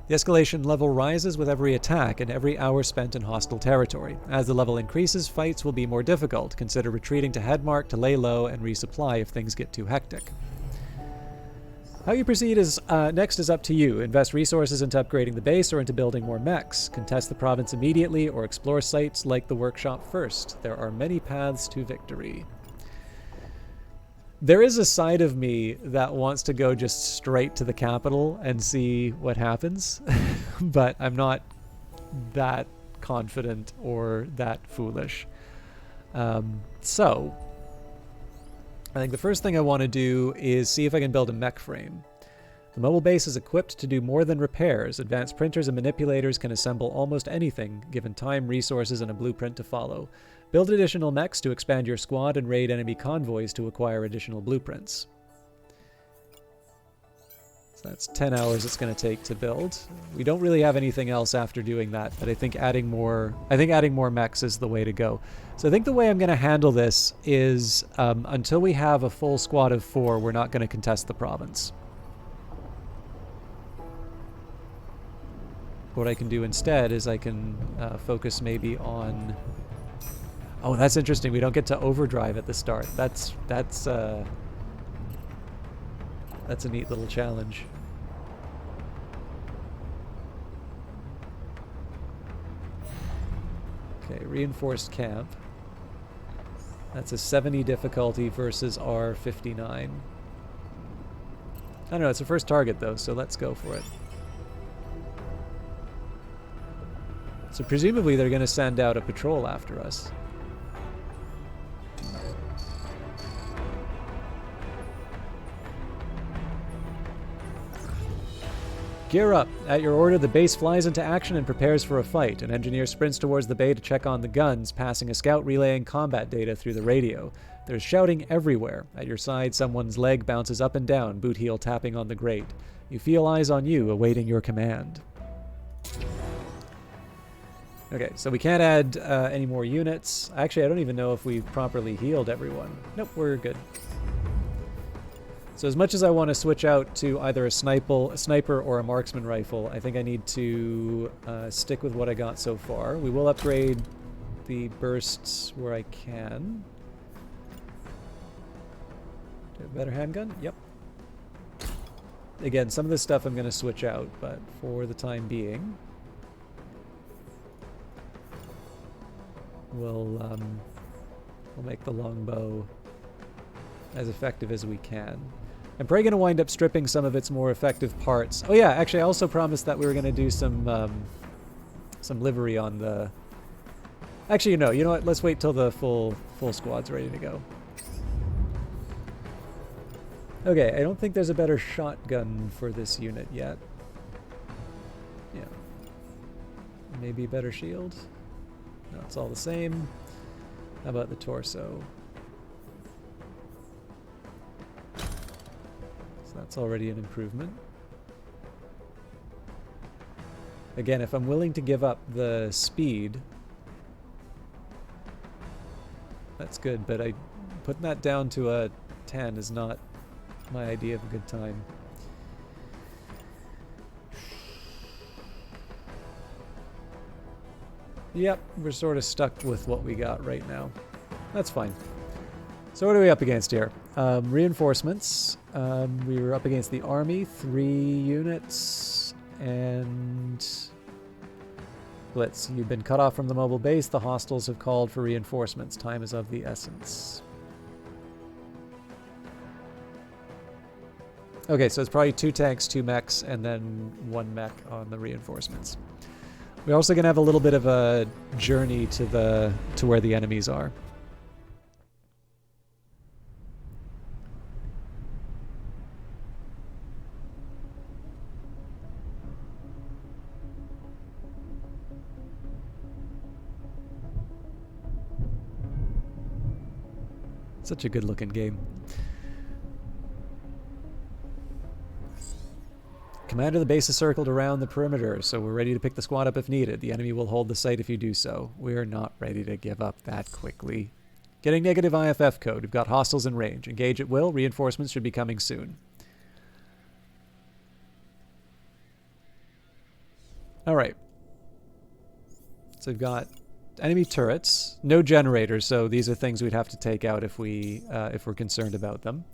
The escalation level rises with every attack and every hour spent in hostile territory. As the level increases, fights will be more difficult. Consider retreating to Headmark to lay low and resupply if things get too hectic. How you proceed next is up to you. Invest resources into upgrading the base or into building more mechs. Contest the province immediately or explore sites like the workshop first. There are many paths to victory. There is a side of me that wants to go just straight to the capital and see what happens, but I'm not that confident or that foolish. So, I think the first thing I want to do is see if I can build a mech frame. The mobile base is equipped to do more than repairs. Advanced printers and manipulators can assemble almost anything, given time, resources, and a blueprint to follow. Build additional mechs to expand your squad and raid enemy convoys to acquire additional blueprints. So that's 10 hours it's going to take to build. We don't really have anything else after doing that, but I think adding more mechs is the way to go. So I think the way I'm going to handle this is until we have a full squad of 4, we're not going to contest the province. What I can do instead is I can focus maybe on... Oh, that's interesting. We don't get to overdrive at the start. That's a neat little challenge. Okay, reinforced camp. That's a 70 difficulty versus our 59. I don't know, it's the first target though, so let's go for it. So presumably they're going to send out a patrol after us. Gear up. At your order, the base flies into action and prepares for a fight. An engineer sprints towards the bay to check on the guns, passing a scout relaying combat data through the radio. There's shouting everywhere. At your side, someone's leg bounces up and down, boot heel tapping on the grate. You feel eyes on you, awaiting your command. Okay, so we can't add any more units. Actually, I don't even know if we've properly healed everyone. Nope, we're good. So as much as I want to switch out to either a sniper or a marksman rifle, I think I need to stick with what I got so far. We will upgrade the bursts where I can. Do I have a better handgun? Yep. Again, some of this stuff I'm going to switch out, but for the time being, we'll make the longbow as effective as we can. I'm probably going to wind up stripping some of its more effective parts. Oh yeah, actually I also promised that we were going to do some livery on the... Actually, no, you know what? Let's wait till the full squad's ready to go. Okay, I don't think there's a better shotgun for this unit yet. Yeah. Maybe a better shield? No, it's all the same. How about the torso? So that's already an improvement. Again, if I'm willing to give up the speed, that's good, but putting that down to a 10 is not my idea of a good time. Yep, we're sort of stuck with what we got right now. That's fine. So what are we up against here? Reinforcements. We were up against the army, 3 units, and... Blitz. You've been cut off from the mobile base. The hostiles have called for reinforcements. Time is of the essence. Okay, so it's probably 2 tanks, 2 mechs, and then 1 mech on the reinforcements. We're also going to have a little bit of a journey to where the enemies are. Such a good looking game. Commander, the base is circled around the perimeter, so we're ready to pick the squad up if needed. The enemy will hold the site if you do so. We're not ready to give up that quickly. Getting negative IFF code. We've got hostiles in range. Engage at will. Reinforcements should be coming soon. Alright. So we've got enemy turrets. No generators, so these are things we'd have to take out if we're concerned about them.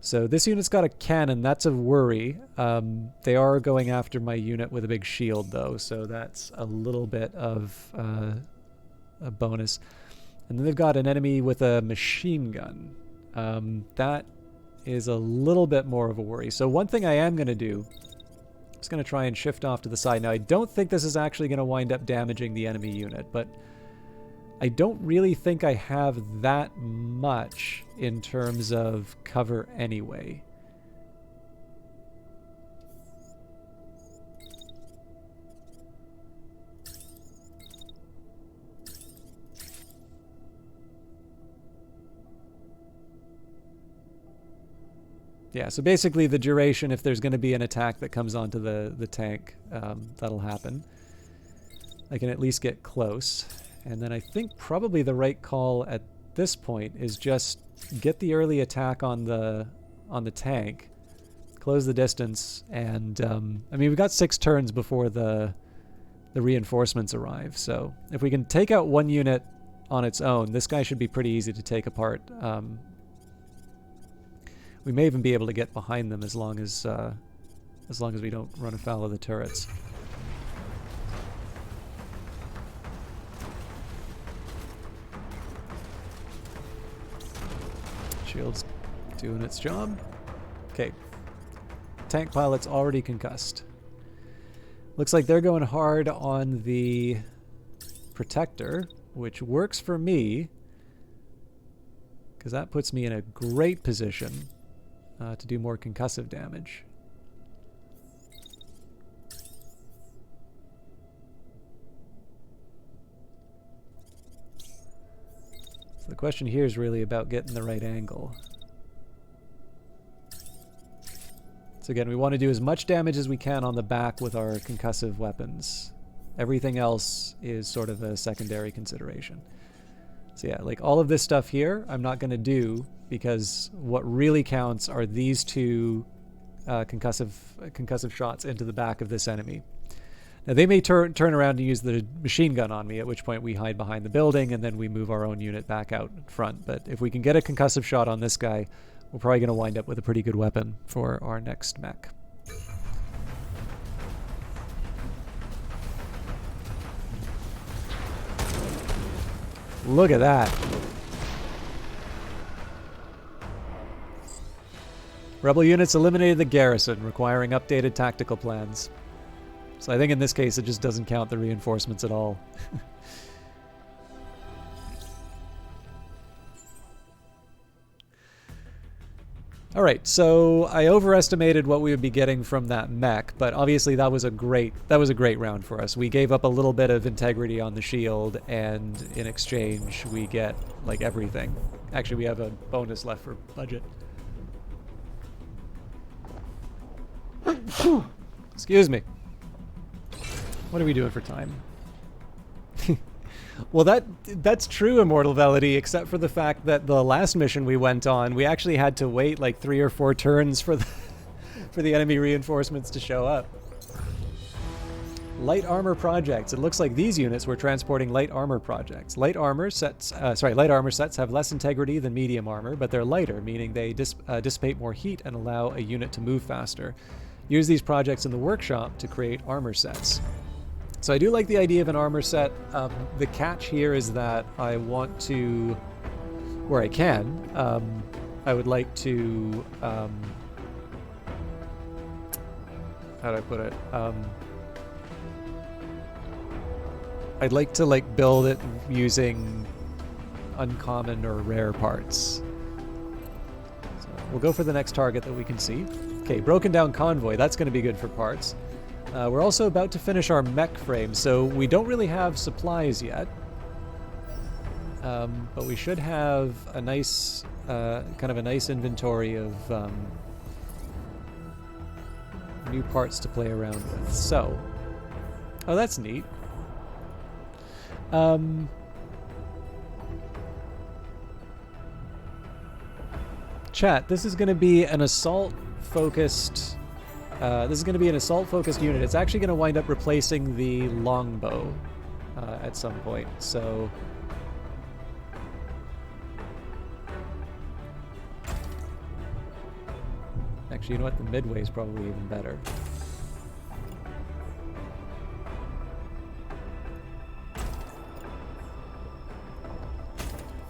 So this unit's got a cannon. That's a worry. They are going after my unit with a big shield, though, so that's a little bit of a bonus. And then they've got an enemy with a machine gun. That is a little bit more of a worry. So one thing I am going to do is going to try and shift off to the side. Now, I don't think this is actually going to wind up damaging the enemy unit, but I don't really think I have that much in terms of cover anyway. Yeah, so basically the duration, if there's going to be an attack that comes onto the tank, that'll happen. I can at least get close. And then I think probably the right call at this point is just get the early attack on the tank, close the distance, and I mean, we've got 6 turns before the reinforcements arrive. So if we can take out one unit on its own, this guy should be pretty easy to take apart. We may even be able to get behind them as long as we don't run afoul of the turrets. Shield's doing its job. Okay. Tank pilot's already concussed. Looks like they're going hard on the protector, which works for me, because that puts me in a great position to do more concussive damage. The question here is really about getting the right angle. So again, we want to do as much damage as we can on the back with our concussive weapons. Everything else is sort of a secondary consideration. So yeah, like all of this stuff here, I'm not going to do, because what really counts are these 2 concussive shots into the back of this enemy. Now they may turn around and use the machine gun on me, at which point we hide behind the building and then we move our own unit back out front. But if we can get a concussive shot on this guy, we're probably going to wind up with a pretty good weapon for our next mech. Look at that. Rebel units eliminated the garrison, requiring updated tactical plans. So I think in this case it just doesn't count the reinforcements at all. Alright, so I overestimated what we would be getting from that mech, but obviously that was a great round for us. We gave up a little bit of integrity on the shield, and in exchange we get like everything. Actually, we have a bonus left for budget. Excuse me. What are we doing for time? Well, that's true, Immortal Velity, except for the fact that the last mission we went on, we actually had to wait like 3 or 4 turns for the for the enemy reinforcements to show up. Light armor projects. It looks like these units were transporting light armor projects. Light armor sets have less integrity than medium armor, but they're lighter, meaning they dissipate more heat and allow a unit to move faster. Use these projects in the workshop to create armor sets. So I do like the idea of an armor set. The catch here is that I want to, where I can, I would like to, how do I put it? I'd like to like build it using uncommon or rare parts. So we'll go for the next target that we can see. Okay, broken down convoy. That's going to be good for parts. We're also about to finish our mech frame, so we don't really have supplies yet. But we should have a nice, kind of a nice inventory of new parts to play around with. So, oh, that's neat. Chat, this is going to be an assault-focused... this is going to be an assault-focused unit. It's actually going to wind up replacing the longbow at some point, so... Actually, you know what? The midway is probably even better.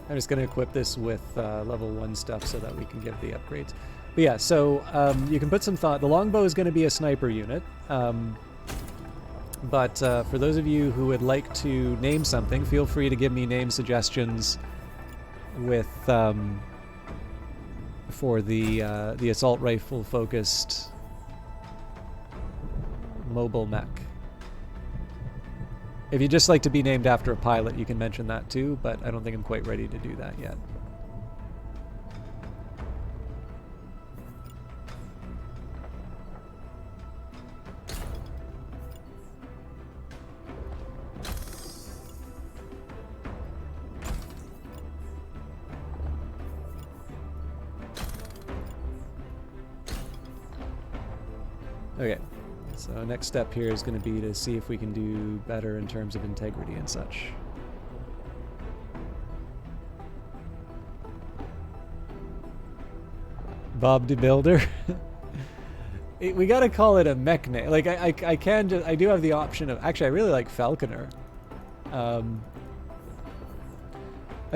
I'm just going to equip this with level 1 stuff so that we can get the upgrades. But yeah, so you can put some thought. The longbow is going to be a sniper unit. But for those of you who would like to name something, feel free to give me name suggestions with for the assault rifle focused mobile mech. If you'd just like to be named after a pilot, you can mention that too, but I don't think I'm quite ready to do that yet. Okay, so next step here is going to be to see if we can do better in terms of integrity and such. Bob the Builder. We gotta call it a mech name. Like I can just, I do have the option of, actually I really like Falconer. I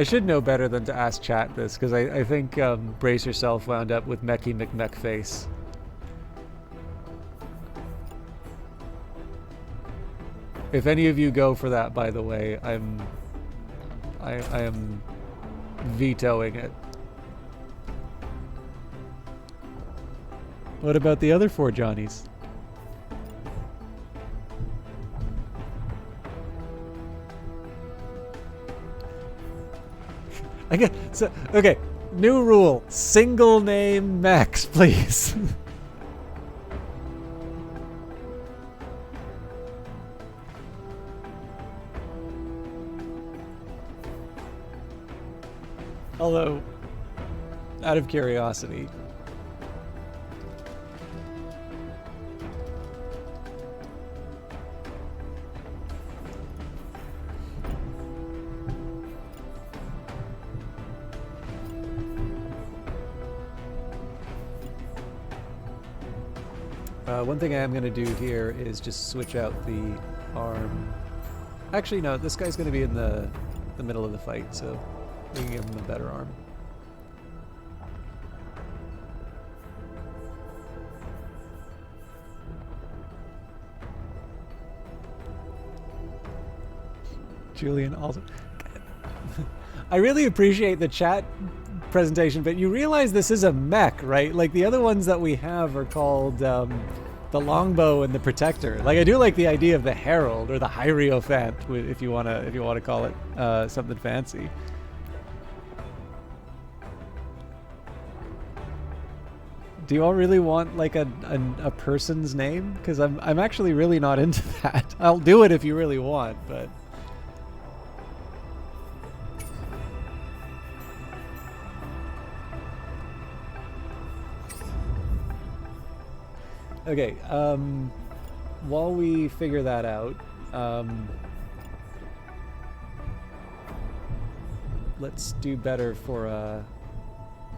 should know better than to ask chat this, because I think Brace Yourself wound up with Mechy McMechface. If any of you go for that, by the way, I am vetoing it. What about the other 4 Johnnies? Okay, new rule: single name mechs, please. Although, out of curiosity, one thing I am going to do here is just switch out the arm. Actually, no, this guy's going to be in the middle of the fight, so we can give him a better arm. Julian also. I really appreciate the chat presentation, but you realize this is a mech, right? Like the other ones that we have are called the longbow and the protector. Like I do like the idea of the herald or the hierophant, if you wanna call it something fancy. Do you all really want like a person's name? Because I'm actually really not into that. I'll do it if you really want, but. Okay, while we figure that out, let's do better for,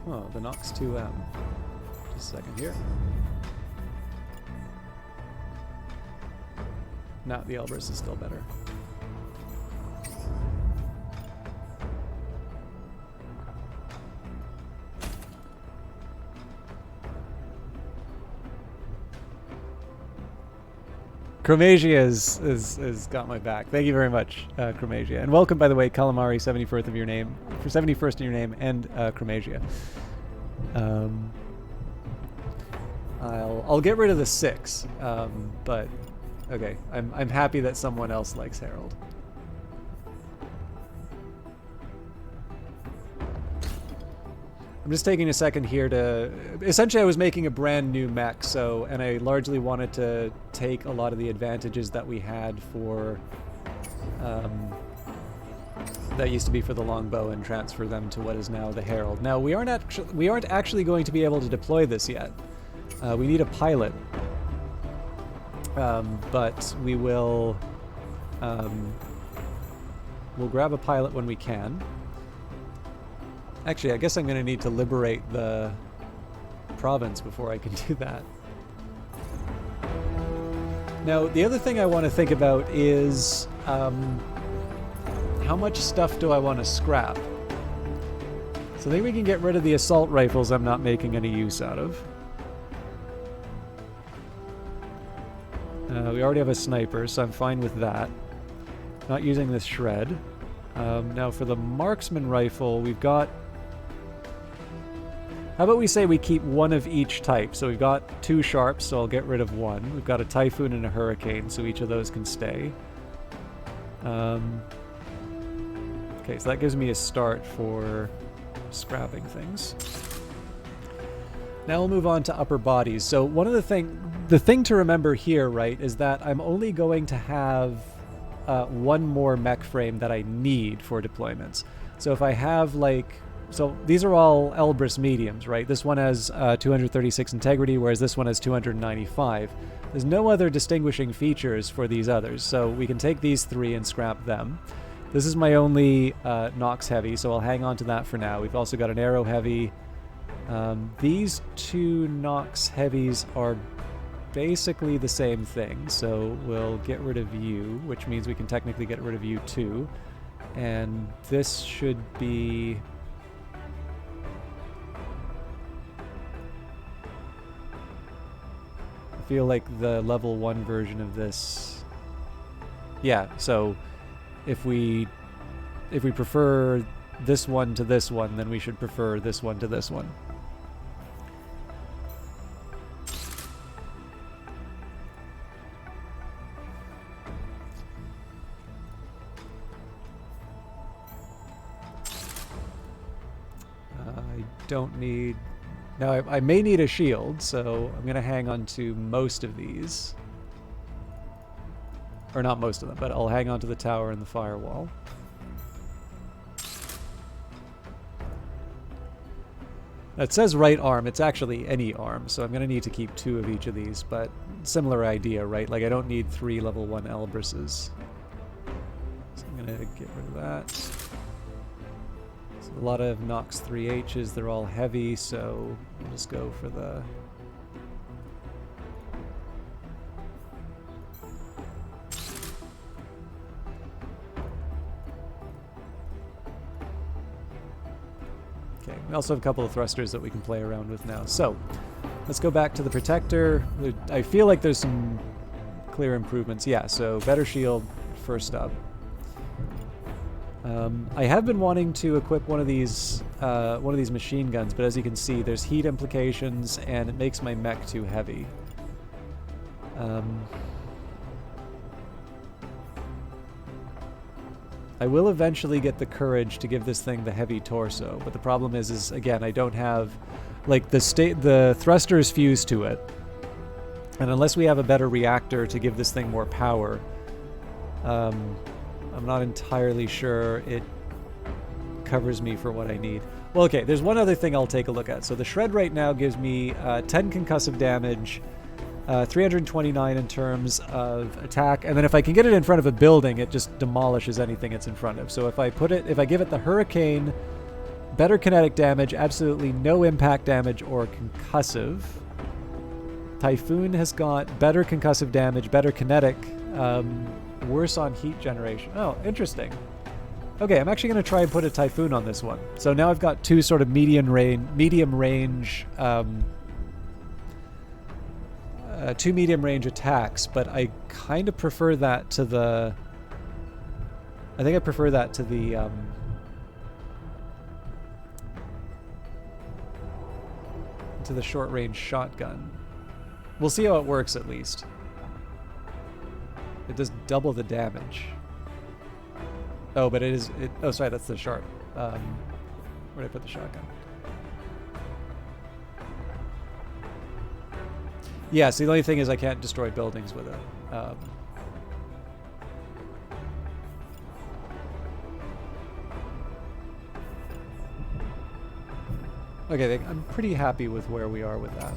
the Nox 2M. Just a second here. No, the Elbrus is still better. Chromasia is got my back. Thank you very much, Chromasia. And welcome, by the way, Calamari, 71st of your name, for 71st in your name, and Chromasia. I'll get rid of the 6, but okay, I'm happy that someone else likes Herald. I'm just taking a second here to... Essentially, I was making a brand new mech, and I largely wanted to take a lot of the advantages that we had for... that used to be for the longbow and transfer them to what is now the Herald. Now, we aren't actually going to be able to deploy this yet. We need a pilot. But we will... we'll grab a pilot when we can. Actually, I guess I'm going to need to liberate the province before I can do that. Now, the other thing I want to think about is how much stuff do I want to scrap? So I think we can get rid of the assault rifles I'm not making any use out of. We already have a sniper, so I'm fine with that. Not using this shred. Now for the marksman rifle, we've got... How about we say we keep one of each type? So we've got 2 sharps, so I'll get rid of 1. We've got a typhoon and a hurricane, so each of those can stay. Okay, so that gives me a start for scrapping things. Now we'll move on to upper bodies. So one of the thing to remember here, right, is that I'm only going to have 1 more mech frame that I need for deployments. So if I have like... So these are all Elbrus mediums, right? This one has 236 integrity, whereas this one has 295. There's no other distinguishing features for these others, so we can take these 3 and scrap them. This is my only Nox heavy, so I'll hang on to that for now. We've also got an arrow heavy. These 2 Nox heavies are basically the same thing, so we'll get rid of you, which means we can technically get rid of you too. And this should be... I feel like the level 1 version of this... Yeah, so if we prefer this one to this one, then we should prefer this one to this one. I don't need... Now, I may need a shield, so I'm going to hang on to most of these. Or not most of them, but I'll hang on to the tower and the firewall. It says right arm. It's actually any arm, so I'm going to need to keep 2 of each of these, but similar idea, right? Like, I don't need 3 level 1 Elbruses. So I'm going to get rid of that. A lot of Nox 3Hs, they're all heavy, so we'll just go for the... Okay, we also have a couple of thrusters that we can play around with now. So, let's go back to the Protector. I feel like there's some clear improvements. Yeah, so better shield first up. I have been wanting to equip one of these machine guns, but as you can see, there's heat implications, and it makes my mech too heavy. I will eventually get the courage to give this thing the heavy torso, but the problem is again, I don't have, like, the thruster is fused to it, and unless we have a better reactor to give this thing more power, I'm not entirely sure it covers me for what I need. Well, okay, there's one other thing I'll take a look at. So the shred right now gives me 10 concussive damage, 329 in terms of attack, and then if I can get it in front of a building, it just demolishes anything it's in front of. So if I give it the hurricane, better kinetic damage, absolutely no impact damage or concussive. Typhoon has got better concussive damage, better kinetic, worse on heat generation. Oh, interesting. Okay, I'm actually going to try and put a Typhoon on this one. So now I've got two sort of medium range attacks, but I kind of prefer that to the... I think I prefer that to the short-range shotgun. We'll see how it works at least. It does double the damage. Oh, but oh, sorry, that's the sharp. Where did I put the shotgun? Yeah, so the only thing is I can't destroy buildings with it. Okay, I'm pretty happy with where we are with that.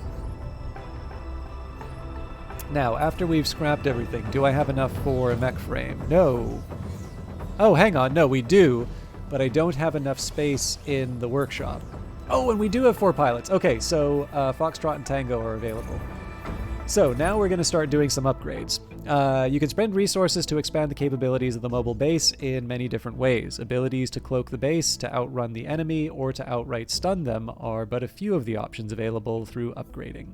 Now, after we've scrapped everything, do I have enough for a mech frame? No. Oh, hang on. No, we do, but I don't have enough space in the workshop. Oh, and we do have 4 pilots. Okay, so Foxtrot and Tango are available. So now we're going to start doing some upgrades. You can spend resources to expand the capabilities of the mobile base in many different ways. Abilities to cloak the base, to outrun the enemy, or to outright stun them are but a few of the options available through upgrading.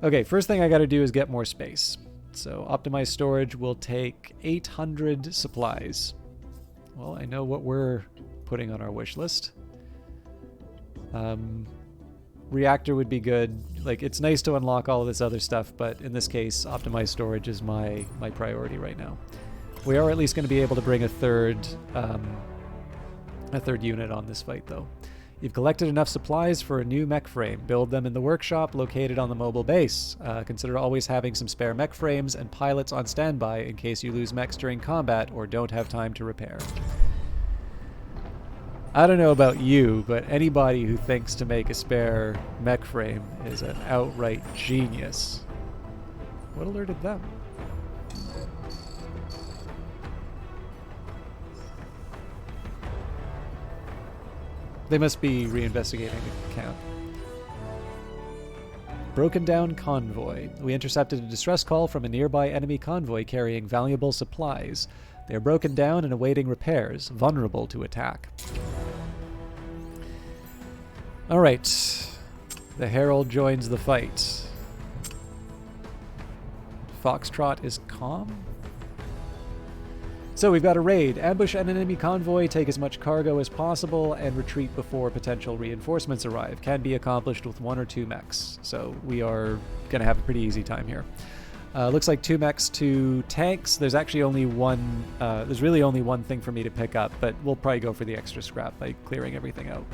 Okay, first thing I got to do is get more space. So optimized storage will take 800 supplies. Well, I know what we're putting on our wish list. Reactor would be good. Like, it's nice to unlock all of this other stuff, but in this case, optimized storage is my priority right now. We are at least going to be able to bring a third unit on this fight, though. You've collected enough supplies for a new mech frame. Build them in the workshop located on the mobile base. Consider always having some spare mech frames and pilots on standby in case you lose mechs during combat or don't have time to repair. I don't know about you, but anybody who thinks to make a spare mech frame is an outright genius. What alerted them? They must be reinvestigating the camp. Broken down convoy. We intercepted a distress call from a nearby enemy convoy carrying valuable supplies. They are broken down and awaiting repairs, vulnerable to attack. Alright. The Herald joins the fight. Foxtrot is calm? So we've got a raid. Ambush an enemy convoy, take as much cargo as possible, and retreat before potential reinforcements arrive. Can be accomplished with 1 or 2 mechs. So we are going to have a pretty easy time here. Looks like 2 mechs, 2 tanks. There's actually only one, there's really only one thing for me to pick up, but we'll probably go for the extra scrap by clearing everything out.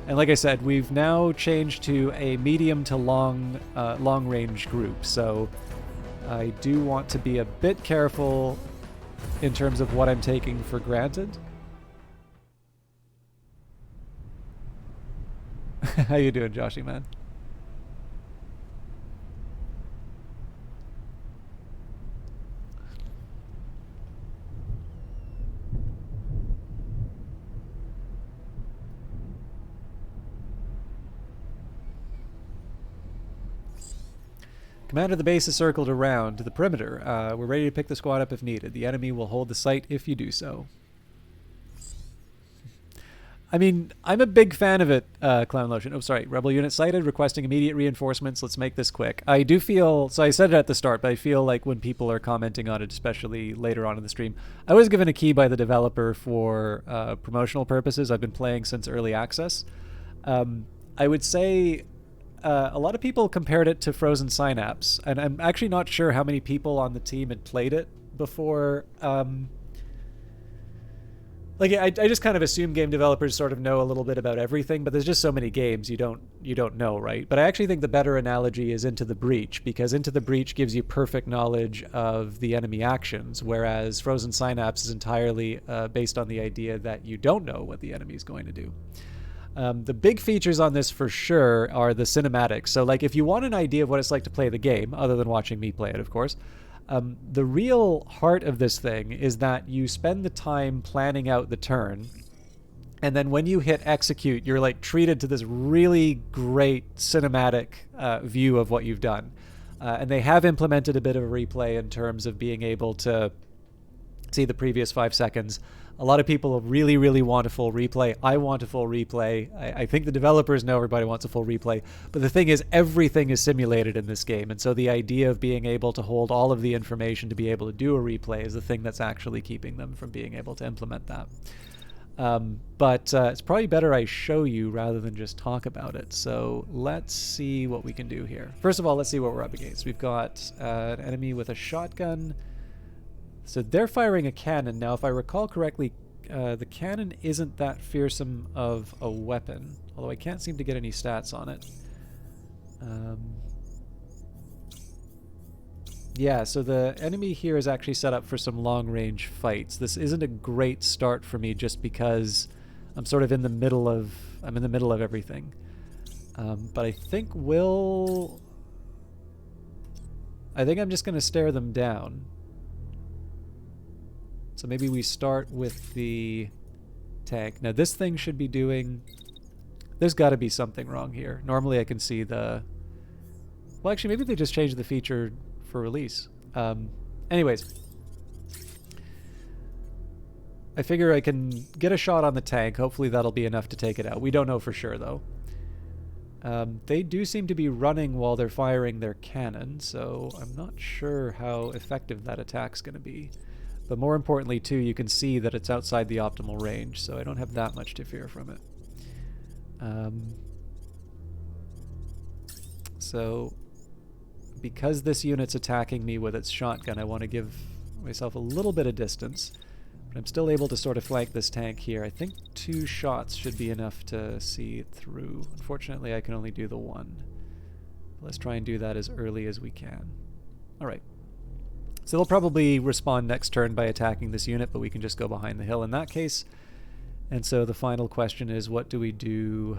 And like I said, we've now changed to a medium to long range group. So I do want to be a bit careful in terms of what I'm taking for granted. How you doing, Joshy, man? Commander, the base is circled around to the perimeter. We're ready to pick the squad up if needed. The enemy will hold the site if you do so. I mean, I'm a big fan of it, Clown Lotion. Oh, sorry. Rebel unit sighted, requesting immediate reinforcements. Let's make this quick. I do feel, so I said it at the start, but I feel like when people are commenting on it, especially later on in the stream, I was given a key by the developer for promotional purposes. I've been playing since early access. I would say a lot of people compared it to Frozen Synapse, and I'm actually not sure how many people on the team had played it before. Like I just kind of assume game developers sort of know a little bit about everything, but there's just so many games you don't know, right? But I actually think the better analogy is Into the Breach, because Into the Breach gives you perfect knowledge of the enemy actions, whereas Frozen Synapse is entirely based on the idea that you don't know what the enemy is going to do. The big features on this for sure are the cinematics. So like if you want an idea of what it's like to play the game, other than watching me play it, of course, the real heart of this thing is that you spend the time planning out the turn, and then when you hit execute, you're like treated to this really great cinematic view of what you've done. And they have implemented a bit of a replay in terms of being able to see the previous 5 seconds. A lot of people really, really want a full replay. I want a full replay. I think the developers know everybody wants a full replay. But the thing is, everything is simulated in this game. And so the idea of being able to hold all of the information to be able to do a replay is the thing that's actually keeping them from being able to implement that. But it's probably better I show you rather than just talk about it. So let's see what we can do here. First of all, let's see what we're up against. We've got an enemy with a shotgun. So they're firing a cannon. Now, if I recall correctly, the cannon isn't that fearsome of a weapon, although I can't seem to get any stats on it. Yeah, so the enemy here is actually set up for some long-range fights. This isn't a great start for me just because I'm sort of in the middle of everything. But I think I'm just going to stare them down. So maybe we start with the tank. Now this thing should be doing... There's got to be something wrong here. Normally I can see the... Well, actually, maybe they just changed the feature for release. Anyways. I figure I can get a shot on the tank. Hopefully that'll be enough to take it out. We don't know for sure, though. They do seem to be running while they're firing their cannon, so I'm not sure how effective that attack's going to be. But more importantly, too, you can see that it's outside the optimal range, so I don't have that much to fear from it. So, because this unit's attacking me with its shotgun, I want to give myself a little bit of distance. But I'm still able to sort of flank this tank here. I think 2 shots should be enough to see it through. Unfortunately, I can only do the 1. Let's try and do that as early as we can. Alright. So they'll probably respond next turn by attacking this unit, but we can just go behind the hill in that case. And so the final question is, what do we do?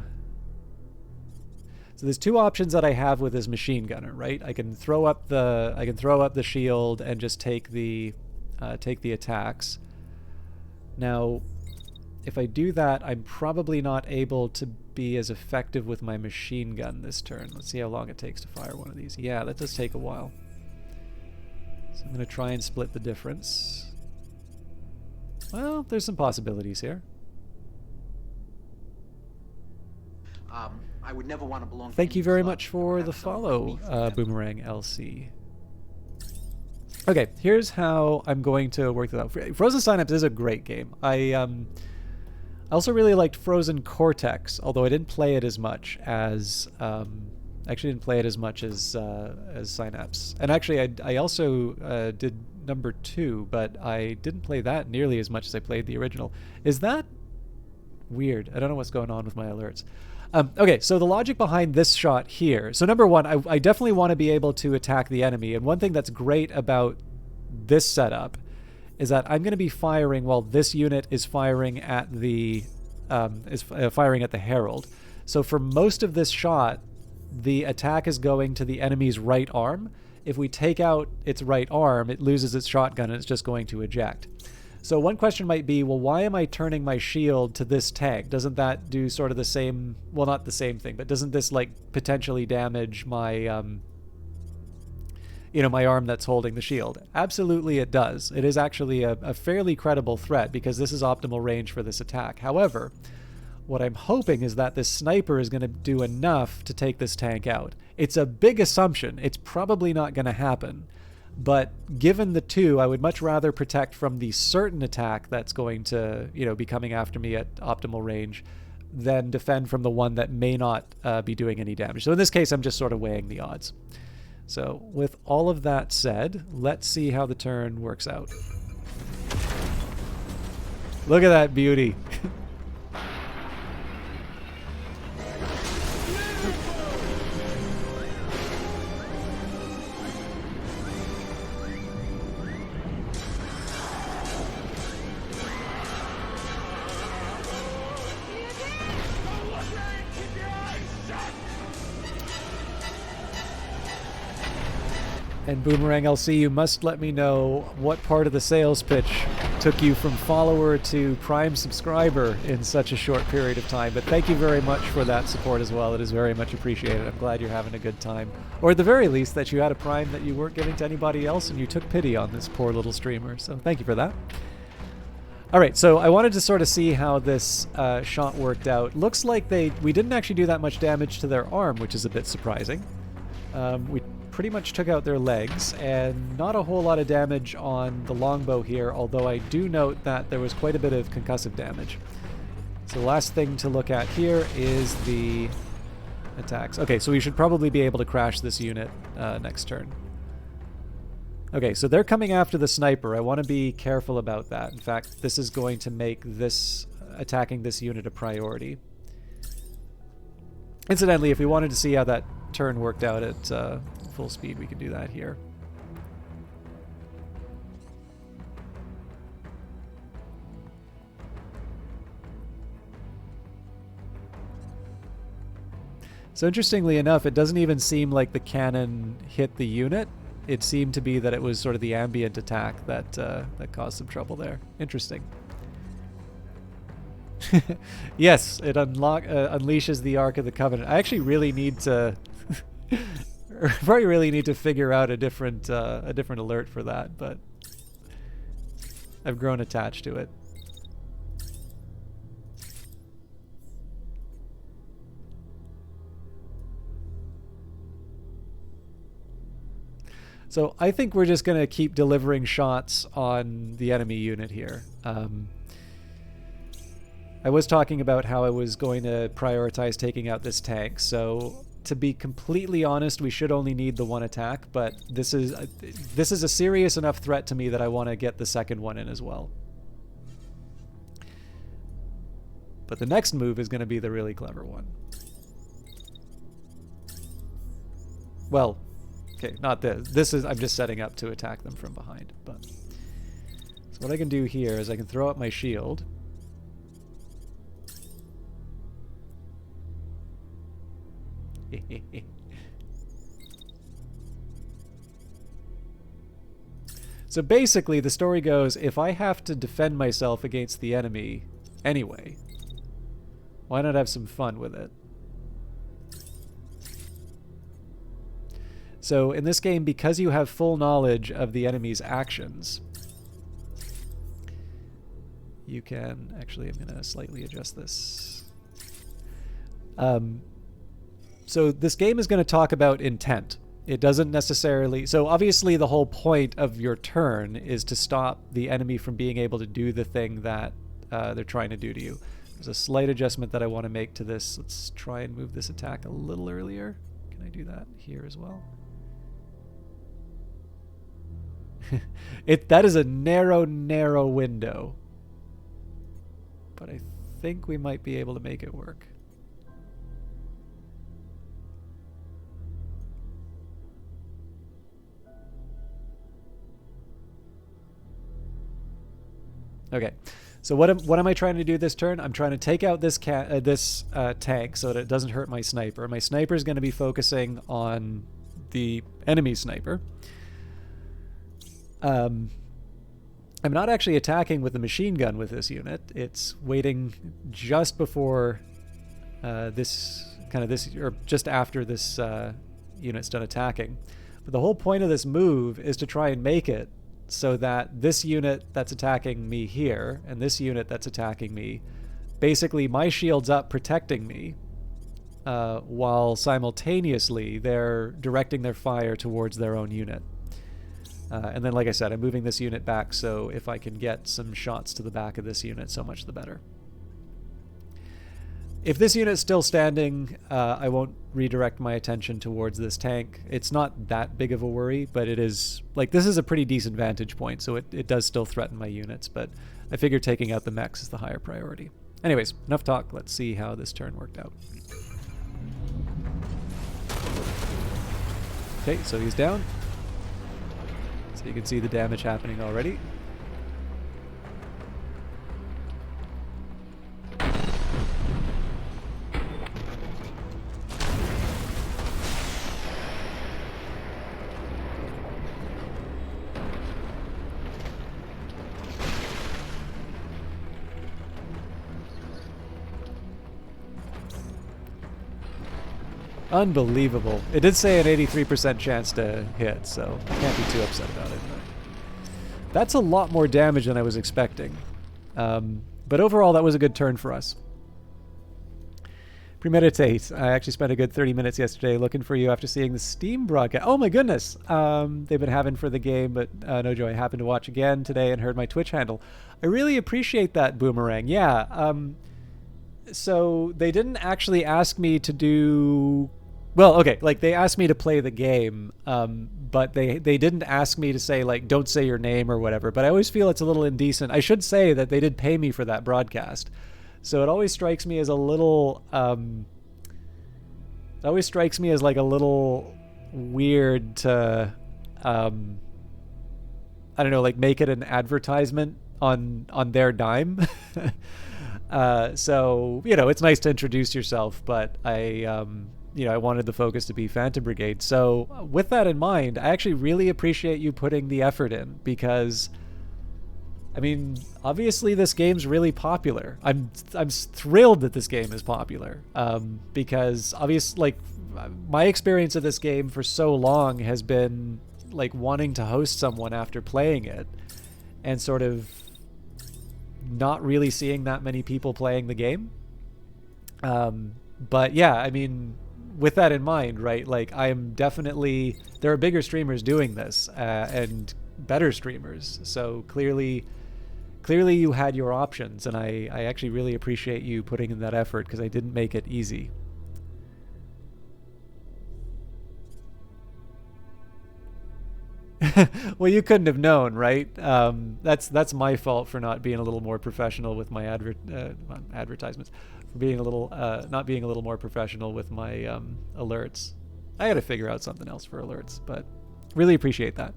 So there's 2 options that I have with this machine gunner, right? I can throw up the shield and just take the attacks. Now, if I do that, I'm probably not able to be as effective with my machine gun this turn. Let's see how long it takes to fire one of these. Yeah, that does take a while. So I'm going to try and split the difference. Well, there's some possibilities here. I would never want to belong to Thank you very much for the follow, Boomerang LC. Okay, here's how I'm going to work that out. Frozen Synapse is a great game. I also really liked Frozen Cortex, although I didn't play it as much as Synapse. And actually, I also did number 2, but I didn't play that nearly as much as I played the original. Is that weird? I don't know what's going on with my alerts. Okay, so the logic behind this shot here. So number 1, I definitely want to be able to attack the enemy. And one thing that's great about this setup is that I'm going to be firing while this unit is firing at the Herald. So for most of this shot, the attack is going to the enemy's right arm. If we take out its right arm, it loses its shotgun and it's just going to eject. So one question might be, well, why am I turning my shield to this tank? Doesn't that do sort of the same, well, not the same thing, but doesn't this like potentially damage my, my arm that's holding the shield? Absolutely it does. It is actually a fairly credible threat because this is optimal range for this attack. However, What I'm hoping is that this sniper is going to do enough to take this tank out. It's a big assumption. It's probably not going to happen. But given the two, I would much rather protect from the certain attack that's going to, be coming after me at optimal range than defend from the one that may not be doing any damage. So in this case, I'm just sort of weighing the odds. So with all of that said, let's see how the turn works out. Look at that beauty. And Boomerang LC, you must let me know what part of the sales pitch took you from follower to Prime subscriber in such a short period of time. But thank you very much for that support as well. It is very much appreciated. I'm glad you're having a good time. Or at the very least, that you had a Prime that you weren't giving to anybody else and you took pity on this poor little streamer. So thank you for that. All right, so I wanted to sort of see how this shot worked out. Looks like we didn't actually do that much damage to their arm, which is a bit surprising. We pretty much took out their legs, and not a whole lot of damage on the longbow here, although I do note that there was quite a bit of concussive damage. So the last thing to look at here is the attacks. Okay, so we should probably be able to crash this unit next turn. Okay, so they're coming after the sniper. I want to be careful about that. In fact, this is going to make this attacking this unit a priority. Incidentally, if we wanted to see how that turn worked out at full speed, we could do that here. So interestingly enough, it doesn't even seem like the cannon hit the unit. It seemed to be that it was sort of the ambient attack that that caused some trouble there. Interesting. Yes, it unleashes the Ark of the Covenant. I actually really need to probably really need to figure out a different alert for that, but I've grown attached to it. So I think we're just going to keep delivering shots on the enemy unit here. I was talking about how I was going to prioritize taking out this tank, so to be completely honest, we should only need the one attack, but this is a serious enough threat to me that I want to get the second one in as well. But the next move is going to be the really clever one. Well, okay, not this. This is, I'm just setting up to attack them from behind. But so what I can do here is I can throw up my shield. So basically the story goes, if I have to defend myself against the enemy anyway, why not have some fun with it? So in this game, because you have full knowledge of the enemy's actions, you can... Actually, I'm going to slightly adjust this. So this game is going to talk about intent. It doesn't necessarily... So obviously the whole point of your turn is to stop the enemy from being able to do the thing that they're trying to do to you. There's a slight adjustment that I want to make to this. Let's try and move this attack a little earlier. Can I do that here as well? That is a narrow window. But I think we might be able to make it work. Okay, so what am I trying to do this turn? I'm trying to take out this tank so that it doesn't hurt my sniper. My sniper is going to be focusing on the enemy sniper. I'm not actually attacking with the machine gun with this unit. It's waiting just before or just after this unit's done attacking. But the whole point of this move is to try and make it so that this unit that's attacking me here and this unit that's attacking me basically my shield's up protecting me, while simultaneously they're directing their fire towards their own unit. And then, like I said, I'm moving this unit back, so if I can get some shots to the back of this unit, so much the better. If this unit's still standing, I won't redirect my attention towards this tank. It's not that big of a worry, but it is, like, this is a pretty decent vantage point, so it does still threaten my units, but I figure taking out the mechs is the higher priority. Anyways, enough talk. Let's see how this turn worked out. Okay, so he's down. So you can see the damage happening already. Unbelievable. It did say an 83% chance to hit, so I can't be too upset about it. That's a lot more damage than I was expecting. But overall, that was a good turn for us. Premeditate. I actually spent a good 30 minutes yesterday looking for you after seeing the Steam broadcast. Oh my goodness! They've been having for the game, but no joy. I happened to watch again today and heard my Twitch handle. I really appreciate that, Boomerang. Yeah. So they didn't actually ask me to do... Well, okay, like, they asked me to play the game, but they didn't ask me to say, like, don't say your name or whatever, but I always feel it's a little indecent. I should say that they did pay me for that broadcast. So it always strikes me as a little, it always strikes me as, like, a little weird to, I don't know, like, make it an advertisement on their dime. So, you know, it's nice to introduce yourself, but you know, I wanted the focus to be Phantom Brigade. So with that in mind, I actually really appreciate you putting the effort in, because, I mean, obviously this game's really popular. I'm thrilled that this game is popular, because obviously, like, my experience of this game for so long has been, like, wanting to host someone after playing it and sort of not really seeing that many people playing the game. But yeah, I mean, with that in mind, right, like, I am definitely, there are bigger streamers doing this, and better streamers, so clearly you had your options, and I actually really appreciate you putting in that effort, because I didn't make it easy. Well, you couldn't have known, right? That's my fault for not being a little more professional with my advertisements. For being a little not being a little more professional with my alerts. I got to figure out something else for alerts, but really appreciate that.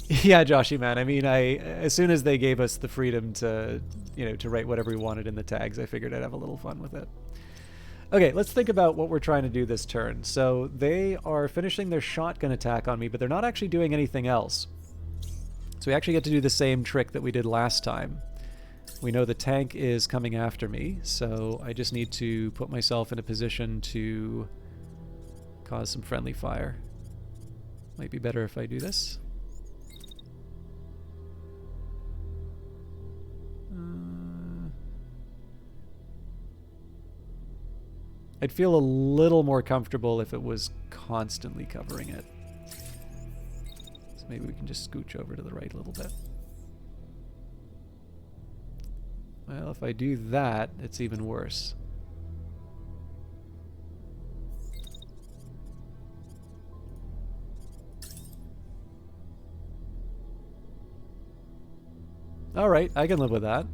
Yeah, Joshy, man. I mean, as soon as they gave us the freedom to, you know, to write whatever we wanted in the tags, I figured I'd have a little fun with it. Okay, let's think about what we're trying to do this turn. So they are finishing their shotgun attack on me, but they're not actually doing anything else. So we actually get to do the same trick that we did last time. We know the tank is coming after me, so I just need to put myself in a position to cause some friendly fire. Might be better if I do this. I'd feel a little more comfortable if it was constantly covering it. So maybe we can just scooch over to the right a little bit. Well, if I do that, it's even worse. Alright, I can live with that.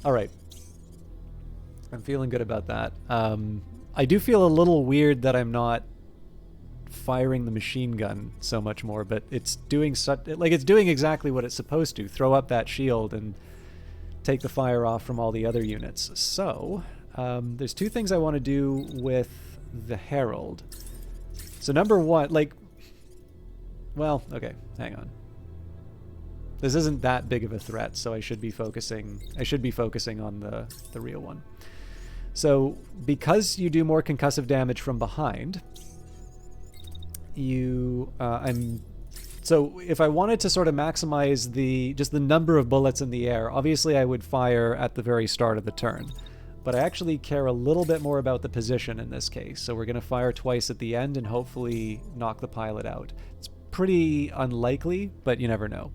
Alright. I'm feeling good about that. I do feel a little weird that I'm not firing the machine gun so much more, but it's doing it's doing exactly what it's supposed to. Throw up that shield and take the fire off from all the other units. So, there's two things I want to do with the Herald. So number one, like, well, okay, hang on. This isn't that big of a threat, so I should be focusing on the real one. So, because you do more concussive damage from behind, So if I wanted to sort of maximize just the number of bullets in the air, obviously I would fire at the very start of the turn. But I actually care a little bit more about the position in this case. So we're going to fire twice at the end and hopefully knock the pilot out. It's pretty unlikely, but you never know.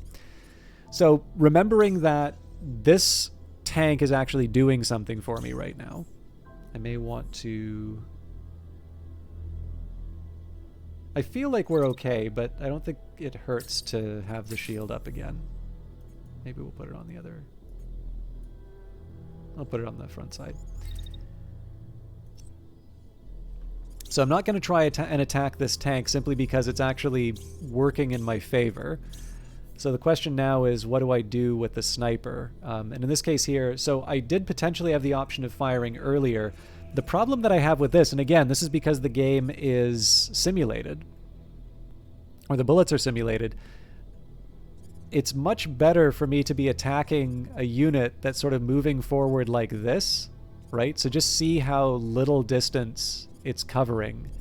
So remembering that this tank is actually doing something for me right now, I may want to... I feel like we're okay, but I don't think it hurts to have the shield up again. Maybe we'll put it on the other... I'll put it on the front side. So I'm not going to try and attack this tank simply because it's actually working in my favor. So the question now is, what do I do with the sniper? And in this case here, so I did potentially have the option of firing earlier. The problem that I have with this, and again, this is because the game is simulated, or the bullets are simulated, it's much better for me to be attacking a unit that's sort of moving forward like this, right? So just see how little distance it's covering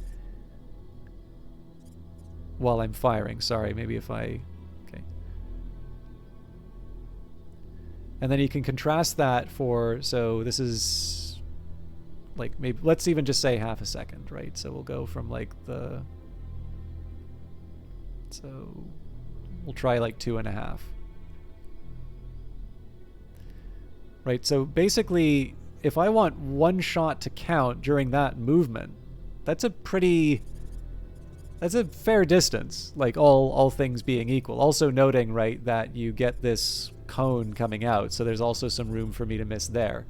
while I'm firing. Sorry, maybe if I... Okay. And then you can contrast that for... So this is... like maybe let's even just say half a second, right? So we'll go from like the... So we'll try like 2.5. Right, so basically, if I want one shot to count during that movement, that's a fair distance, like all things being equal. Also noting, right, that you get this cone coming out, so there's also some room for me to miss there.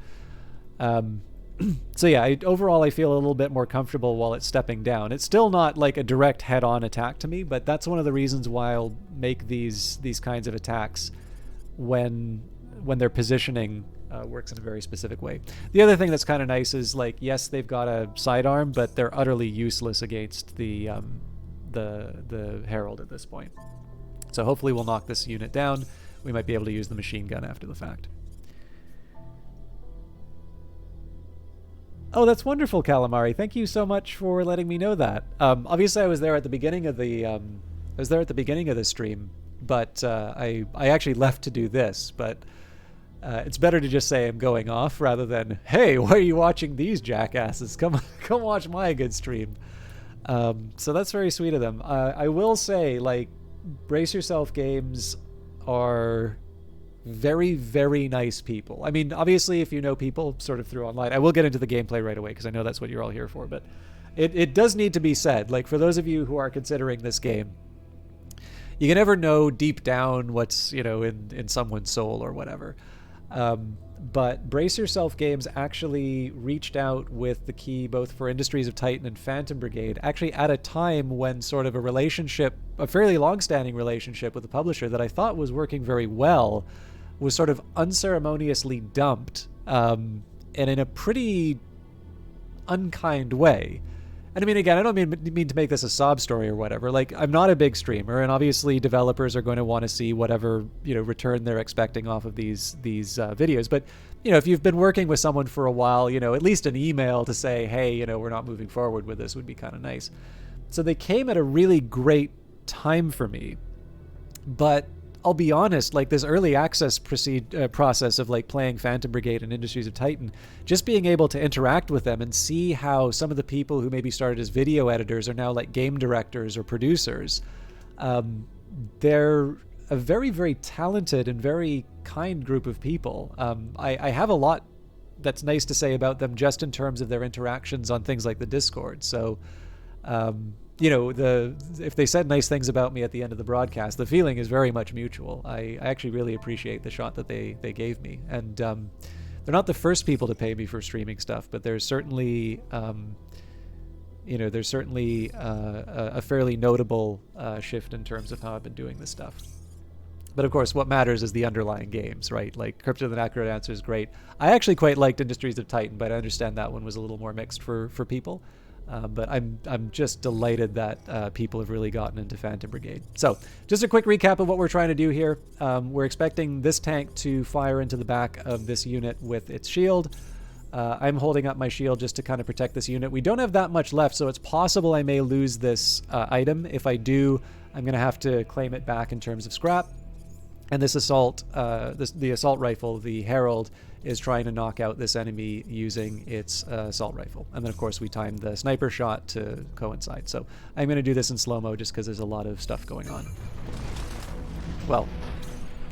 So yeah, overall I feel a little bit more comfortable while it's stepping down. It's still not like a direct head-on attack to me, but that's one of the reasons why I'll make these kinds of attacks when their positioning works in a very specific way. The other thing that's kind of nice is, like, yes, they've got a sidearm, but they're utterly useless against the Herald at this point. So hopefully we'll knock this unit down. We might be able to use the machine gun after the fact. Oh, that's wonderful, Calamari. Thank you so much for letting me know that. Obviously, I was there at the beginning of the stream, but I actually left to do this. But it's better to just say I'm going off rather than, hey, why are you watching these jackasses? Come watch my good stream. So that's very sweet of them. I will say, like, Brace Yourself Games are very, very nice people. I mean, obviously, if you know people sort of through online, I will get into the gameplay right away because I know that's what you're all here for, but it does need to be said. Like, for those of you who are considering this game, you can never know deep down what's, in someone's soul or whatever. But Brace Yourself Games actually reached out with the key both for Industries of Titan and Phantom Brigade, actually at a time when sort of a fairly long-standing relationship with the publisher that I thought was working very well, was sort of unceremoniously dumped, and in a pretty unkind way. And I mean, again, I don't mean to make this a sob story or whatever. Like, I'm not a big streamer, and obviously developers are going to want to see whatever, return they're expecting off of these videos. But, if you've been working with someone for a while, at least an email to say, hey, we're not moving forward with this would be kind of nice. So they came at a really great time for me. But I'll be honest, like, this early access process of, like, playing Phantom Brigade and Industries of Titan, just being able to interact with them and see how some of the people who maybe started as video editors are now, like, game directors or producers. They're a very, very talented and very kind group of people. I have a lot that's nice to say about them just in terms of their interactions on things like the Discord. So, if they said nice things about me at the end of the broadcast, the feeling is very much mutual. I actually really appreciate the shot that they gave me. And they're not the first people to pay me for streaming stuff, but there's certainly, a fairly notable shift in terms of how I've been doing this stuff. But of course, what matters is the underlying games, right? Like, Crypto the Necrodancer is great. I actually quite liked Industries of Titan, but I understand that one was a little more mixed for people. But I'm just delighted that people have really gotten into Phantom Brigade. So just a quick recap of what we're trying to do here. We're expecting this tank to fire into the back of this unit with its shield. I'm holding up my shield just to kind of protect this unit. We don't have that much left, so it's possible I may lose this item. If I do, I'm going to have to claim it back in terms of scrap. And this assault, the assault rifle, the Herald, is trying to knock out this enemy using its assault rifle. And then, of course, we timed the sniper shot to coincide. So I'm going to do this in slow-mo just because there's a lot of stuff going on. Well,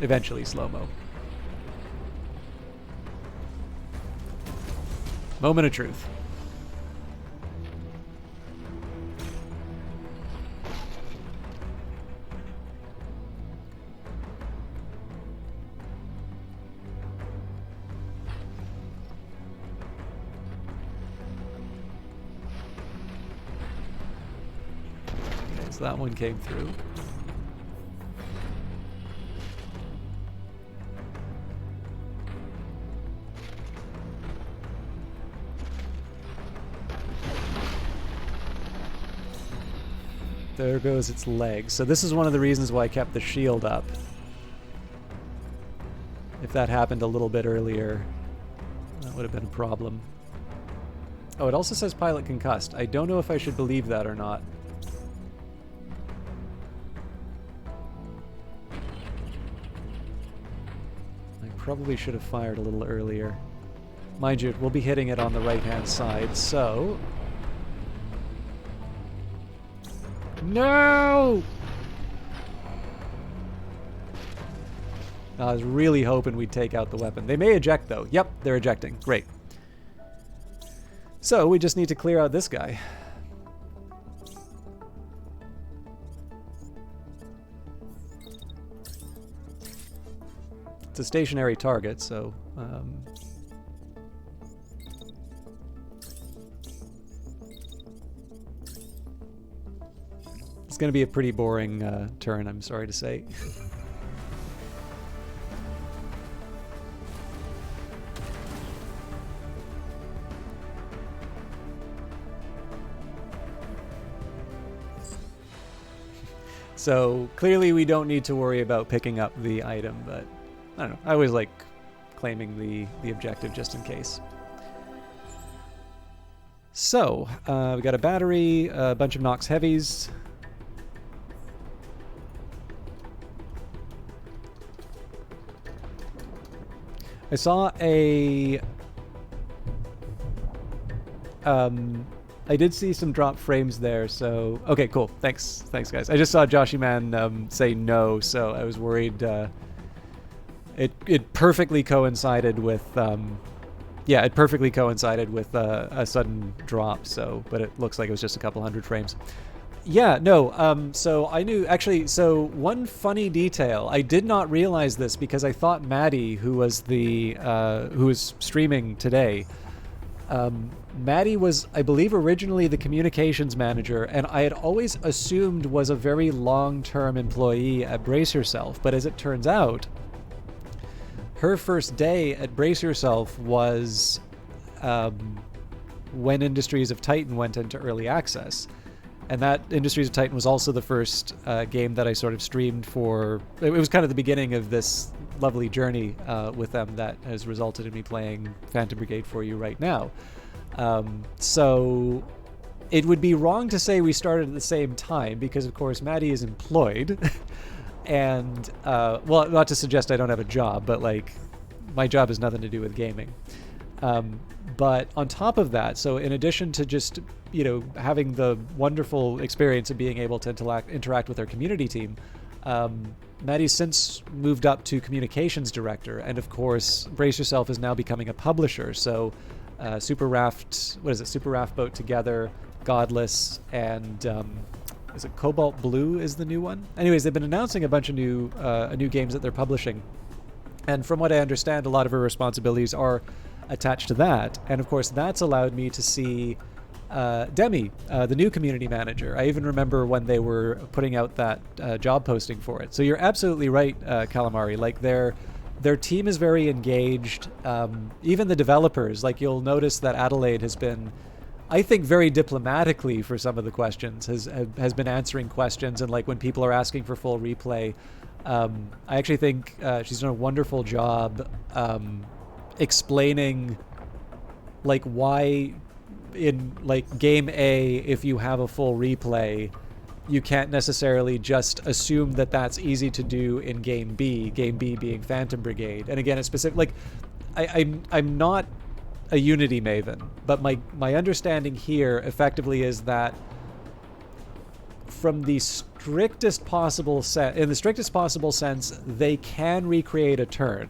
eventually slow-mo. Moment of truth. Okay, so that one came through. There goes its legs. So this is one of the reasons why I kept the shield up. If that happened a little bit earlier, that would have been a problem. Oh, it also says pilot concussed. I don't know if I should believe that or not. I probably should have fired a little earlier. Mind you, we'll be hitting it on the right-hand side, so... No! I was really hoping we'd take out the weapon. They may eject, though. Yep, they're ejecting. Great. So, we just need to clear out this guy. It's a stationary target, so... it's going to be a pretty boring turn, I'm sorry to say. So clearly we don't need to worry about picking up the item, but I don't know. I always like claiming the objective just in case. So we got a battery, a bunch of Nox heavies. I saw a... I did see some drop frames there, so... Okay, cool. Thanks, guys. I just saw Joshy Man say no, so I was worried... It perfectly coincided with... yeah, it perfectly coincided with a sudden drop, so... But it looks like it was just a couple hundred frames. Yeah, no, so I knew... Actually, so one funny detail. I did not realize this because I thought Maddie, who was the... who was streaming today... Maddie was, I believe, originally the communications manager, and I had always assumed was a very long-term employee at Brace Yourself, but as it turns out, her first day at Brace Yourself was when Industries of Titan went into early access. And that Industries of Titan was also the first game that I sort of streamed for. It was kind of the beginning of this lovely journey with them that has resulted in me playing Phantom Brigade for you right now. So it would be wrong to say we started at the same time because, of course, Maddie is employed. And, well, not to suggest I don't have a job, but, like, my job has nothing to do with gaming. But on top of that, so in addition to just, you know, having the wonderful experience of being able to interact with our community team, Maddie's since moved up to communications director, and of course, Brace Yourself is now becoming a publisher. So, Super Raft, what is it? Super Raft Boat Together, Godless, and is it Cobalt Blue is the new one? Anyways, they've been announcing a bunch of new games that they're publishing, and from what I understand, a lot of her responsibilities are attached to that. And of course, that's allowed me to see Demi, the new community manager. I even remember when they were putting out that job posting for it. So you're absolutely right, Calamari. Like their team is very engaged. Even the developers, like you'll notice that Adelaide has been, I think, very diplomatically for some of the questions, has been answering questions. And like when people are asking for full replay, I actually think she's done a wonderful job explaining like why in like game A, if you have a full replay, you can't necessarily just assume that that's easy to do in game B being Phantom Brigade. And again, it's specific, like I'm not a Unity maven, but my understanding here effectively is that from the strictest possible in the strictest possible sense, they can recreate a turn.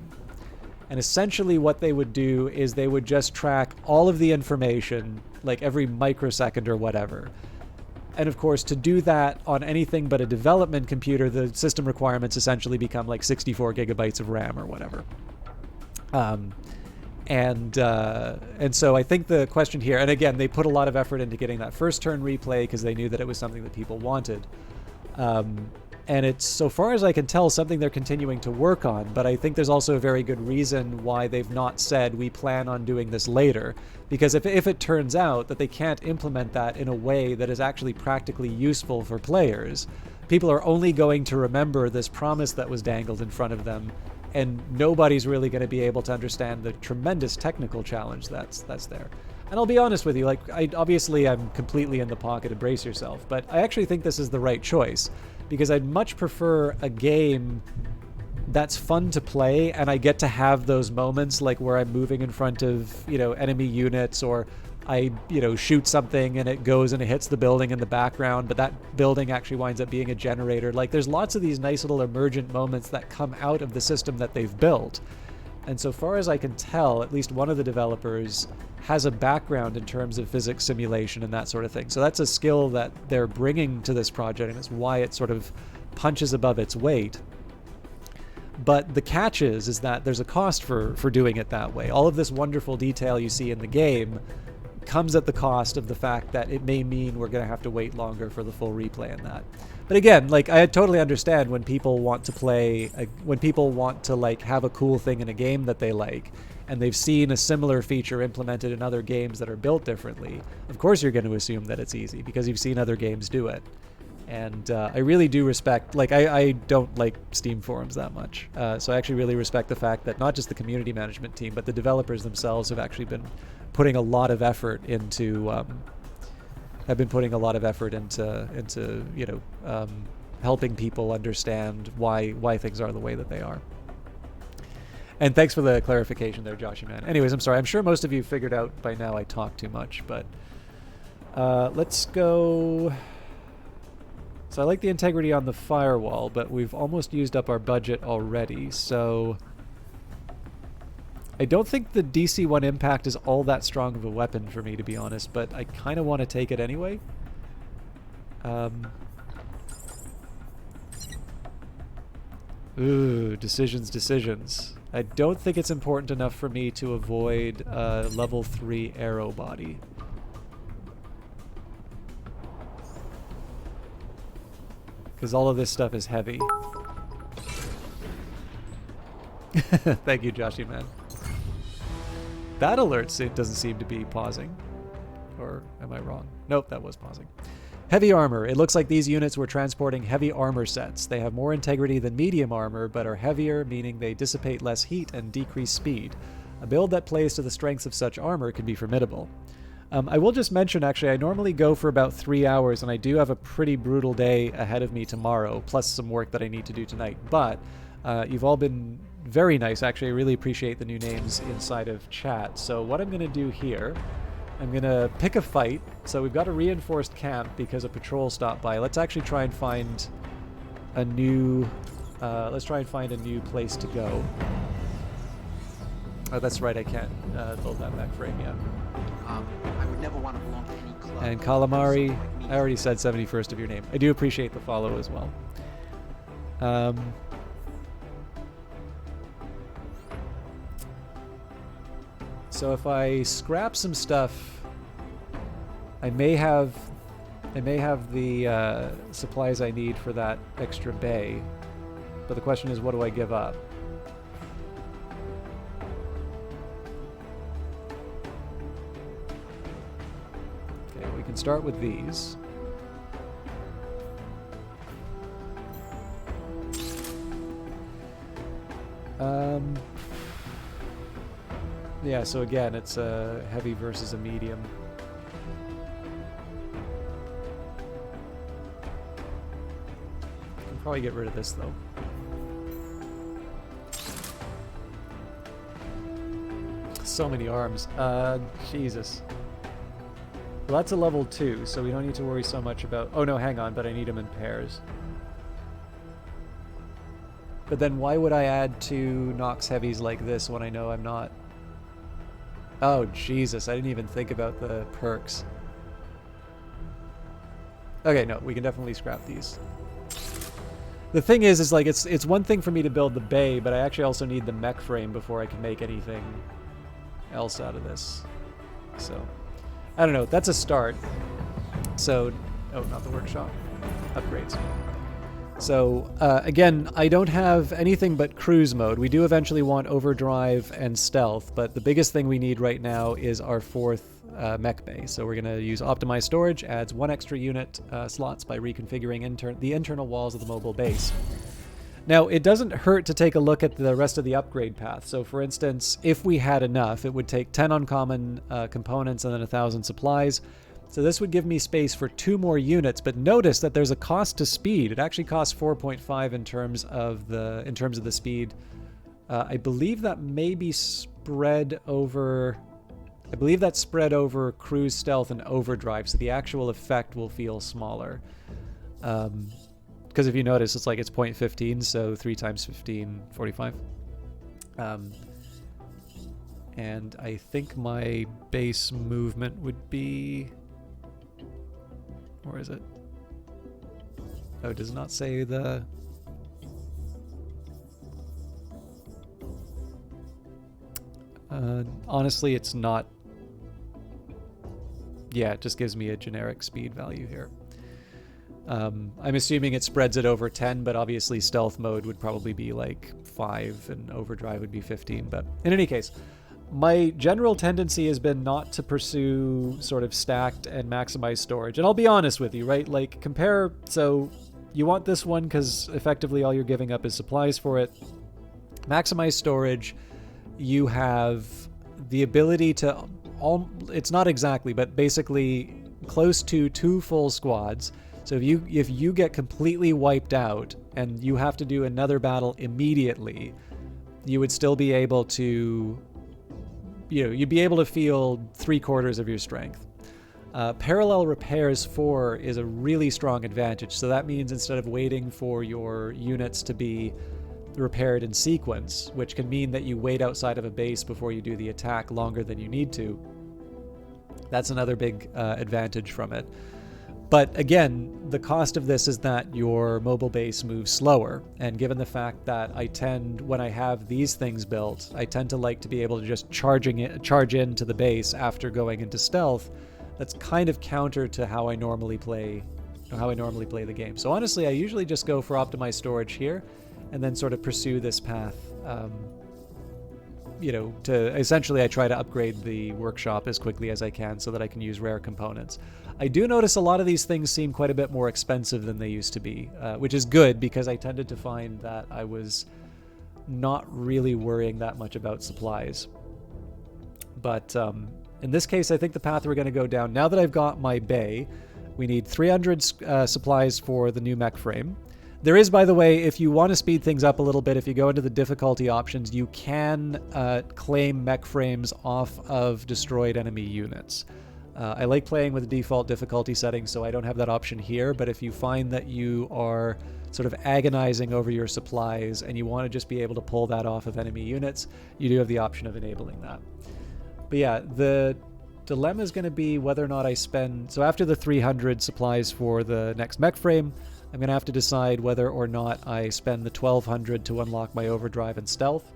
And essentially what they would do is they would just track all of the information, like every microsecond or whatever. And of course, to do that on anything but a development computer, the system requirements essentially become like 64 gigabytes of RAM or whatever. And so I think the question here, and again, they put a lot of effort into getting that first turn replay because they knew that it was something that people wanted. And it's, so far as I can tell, something they're continuing to work on, but I think there's also a very good reason why they've not said we plan on doing this later. Because if it turns out that they can't implement that in a way that is actually practically useful for players, people are only going to remember this promise that was dangled in front of them, and nobody's really going to be able to understand the tremendous technical challenge that's there. And I'll be honest with you, like, obviously I'm completely in the pocket, brace yourself, but I actually think this is the right choice, because I'd much prefer a game that's fun to play and I get to have those moments like where I'm moving in front of, enemy units, or I, shoot something and it goes and it hits the building in the background, but that building actually winds up being a generator. Like, there's lots of these nice little emergent moments that come out of the system that they've built. And so far as I can tell, at least one of the developers has a background in terms of physics simulation and that sort of thing. So that's a skill that they're bringing to this project, and it's why it sort of punches above its weight. But the catch is that there's a cost for doing it that way. All of this wonderful detail you see in the game comes at the cost of the fact that it may mean we're going to have to wait longer for the full replay in that. But again, like, I totally understand when people want to play, when people want to like have a cool thing in a game that they like, and they've seen a similar feature implemented in other games that are built differently. Of course you're going to assume that it's easy because you've seen other games do it. And I really do respect, like, I don't like Steam forums that much. So I actually really respect the fact that not just the community management team, but the developers themselves have actually been putting a lot of effort into helping people understand why things are the way that they are. And thanks for the clarification there, Joshy man. Anyways, I'm sorry. I'm sure most of you figured out by now I talk too much, but let's go. So I like the integrity on the firewall, but we've almost used up our budget already, so I don't think the DC-1 impact is all that strong of a weapon for me, to be honest, but I kind of want to take it anyway. Ooh, decisions. I don't think it's important enough for me to avoid level 3 arrow body. Because all of this stuff is heavy. Thank you, Joshy man. That alert doesn't seem to be pausing. Or am I wrong? Nope, that was pausing. Heavy armor. It looks like these units were transporting heavy armor sets. They have more integrity than medium armor, but are heavier, meaning they dissipate less heat and decrease speed. A build that plays to the strengths of such armor can be formidable. I will just mention, actually, I normally go for about 3 hours, and I do have a pretty brutal day ahead of me tomorrow, plus some work that I need to do tonight. But you've all been very nice. Actually, I really appreciate the new names inside of chat. So what I'm going to do here, I'm going to pick a fight. So we've got a reinforced camp because a patrol stopped by. Let's actually try and find a new place to go. Oh, that's right, I can build that back frame, yeah. I would never want to belong to any club. And Calamari, I already said 71st of your name. I do appreciate the follow as well. So if I scrap some stuff, I may have the supplies I need for that extra bay. But the question is, what do I give up? We can start with these. Yeah, so again, it's a heavy versus a medium. Can probably get rid of this though. So many arms. Jesus. Well, that's a level 2, so we don't need to worry so much about... Oh no, hang on, but I need them in pairs. But then why would I add 2 Nox heavies like this when I know I'm not... Oh, Jesus, I didn't even think about the perks. Okay, no, we can definitely scrap these. The thing is like, it's one thing for me to build the bay, but I actually also need the mech frame before I can make anything else out of this. So, I don't know, that's a start. So, oh, not the workshop. Upgrades. So, again, I don't have anything but cruise mode. We do eventually want overdrive and stealth, but the biggest thing we need right now is our 4th mech bay. So we're going to use optimized storage, adds 1 extra unit slots by reconfiguring the internal walls of the mobile base. Now, it doesn't hurt to take a look at the rest of the upgrade path. So, for instance, if we had enough, it would take 10 uncommon components and then 1,000 supplies. So this would give me space for 2 more units, but notice that there's a cost to speed. It actually costs 4.5 in terms of the speed. I believe that may be spread over... I believe that's spread over cruise, stealth, and overdrive, so the actual effect will feel smaller. Because if you notice, it's 0.15, so 3 times 15, 45. And I think my base movement would be... Or is it? Oh, it does not say the... honestly, it's not... Yeah, it just gives me a generic speed value here. I'm assuming it spreads it over 10, but obviously stealth mode would probably be 5 and overdrive would be 15. But in any case, my general tendency has been not to pursue sort of stacked and maximized storage. And I'll be honest with you, right? Compare... So you want this one because effectively all you're giving up is supplies for it. Maximize storage, you have the ability to... It's not exactly, but basically close to 2 full squads. So if you get completely wiped out and you have to do another battle immediately, you would still be able to... you'd be able to field 3/4 of your strength. Parallel repairs 4 is a really strong advantage. So that means instead of waiting for your units to be repaired in sequence, which can mean that you wait outside of a base before you do the attack longer than you need to, that's another big advantage from it. But again, the cost of this is that your mobile base moves slower. And given the fact that when I have these things built, I tend to like to be able to just charge into the base after going into stealth. That's kind of counter to how I normally play the game. So honestly, I usually just go for optimized storage here and then sort of pursue this path. To essentially I try to upgrade the workshop as quickly as I can so that I can use rare components. I do notice a lot of these things seem quite a bit more expensive than they used to be, which is good because I tended to find that I was not really worrying that much about supplies. But in this case, I think the path we're going to go down, now that I've got my bay, we need 300 supplies for the new mech frame. There is, by the way, if you want to speed things up a little bit, if you go into the difficulty options, you can claim mech frames off of destroyed enemy units. I like playing with the default difficulty settings, so I don't have that option here, but if you find that you are sort of agonizing over your supplies and you want to just be able to pull that off of enemy units, you do have the option of enabling that. But yeah, the dilemma is going to be whether or not I spend... So after the 300 supplies for the next mech frame, I'm going to have to decide whether or not I spend the 1,200 to unlock my overdrive and stealth.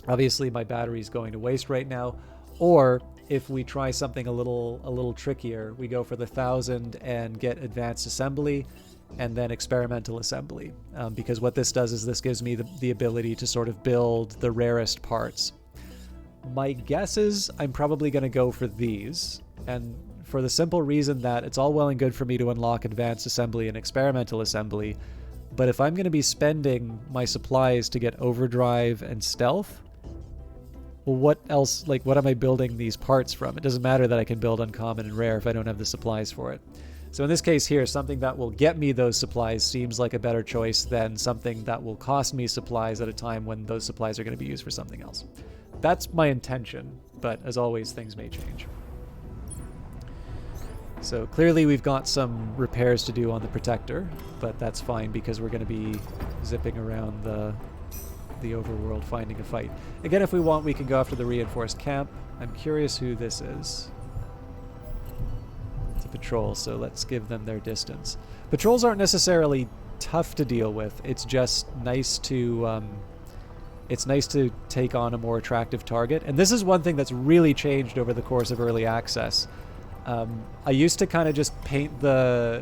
Obviously, my battery is going to waste right now. Or if we try something a little trickier, we go for the 1,000 and get advanced assembly and then experimental assembly. Because what this does is this gives me the ability to sort of build the rarest parts. My guess is I'm probably going to go for these. And for the simple reason that it's all well and good for me to unlock advanced assembly and experimental assembly, but if I'm going to be spending my supplies to get overdrive and stealth, well, what else, like, what am I building these parts from? It doesn't matter that I can build uncommon and rare if I don't have the supplies for it. So in this case here, something that will get me those supplies seems like a better choice than something that will cost me supplies at a time when those supplies are going to be used for something else. That's my intention, but as always, things may change. So clearly we've got some repairs to do on the Protector, but that's fine because we're going to be zipping around the overworld finding a fight. Again, if we want, we can go after the reinforced camp. I'm curious who this is. It's a patrol, so let's give them their distance. Patrols aren't necessarily tough to deal with. It's just nice to take on a more attractive target. And this is one thing that's really changed over the course of early access. I used to kind of just paint the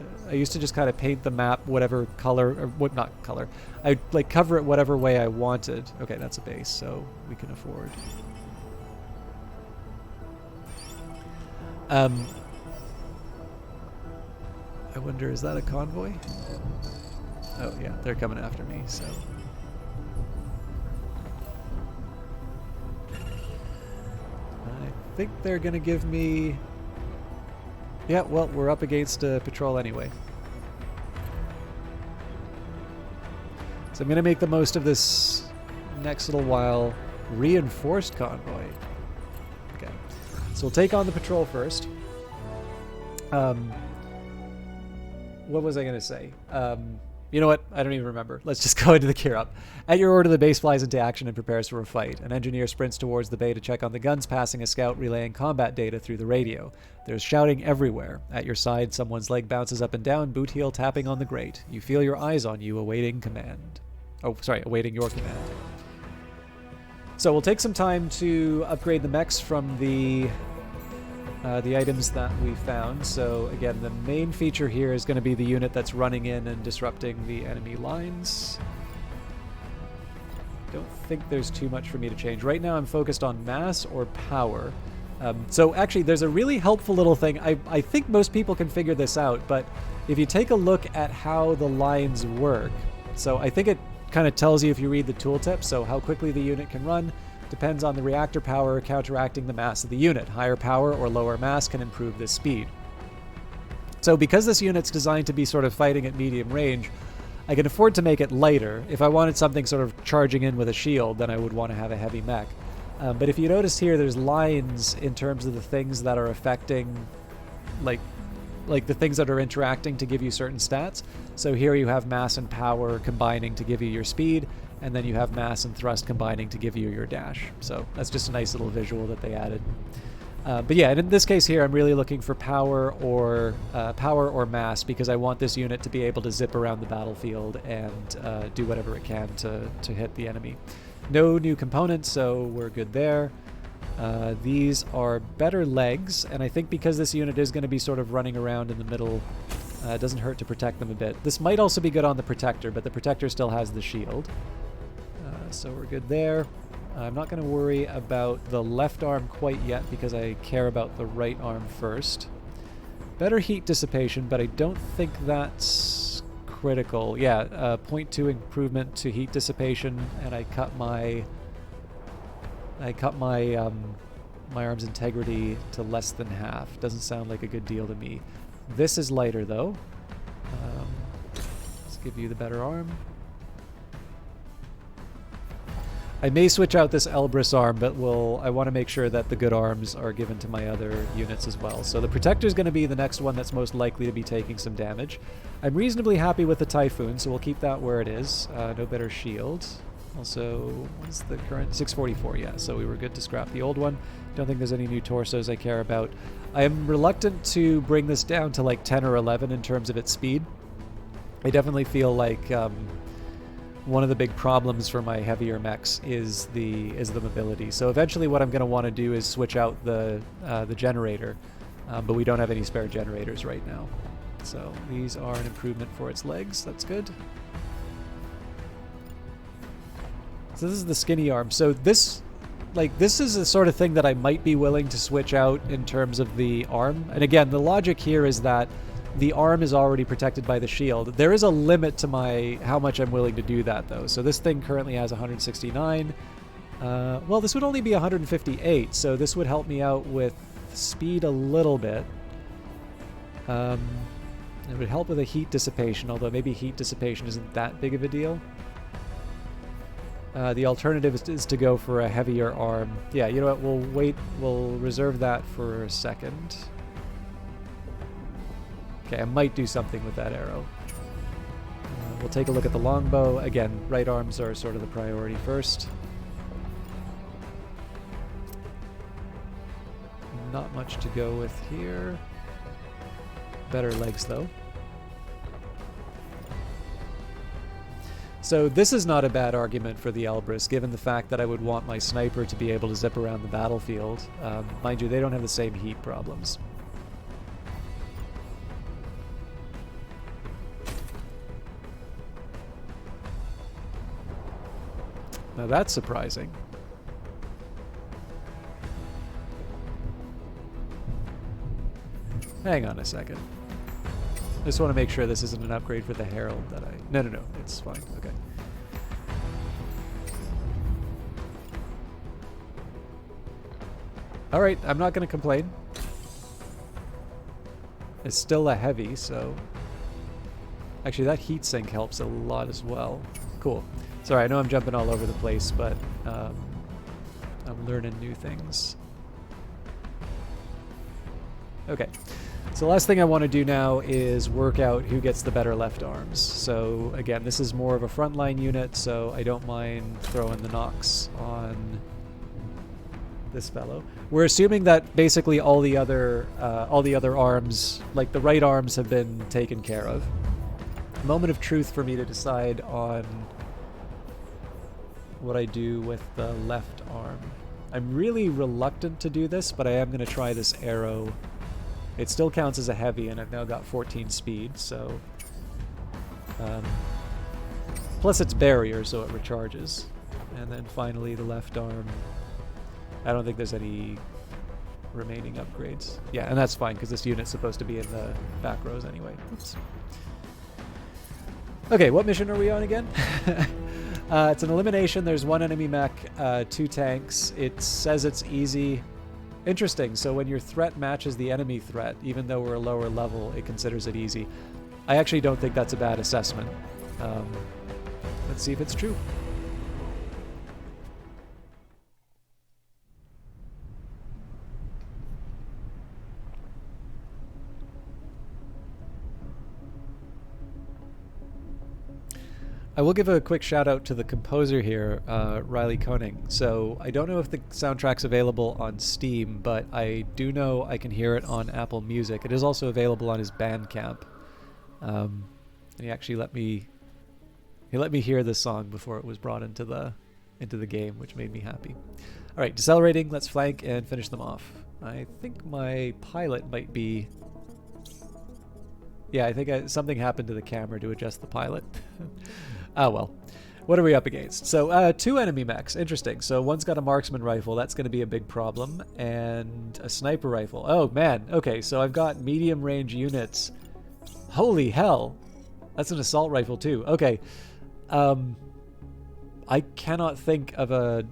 map whatever color, or what, not color. I'd like cover it whatever way I wanted. Okay, that's a base, so we can afford. I wonder, is that a convoy? Oh yeah, they're coming after me, so. I think they're gonna give me... Yeah, well, we're up against a patrol anyway. So I'm going to make the most of this next little while. Reinforced convoy. Okay. So we'll take on the patrol first. What was I going to say? You know what? I don't even remember. Let's just go into the gear up. At your order, the base flies into action and prepares for a fight. An engineer sprints towards the bay to check on the guns, passing a scout relaying combat data through the radio. There's shouting everywhere. At your side, someone's leg bounces up and down, boot heel tapping on the grate. You feel your eyes on you, awaiting command. Oh, sorry, awaiting your command. So we'll take some time to upgrade the mechs from the items that we found. So again, the main feature here is going to be the unit that's running in and disrupting the enemy lines. Don't think there's too much for me to change. Right now I'm focused on mass or power. So actually there's a really helpful little thing. I think most people can figure this out, but if you take a look at how the lines work, so I think it kind of tells you if you read the tooltip, so how quickly the unit can run, depends on the reactor power counteracting the mass of the unit. Higher power or lower mass can improve this speed. So because this unit's designed to be sort of fighting at medium range, I can afford to make it lighter. If I wanted something sort of charging in with a shield, then I would want to have a heavy mech. But if you notice here, there's lines in terms of the things that are affecting, like the things that are interacting to give you certain stats. So here you have mass and power combining to give you your speed, and then you have mass and thrust combining to give you your dash. So that's just a nice little visual that they added. But yeah, and in this case here, I'm really looking for power or mass, because I want this unit to be able to zip around the battlefield and do whatever it can to hit the enemy. No new components, so we're good there. These are better legs, and I think because this unit is going to be sort of running around in the middle, it doesn't hurt to protect them a bit. This might also be good on the Protector, but the Protector still has the shield. So we're good there. I'm not going to worry about the left arm quite yet because I care about the right arm first. Better heat dissipation, but I don't think that's critical. Yeah, 0.2 improvement to heat dissipation, and I cut my my arm's integrity to less than half. Doesn't sound like a good deal to me. This is lighter though. Let's give you the better arm. I may switch out this Elbrus arm, but I want to make sure that the good arms are given to my other units as well. So the Protector is going to be the next one that's most likely to be taking some damage. I'm reasonably happy with the Typhoon, so we'll keep that where it is. No better shield. Also, what's the current? 644, yeah, so we were good to scrap the old one. Don't think there's any new torsos I care about. I am reluctant to bring this down to like 10 or 11 in terms of its speed. I definitely feel like one of the big problems for my heavier mechs is the mobility. So eventually what I'm going to want to do is switch out the generator, but we don't have any spare generators right now. So these are an improvement for its legs. That's good. So this is the skinny arm. So this is the sort of thing that I might be willing to switch out in terms of the arm. And again, the logic here is that the arm is already protected by the shield. There is a limit to how much I'm willing to do that though. So this thing currently has 169. Well, this would only be 158, so this would help me out with speed a little bit. It would help with a heat dissipation, although maybe heat dissipation isn't that big of a deal. The alternative is to go for a heavier arm. Yeah, you know what, we'll wait, we'll reserve that for a second. Okay, I might do something with that arrow. We'll take a look at the longbow. Again, right arms are sort of the priority first. Not much to go with here. Better legs, though. So this is not a bad argument for the Elbrus, given the fact that I would want my sniper to be able to zip around the battlefield. Mind you, they don't have the same heat problems. Now that's surprising. Hang on a second. I just want to make sure this isn't an upgrade for the Herald that I... No, it's fine. Okay. Alright, I'm not going to complain. It's still a heavy, so... Actually, that heatsink helps a lot as well. Cool. Sorry, I know I'm jumping all over the place, but I'm learning new things. Okay. So the last thing I want to do now is work out who gets the better left arms. So again, this is more of a frontline unit, so I don't mind throwing the Nox on this fellow. We're assuming that basically all the other arms, like the right arms, have been taken care of. Moment of truth for me to decide on what I do with the left arm. I'm really reluctant to do this, but I am going to try this arrow. It still counts as a heavy, and I've now got 14 speed, so... plus it's barrier, so it recharges. And then finally the left arm. I don't think there's any remaining upgrades. Yeah, and that's fine, because this unit's supposed to be in the back rows anyway. Oops. Okay, what mission are we on again? It's an elimination. There's one enemy mech, 2 tanks. It says it's easy. Interesting. So when your threat matches the enemy threat, even though we're a lower level, it considers it easy. I actually don't think that's a bad assessment. Let's see if it's true. I will give a quick shout out to the composer here, Riley Koenig. So I don't know if the soundtrack's available on Steam, but I do know I can hear it on Apple Music. It is also available on his Bandcamp. And he actually let me hear this song before it was brought into the game, which made me happy. All right, decelerating. Let's flank and finish them off. I think my pilot might be... Yeah, I think something happened to the camera to adjust the pilot. Oh well. What are we up against? So, 2 enemy mechs. Interesting. So, one's got a marksman rifle. That's going to be a big problem. And a sniper rifle. Oh, man. Okay, so I've got medium range units. Holy hell. That's an assault rifle, too. Okay. I cannot think of a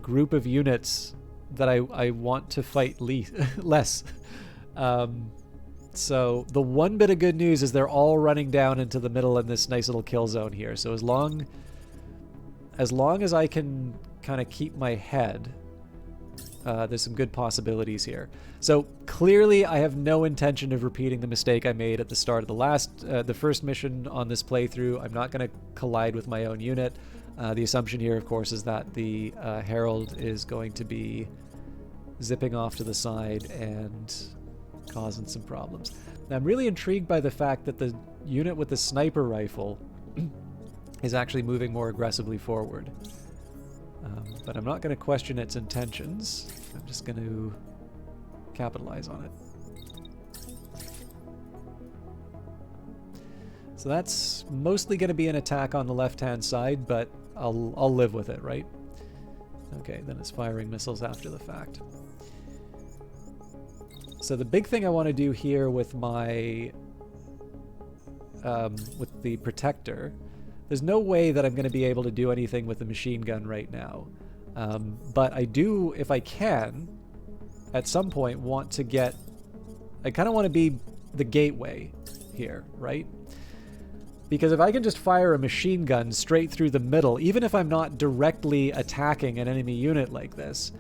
group of units that I want to fight less. So the one bit of good news is they're all running down into the middle in this nice little kill zone here. So as long as I can kind of keep my head, there's some good possibilities here. So clearly I have no intention of repeating the mistake I made at the start of the first mission on this playthrough. I'm not going to collide with my own unit. The assumption here, of course, is that the Herald is going to be zipping off to the side and causing some problems. Now, I'm really intrigued by the fact that the unit with the sniper rifle is actually moving more aggressively forward. But I'm not going to question its intentions. I'm just going to capitalize on it. So that's mostly going to be an attack on the left-hand side, but I'll live with it, right? Okay, then it's firing missiles after the fact. So the big thing I want to do here with my with the protector, there's no way that I'm going to be able to do anything with the machine gun right now. But I do, if I can, at some point want to get... I kind of want to be the gateway here, right? Because if I can just fire a machine gun straight through the middle, even if I'm not directly attacking an enemy unit like this,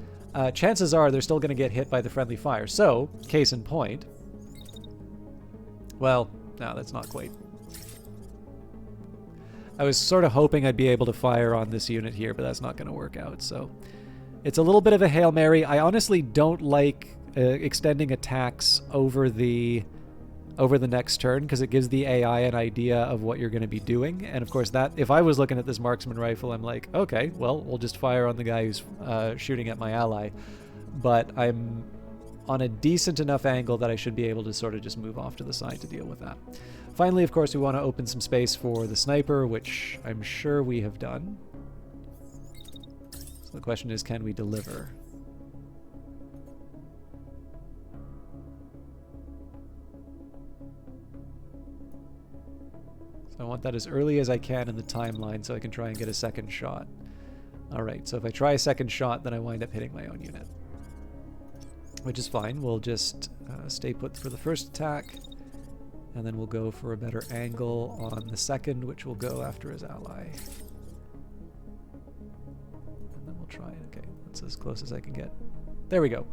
chances are they're still going to get hit by the friendly fire. So, case in point... Well, no, that's not quite. I was sort of hoping I'd be able to fire on this unit here, but that's not going to work out. So it's a little bit of a Hail Mary. I honestly don't like extending attacks over the next turn, because it gives the AI an idea of what you're going to be doing. And of course, that if I was looking at this marksman rifle, I'm like, okay, well, we'll just fire on the guy who's shooting at my ally. But I'm on a decent enough angle that I should be able to sort of just move off to the side to deal with that. Finally, of course, we want to open some space for the sniper, which I'm sure we have done. So the question is, can we deliver? So I want that as early as I can in the timeline so I can try and get a second shot. Alright, so if I try a second shot, then I wind up hitting my own unit. Which is fine. We'll just stay put for the first attack, and then we'll go for a better angle on the second, which will go after his ally. And then we'll try it. Okay, that's as close as I can get. There we go.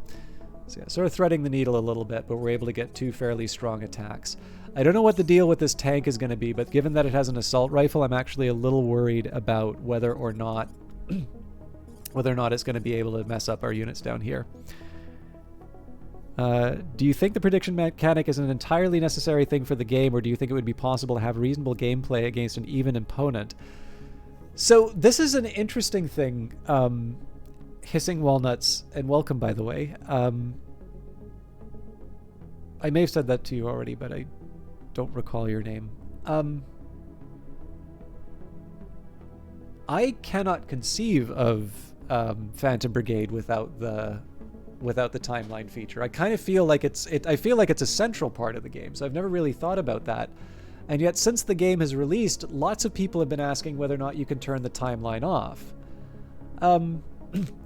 So yeah, sort of threading the needle a little bit, but we're able to get two fairly strong attacks. I don't know what the deal with this tank is going to be, but given that it has an assault rifle, I'm actually a little worried about whether or not it's going to be able to mess up our units down here. Do you think the prediction mechanic is an entirely necessary thing for the game, or do you think it would be possible to have reasonable gameplay against an even opponent? So this is an interesting thing. Hissing Walnuts, and welcome, by the way. I may have said that to you already, but I don't recall your name. I cannot conceive of Phantom Brigade without the timeline feature. I kind of feel like I feel like it's a central part of the game, so I've never really thought about that. And yet, since the game has released, lots of people have been asking whether or not you can turn the timeline off.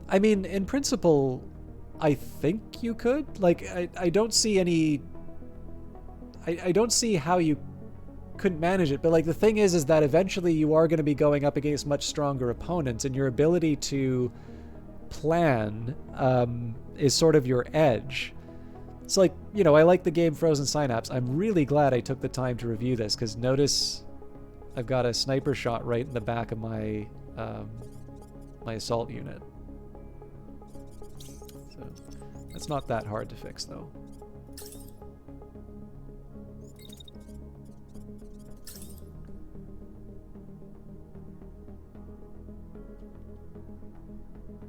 I mean, in principle, I think you could. Like, I don't see any... I don't see how you couldn't manage it, but like the thing is that eventually you are going to be going up against much stronger opponents, and your ability to plan is sort of your edge. It's like, you know, I like the game Frozen Synapse. I'm really glad I took the time to review this, because notice I've got a sniper shot right in the back of my my assault unit. So that's not that hard to fix, though.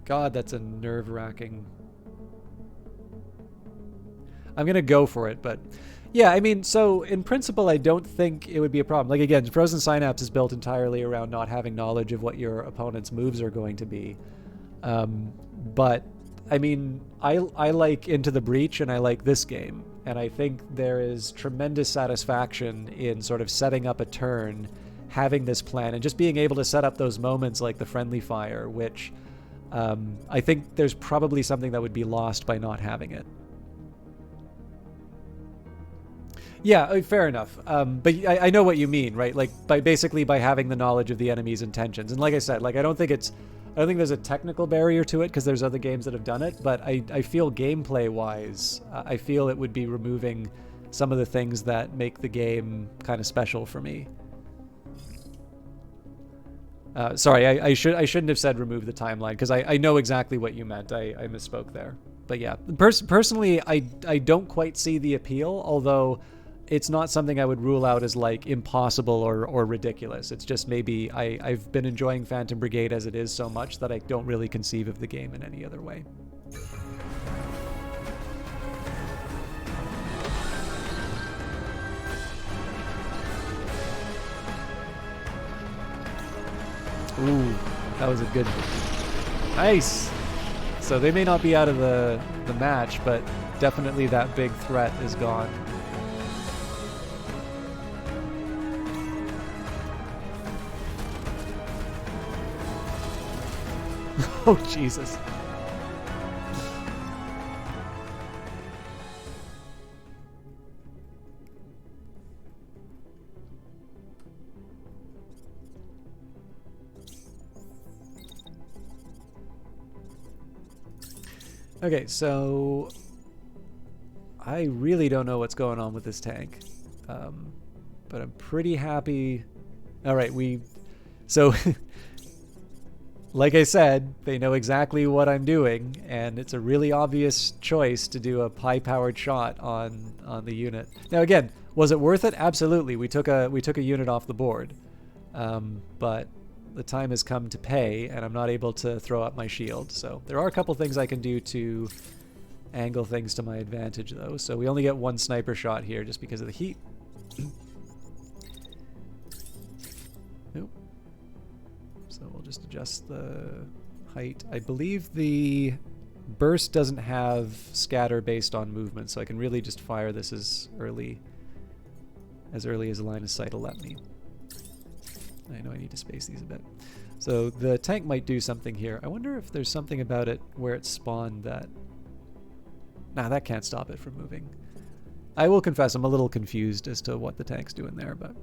God, that's a nerve-wracking... I'm going to go for it, but... Yeah, I mean, so in principle, I don't think it would be a problem. Like, again, Frozen Synapse is built entirely around not having knowledge of what your opponent's moves are going to be. But, I mean, I like Into the Breach, and I like this game. And I think there is tremendous satisfaction in sort of setting up a turn, having this plan, and just being able to set up those moments like the friendly fire, which... I think there's probably something that would be lost by not having it. Yeah, fair enough. But I know what you mean, right? Like by having the knowledge of the enemy's intentions. And like I said, like I don't think there's a technical barrier to it, because there's other games that have done it. But I feel gameplay-wise, I feel it would be removing some of the things that make the game kind of special for me. Sorry, I shouldn't have said remove the timeline, because I know exactly what you meant. I misspoke there. But yeah, personally, I don't quite see the appeal, although it's not something I would rule out as like impossible or ridiculous. It's just maybe I've been enjoying Phantom Brigade as it is so much that I don't really conceive of the game in any other way. Ooh, that was a good... Nice! So they may not be out of the match, but definitely that big threat is gone. Oh, Jesus. Okay, so I really don't know what's going on with this tank, but I'm pretty happy. All right, so like I said, they know exactly what I'm doing, and it's a really obvious choice to do a high-powered shot on the unit. Now again, was it worth it? Absolutely. We took a unit off the board, but the time has come to pay, and I'm not able to throw up my shield. So there are a couple things I can do to angle things to my advantage, though. So we only get one sniper shot here just because of the heat. Nope. So we'll just adjust the height. I believe the burst doesn't have scatter based on movement, so I can really just fire this as early as the line of sight will let me. I know I need to space these a bit. So the tank might do something here. I wonder if there's something about it where it spawned that... Nah, that can't stop it from moving. I will confess I'm a little confused as to what the tank's doing there, but...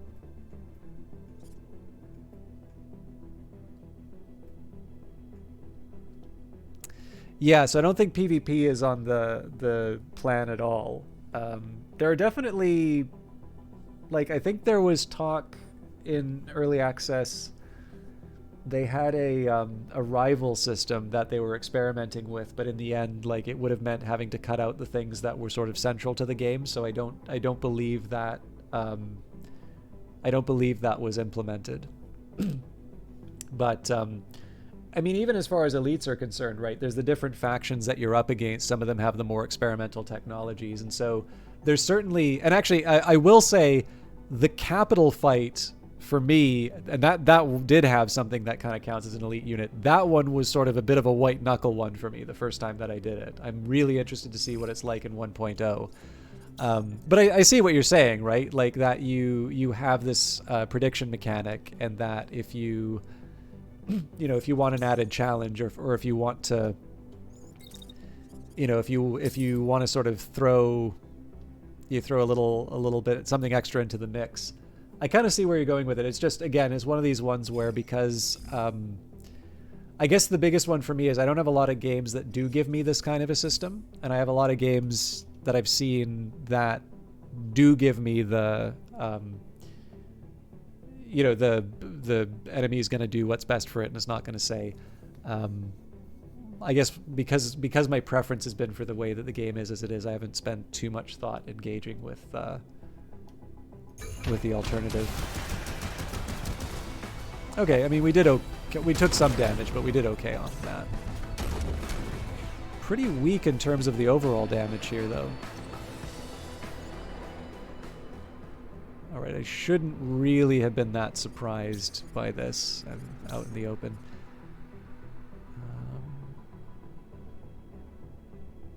Yeah, so I don't think PvP is on the plan at all. There are definitely... Like, I think there was talk in early access. They had a rival system that they were experimenting with, but in the end, like, it would have meant having to cut out the things that were sort of central to the game. So I don't believe that was implemented. But I mean, even as far as elites are concerned, right? There's the different factions that you're up against. Some of them have the more experimental technologies, and so there's certainly. And actually, I will say, the capital fight for me, and that did have something that kind of counts as an elite unit. That one was sort of a bit of a white knuckle one for me the first time that I did it. I'm really interested to see what it's like in 1.0. But I see what you're saying, right? Like that you have this prediction mechanic, and that if you if you want an added challenge, or if you want to, if you want to sort of throw a little bit something extra into the mix. I kind of see where you're going with it. It's just, again, it's one of these ones where, because I guess the biggest one for me is I don't have a lot of games that do give me this kind of a system, and I have a lot of games that I've seen that do give me the the enemy is going to do what's best for it, and it's not going to say. I guess because my preference has been for the way that the game is as it is, I haven't spent too much thought engaging with the alternative. Okay, I mean, we took some damage, but we did okay on that. Pretty weak in terms of the overall damage here, though. Alright, I shouldn't really have been that surprised by this. I'm out in the open.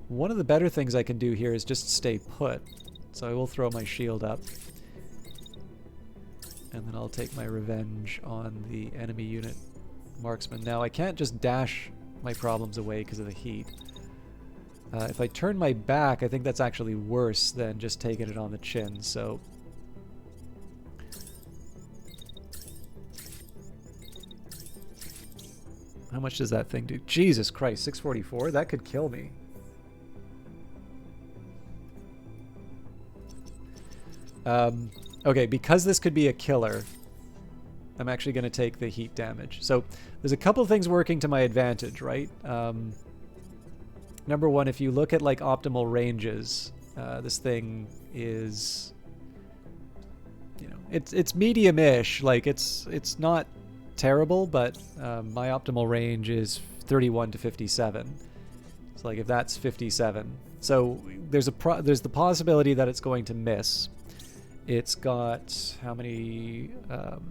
One of the better things I can do here is just stay put. So I will throw my shield up. And then I'll take my revenge on the enemy unit marksman. Now, I can't just dash my problems away because of the heat. If I turn my back, I think that's actually worse than just taking it on the chin, so... How much does that thing do? Jesus Christ, 644? That could kill me. Okay, because this could be a killer, I'm actually going to take the heat damage. So there's a couple things working to my advantage, right? Number one, if you look at like optimal ranges, this thing is, it's medium-ish. Like it's not terrible, but my optimal range is 31 to 57. So like if that's 57, so there's the possibility that it's going to miss. It's got how many? So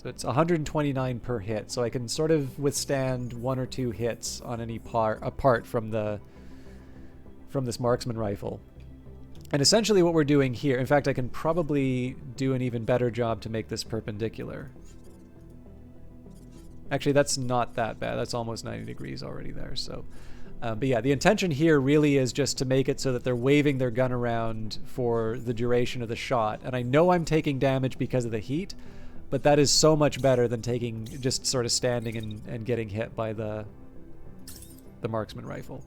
it's 129 per hit. So I can sort of withstand 1 or 2 hits on any apart from this marksman rifle. And essentially what we're doing here, in fact, I can probably do an even better job to make this perpendicular. Actually, that's not that bad. That's almost 90 degrees already there. So, but yeah, the intention here really is just to make it so that they're waving their gun around for the duration of the shot. And I know I'm taking damage because of the heat, but that is so much better than taking just sort of standing and getting hit by the marksman rifle.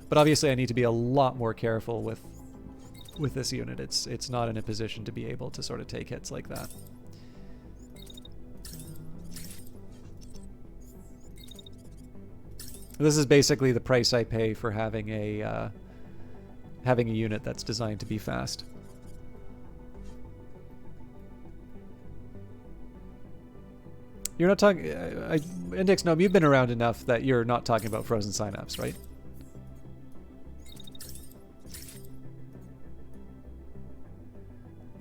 But obviously, I need to be a lot more careful with this unit. It's not in a position to be able to sort of take hits like that. This is basically the price I pay for having a unit that's designed to be fast. You're not talking... Index Gnome, you've been around enough that you're not talking about frozen synapse, right?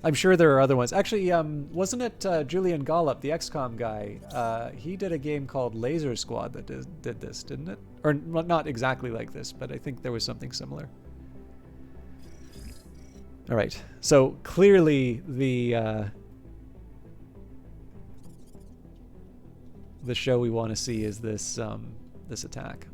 I'm sure there are other ones. Actually, wasn't it Julian Gollop, the XCOM guy? He did a game called Laser Squad that did this, didn't it? Or not exactly like this, but I think there was something similar. All right. So clearly the show we want to see is this this attack.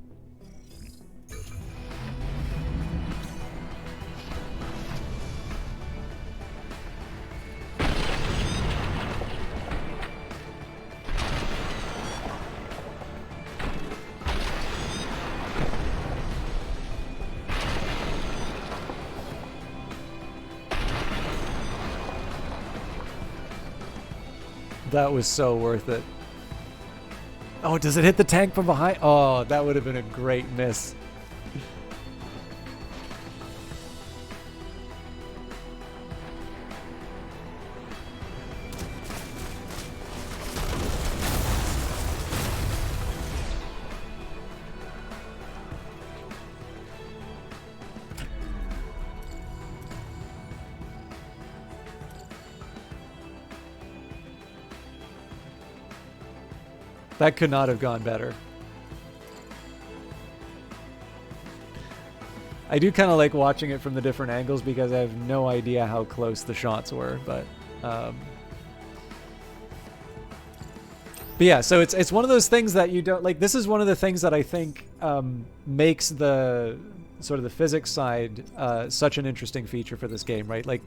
That was so worth it. Oh, does it hit the tank from behind? Oh, that would have been a great miss. That could not have gone better. I do kind of like watching it from the different angles because I have no idea how close the shots were, but yeah, so it's one of those things that you don't like. This is one of the things that I think makes the sort of the physics side such an interesting feature for this game, right? Like,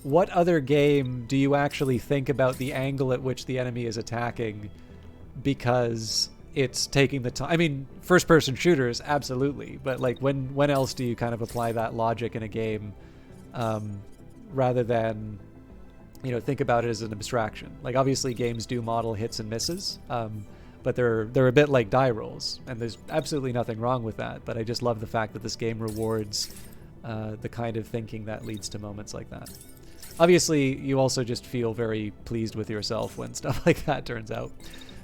what other game do you actually think about the angle at which the enemy is attacking? Because it's taking the time. I mean, first-person shooters, absolutely, but like when else do you kind of apply that logic in a game, rather than, you know, think about it as an abstraction? Like, obviously, games do model hits and misses, but they're a bit like die rolls, and there's absolutely nothing wrong with that. But I just love the fact that this game rewards the kind of thinking that leads to moments like that. Obviously, you also just feel very pleased with yourself when stuff like that turns out.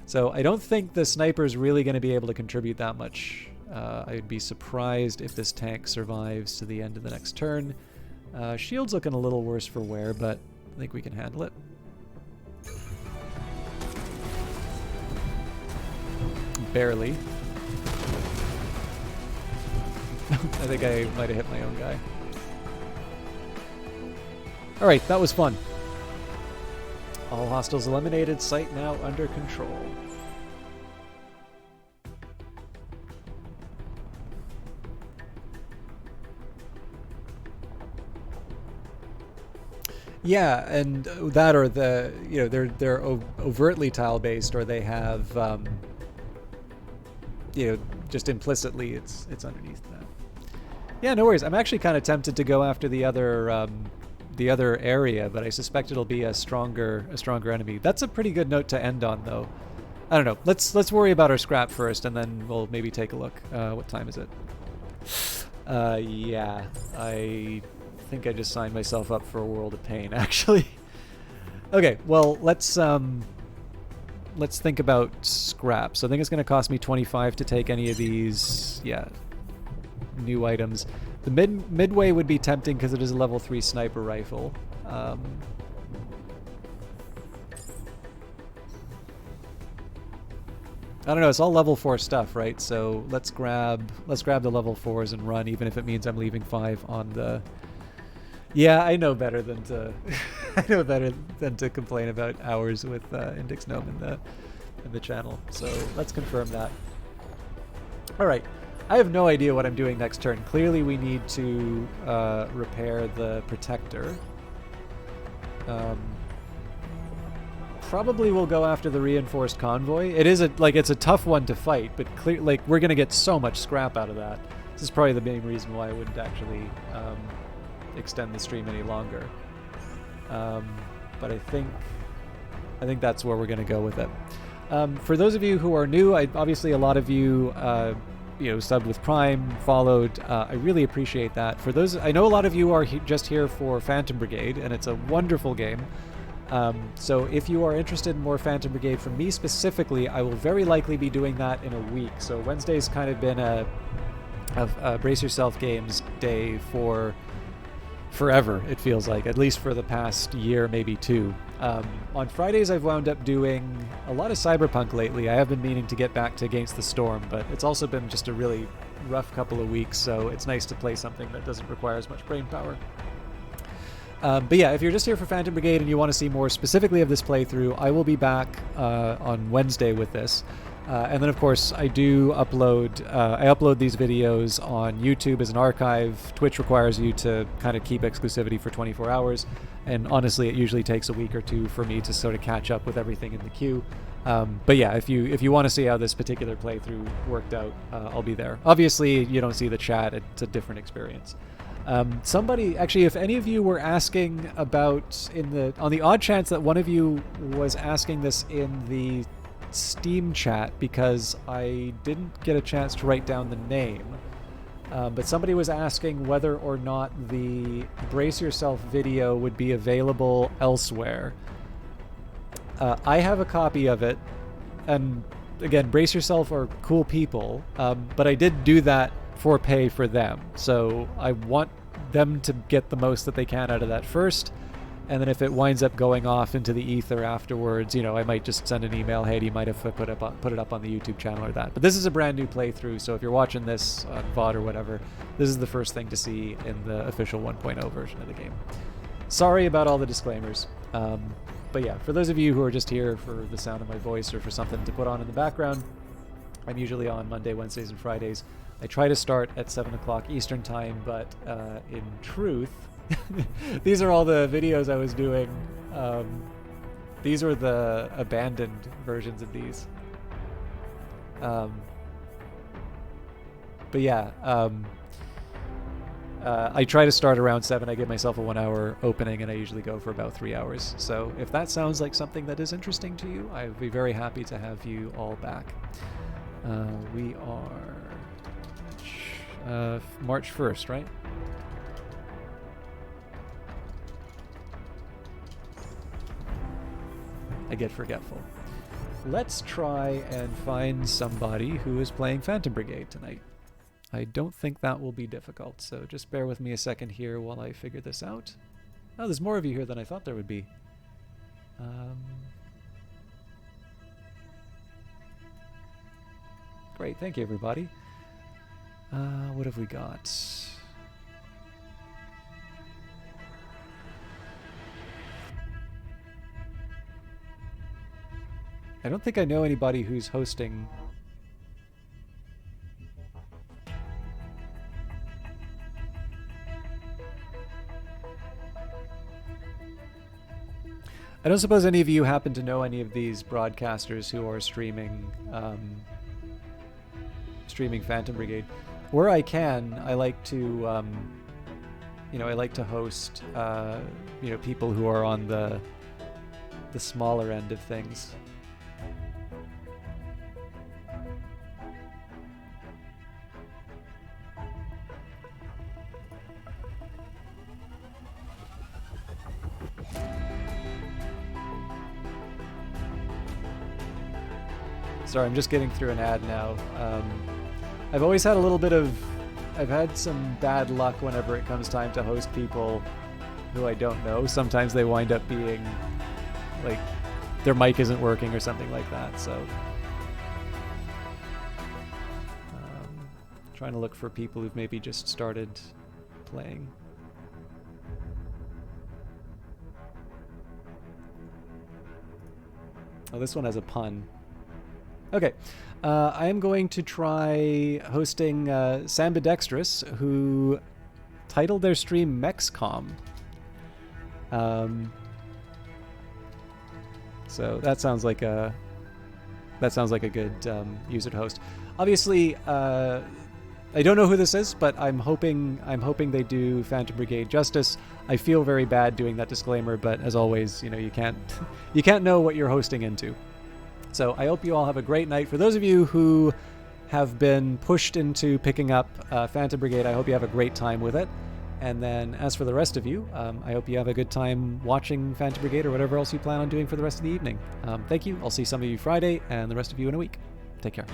So I don't think the sniper is really going to be able to contribute that much. I'd be surprised if this tank survives to the end of the next turn. Shield's looking a little worse for wear, but I think we can handle it. Barely. I think I might have hit my own guy. Alright, that was fun. All hostiles eliminated, site now under control. Yeah, and that, or the, you know, they're overtly tile based, or they have you know, just implicitly it's underneath that. Yeah, no worries. I'm actually kind of tempted to go after the other area, but I suspect it'll be a stronger enemy. That's a pretty good note to end on, though. I don't know. Let's worry about our scrap first, and then we'll maybe take a look. What time is it? Yeah, I think I just signed myself up for a world of pain, actually. Okay, well, let's think about scrap. So I think it's going to cost me 25 to take any of these, yeah, new items. The midway would be tempting because it is a level 3 sniper rifle. I don't know. It's all level 4 stuff, right? So let's grab the level 4s and run, even if it means I'm leaving 5 on the. Yeah, I know better than to. I know better than to complain about hours with Index Gnome in the channel. So let's confirm that. All right. I have no idea what I'm doing next turn. Clearly we need to repair the protector. Probably we'll go after the reinforced convoy. It is it's a tough one to fight, but we're gonna get so much scrap out of that. This is probably the main reason why I wouldn't actually extend the stream any longer. But I think that's where we're gonna go with it. For those of you who are new, obviously a lot of you subbed with Prime, followed. I really appreciate that. For those, I know a lot of you are just here for Phantom Brigade, and it's a wonderful game. So if you are interested in more Phantom Brigade from me specifically, I will very likely be doing that in a week. So Wednesday's kind of been a Brace Yourself Games day for forever, it feels like, at least for the past year, maybe two. On Fridays, I've wound up doing a lot of Cyberpunk lately. I have been meaning to get back to Against the Storm, but it's also been just a really rough couple of weeks, so it's nice to play something that doesn't require as much brain power. But yeah, if you're just here for Phantom Brigade and you want to see more specifically of this playthrough, I will be back on Wednesday with this. And then, of course, I do upload I upload these videos on YouTube as an archive. Twitch requires you to kind of keep exclusivity for 24 hours. And honestly, it usually takes a week or two for me to sort of catch up with everything in the queue. But yeah, if you want to see how this particular playthrough worked out, I'll be there. Obviously, you don't see the chat. It's a different experience. Somebody, actually, if any of you were asking about, on the odd chance that one of you was asking this in the Steam chat, because I didn't get a chance to write down the name, but somebody was asking whether or not the Brace Yourself video would be available elsewhere. I have a copy of it, and again, Brace Yourself are cool people, but I did do that for pay for them, so I want them to get the most that they can out of that first, and then if it winds up going off into the ether afterwards, I might just send an email, hey, do you mind if I put it up on the YouTube channel or that. But this is a brand new playthrough, so if you're watching this on VOD or whatever, this is the first thing to see in the official 1.0 version of the game. Sorry about all the disclaimers. But yeah, for those of you who are just here for the sound of my voice or for something to put on in the background, I'm usually on Monday, Wednesdays, and Fridays. I try to start at 7 o'clock Eastern time, but in truth, these are all the videos I was doing. These were the abandoned versions of these. But yeah, I try to start around 7. I give myself a 1 hour opening, and I usually go for about 3 hours. So if that sounds like something that is interesting to you, I'd be very happy to have you all back. We are March 1st, right? I get forgetful. Let's try and find somebody who is playing Phantom Brigade tonight. I don't think that will be difficult, so just bear with me a second here while I figure this out. Oh, there's more of you here than I thought there would be. Great, thank you everybody. What have we got? I don't think I know anybody who's hosting. I don't suppose any of you happen to know any of these broadcasters who are streaming Phantom Brigade. Where I can, I like to I like to host people who are on the smaller end of things. Sorry, I'm just getting through an ad now. I've always had I've had some bad luck whenever it comes time to host people who I don't know. Sometimes they wind up being, like, their mic isn't working or something like that, so. Trying to look for people who've maybe just started playing. Oh, this one has a pun. Okay. I am going to try hosting Sambidextrous, who titled their stream Mexcom. So that sounds like a good user to host. Obviously, I don't know who this is, but I'm hoping they do Phantom Brigade justice. I feel very bad doing that disclaimer, but as always, you can't know what you're hosting into. So I hope you all have a great night. For those of you who have been pushed into picking up Phantom Brigade, I hope you have a great time with it. And then as for the rest of you, I hope you have a good time watching Phantom Brigade or whatever else you plan on doing for the rest of the evening. Thank you. I'll see some of you Friday and the rest of you in a week. Take care.